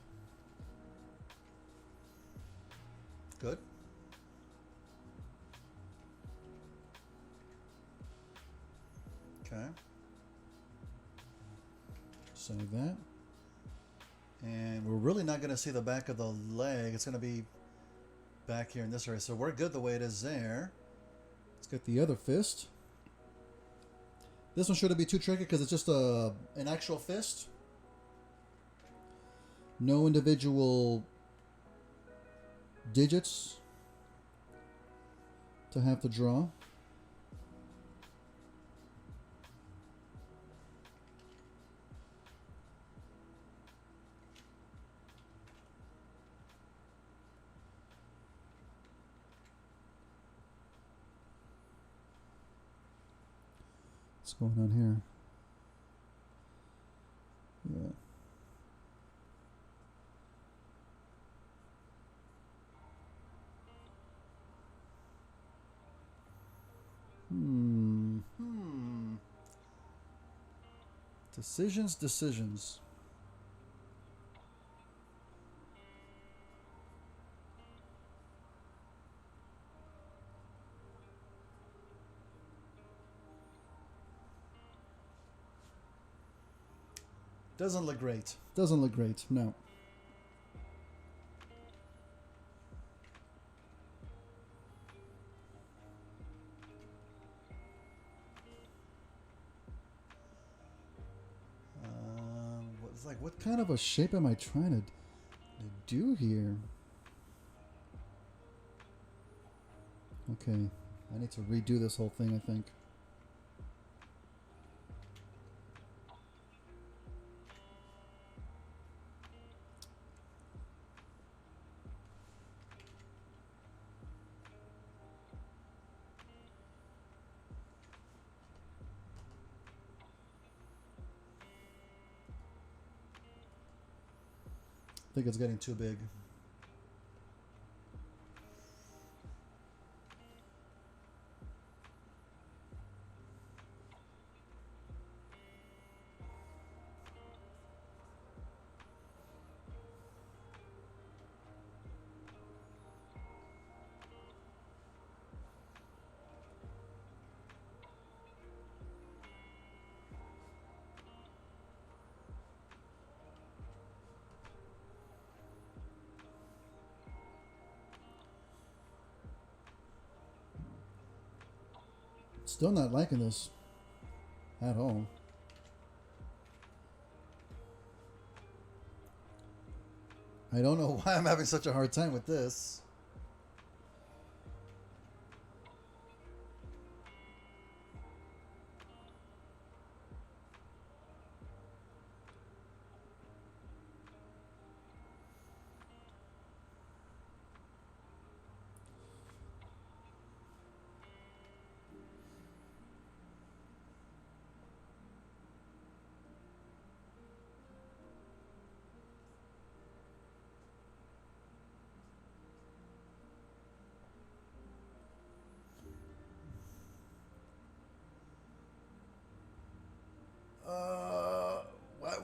Good. Okay. Save that. And we're really not going to see the back of the leg. It's going to be back here in this area. So we're good the way it is there. Let's get the other fist. This one shouldn't be too tricky because it's just an actual fist. No individual digits to have to draw. What's going on here? Yeah. Decisions. Doesn't look great. Doesn't look great, no. It's like, what kind of a shape am I trying to do here? Okay, I need to redo this whole thing, I think. I think it's getting too big. Still not liking this at all. I don't know why I'm having such a hard time with this.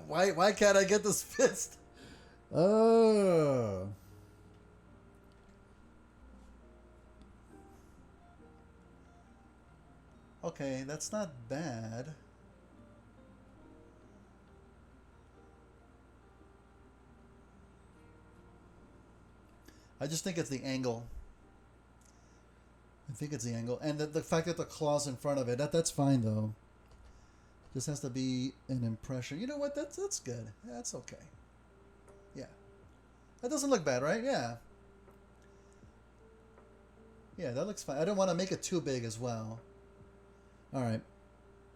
Why can't I get this fist? Oh. Okay, that's not bad. I just think it's the angle. I think it's the angle. And the fact that the claw's in front of it, that's fine though. This has to be an impression. You know what? That's good. That's okay. Yeah. That doesn't look bad, right? Yeah. Yeah, that looks fine. I don't want to make it too big as well. All right.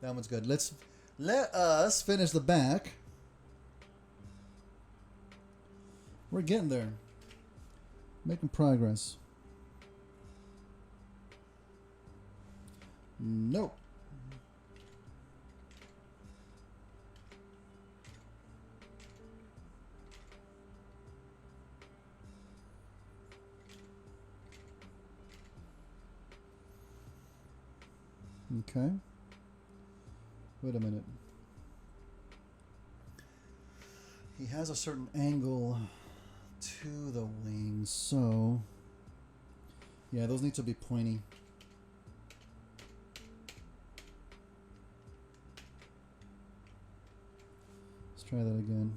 That one's good. Let us finish the back. We're getting there. Making progress. Nope. Okay. Wait a minute. He has a certain angle to the wings, so yeah, those need to be pointy. Let's try that again.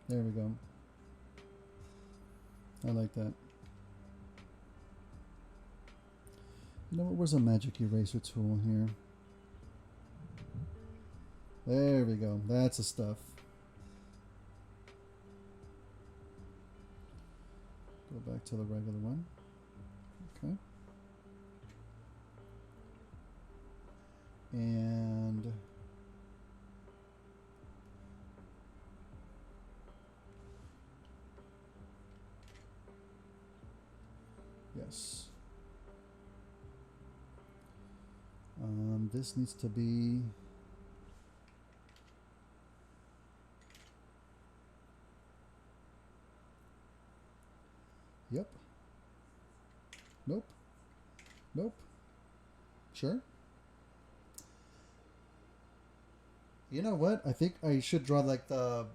There we go. I like that. You know what? Where's a magic eraser tool here? There we go. That's the stuff. Go back to the regular one. Okay. And yes. This needs to be yep. Nope. Nope. Sure. You know what? I think I should draw like the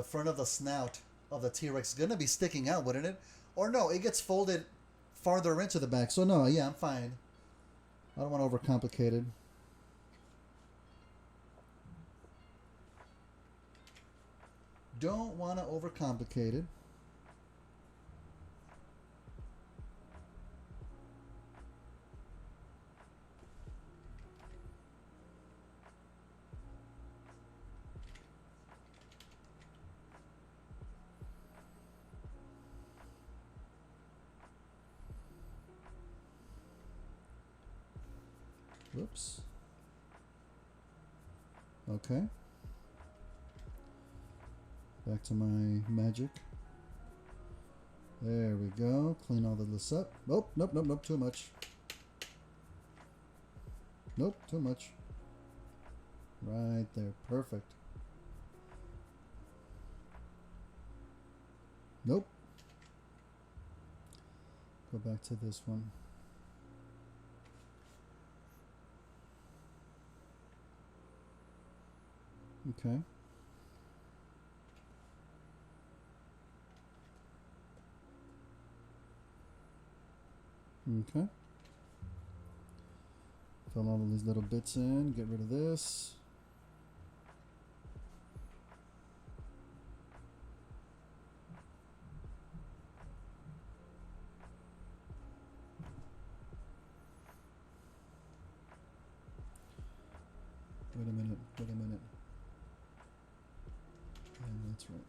front of the snout of the T-Rex. It's gonna be sticking out, wouldn't it? Or no, it gets folded farther into the back. So no, yeah, I'm fine. I don't want to overcomplicate it. Don't want to overcomplicate it. Whoops. Okay. Back to my magic. There we go. Clean all of this up. Oh, nope, nope, nope. Too much. Nope, too much. Right there. Perfect. Nope. Go back to this one. Okay. Okay. Fill all of these little bits in. Get rid of this. Wait a minute. Wait a minute. And that's right.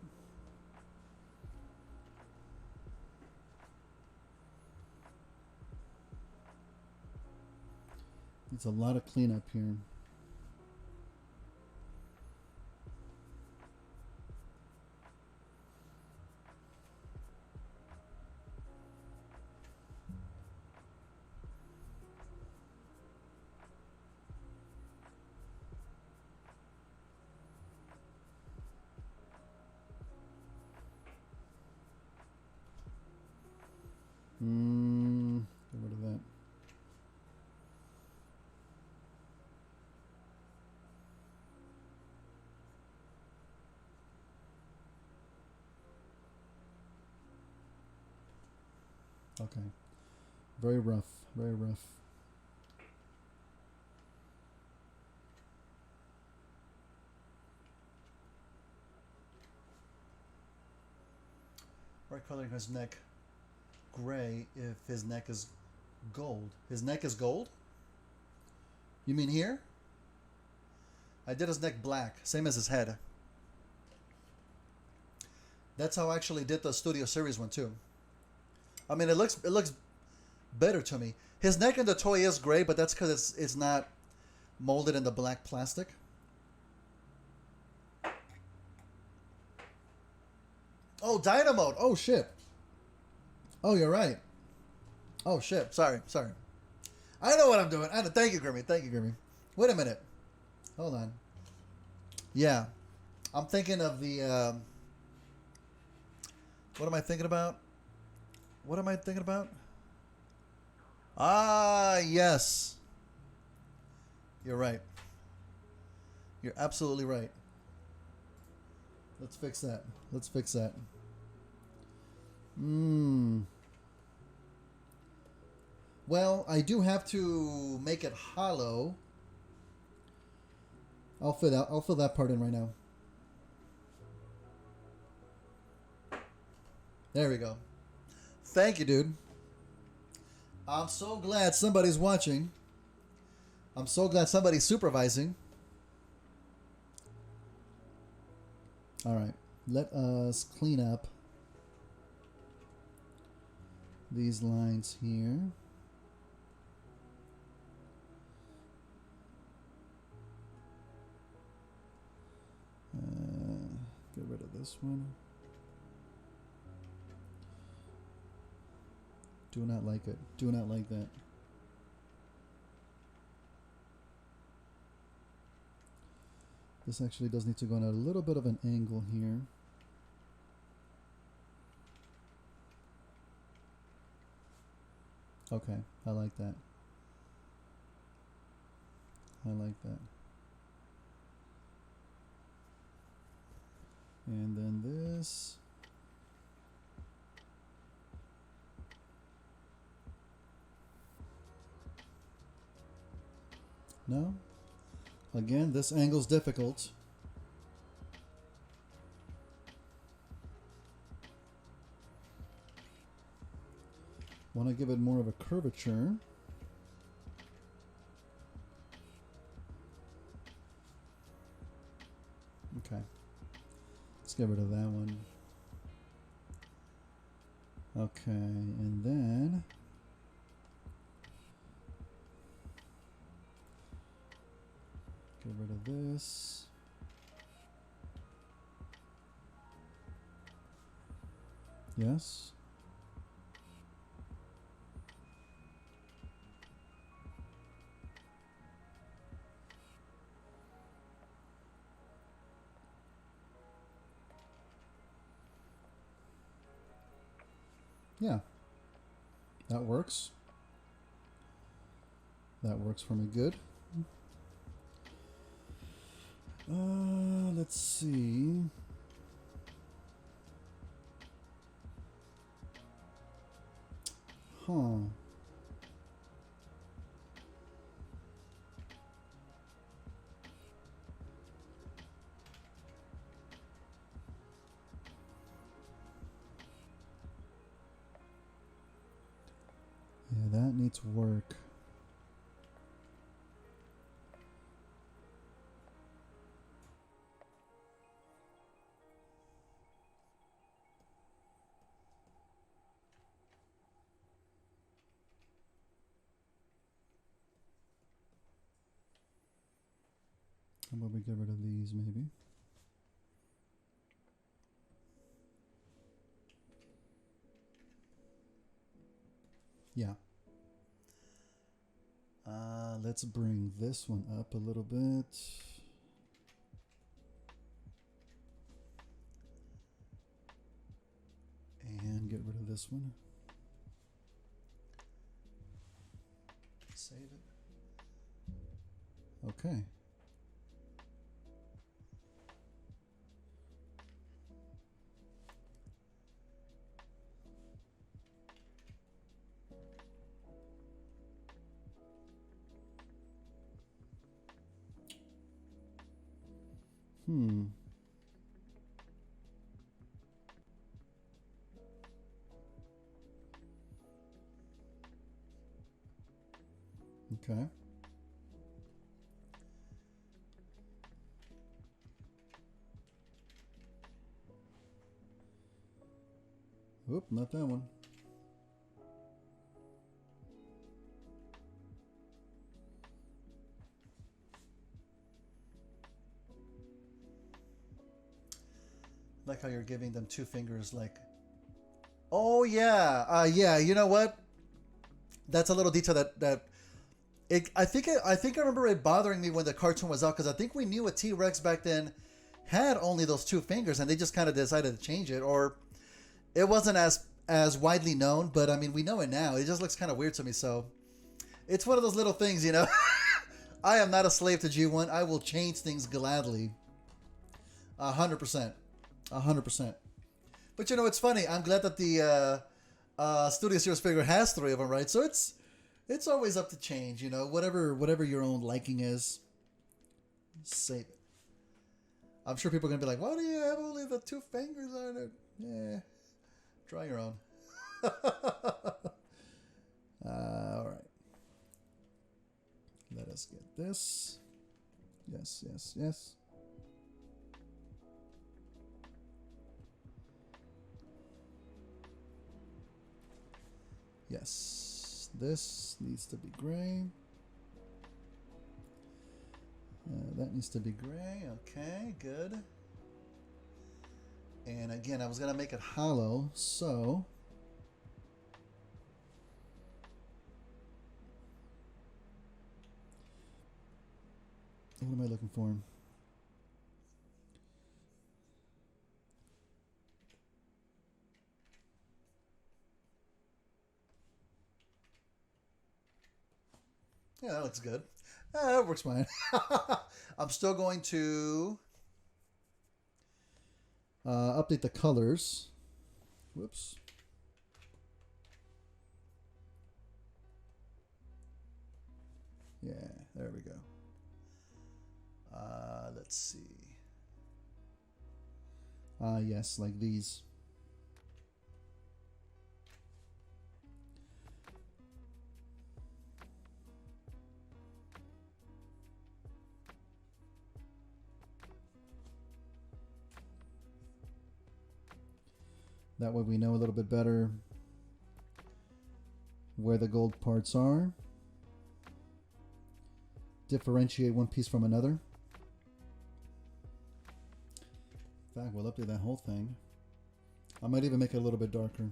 It's a lot of cleanup here. Get rid of that. Okay. Very rough. Very rough. We're coloring his neck gray if his neck is gold. His neck is gold? You mean here? I did his neck black, same as his head. That's how I actually did the Studio Series one too. I mean, it looks better to me. His neck in the toy is gray, but that's because it's not molded in the black plastic. Oh, Dynamo! Oh shit! Oh, you're right. Oh shit! Sorry. I know what I'm doing. I know. Thank you, Grimmy. Thank you, Grimmy. Wait a minute. Hold on. Yeah, I'm thinking of the What am I thinking about? What am I thinking about? Ah, yes. You're right. You're absolutely right. Let's fix that. Let's fix that. Well, I do have to make it hollow. I'll fill that part in right now. There we go. Thank you, dude. I'm so glad somebody's watching. I'm so glad somebody's supervising. All right, let us clean up these lines here. Get rid of this one. Do not like it. Do not like that. This actually does need to go on a little bit of an angle here. Okay, I like that. I like that. And then this. No? Again, this angle's difficult. Want to give it more of a curvature. Okay. Let's get rid of that one. Okay, and then get rid of this. Yes. Yeah. That works. That works for me good. Let's see. Huh. Yeah, that needs work. How about we get rid of these maybe? Yeah. Let's bring this one up a little bit. And get rid of this one. Save it. Okay. Okay. Oop, not that one. Like how you're giving them two fingers, like, oh yeah, yeah. You know what? That's a little detail that I think I remember it bothering me when the cartoon was out, because I think we knew a T-Rex back then had only those two fingers, and they just kind of decided to change it, or it wasn't as widely known, but I mean, we know it now. It just looks kind of weird to me. So it's one of those little things, you know. I am not a slave to G1. I will change things gladly. 100%. 100%. But you know, it's funny. I'm glad that the Studio Series figure has 3 of them, right? So it's always up to change, you know. Whatever your own liking is, save it. I'm sure people are gonna be like, "Why do you have only the 2 fingers on it?" Yeah, try your own. All right. Let us get this. Yes, yes, yes. Yes, this needs to be gray. That needs to be gray. Okay, good. And again, I was going to make it hollow, so what am I looking for? Yeah, that looks good. That works fine. I'm still going to update the colors. Whoops. Yeah, there we go. Let's see. Yes, like these. That way we know a little bit better where the gold parts are. Differentiate one piece from another. In fact, we'll update that whole thing. I might even make it a little bit darker.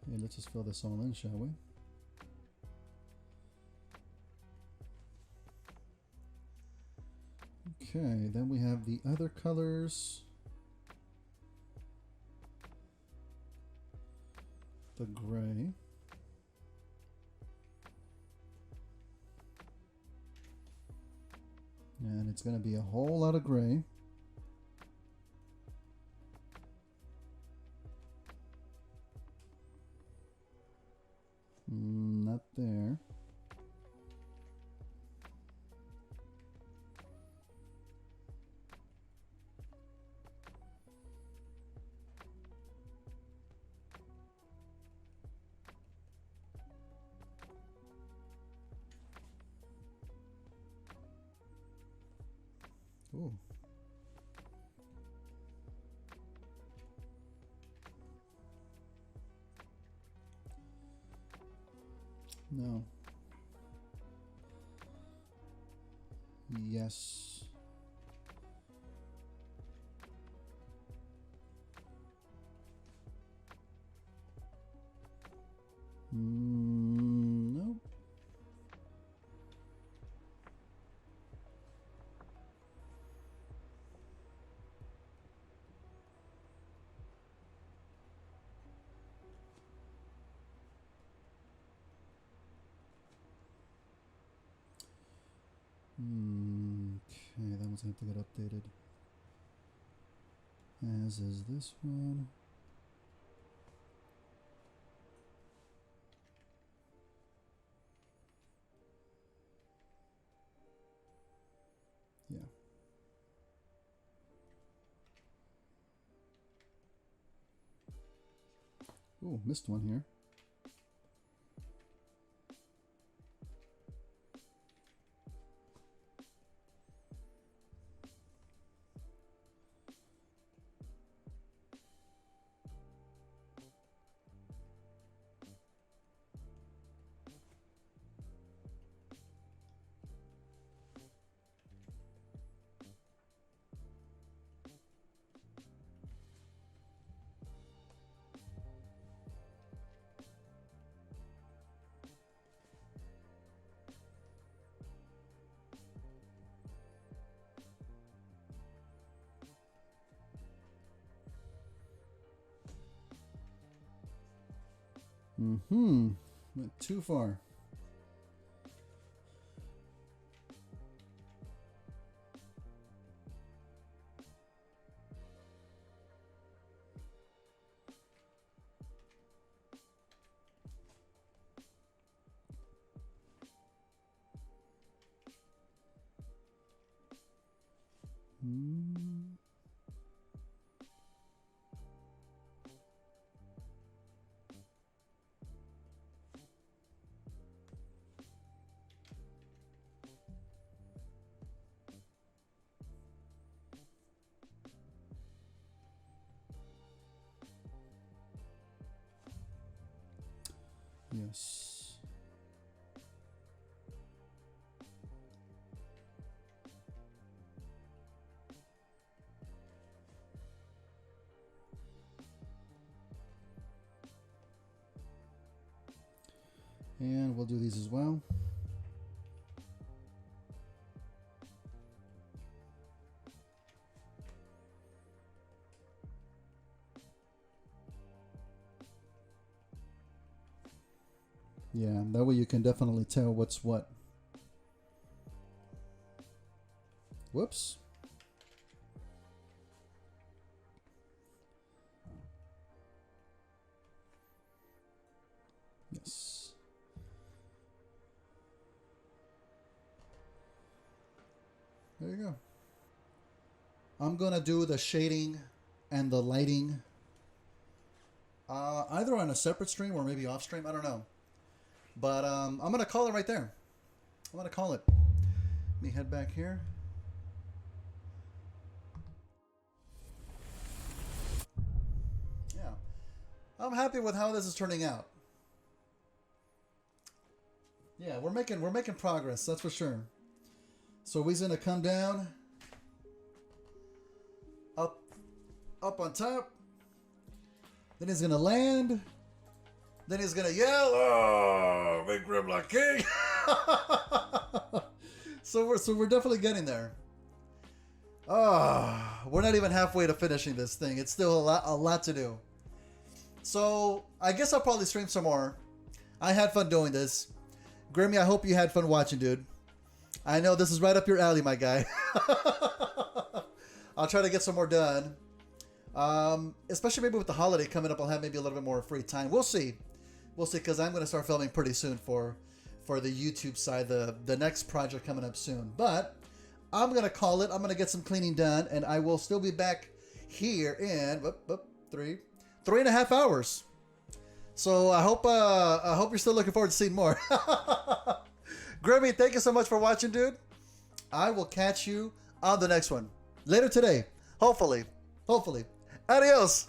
Okay, let's just fill this all in, shall we? Okay, then we have the other colors. The gray. And it's going to be a whole lot of gray. Not there. Ooh. No. Yes. Nope. Okay, that one's going to have to get updated. As is this one. Yeah. Ooh, missed one here. Went too far. Yes. And we'll do these as well. Yeah, that way you can definitely tell what's what. Whoops. Yes. There you go. I'm gonna do the shading and the lighting either on a separate stream or maybe off stream. I don't know. But I'm going to call it right there. I'm going to call it. Let me head back here. Yeah. I'm happy with how this is turning out. Yeah, we're making progress, that's for sure. So he's going to come down. Up on top. Then he's going to land. Then he's gonna yell, "Oh, big Grimlock King!" So we're definitely getting there. We're not even halfway to finishing this thing. It's still a lot to do. So I guess I'll probably stream some more. I had fun doing this. Grimmy, I hope you had fun watching, dude. I know this is right up your alley, my guy. I'll try to get some more done. Especially maybe with the holiday coming up, I'll have maybe a little bit more free time. We'll see. We'll see, because I'm going to start filming pretty soon for the YouTube side, the next project coming up soon. But I'm going to call it. I'm going to get some cleaning done, and I will still be back here in 3.5 hours. So I hope you're still looking forward to seeing more. Grimmy, thank you so much for watching, dude. I will catch you on the next one later today. Hopefully. Adios.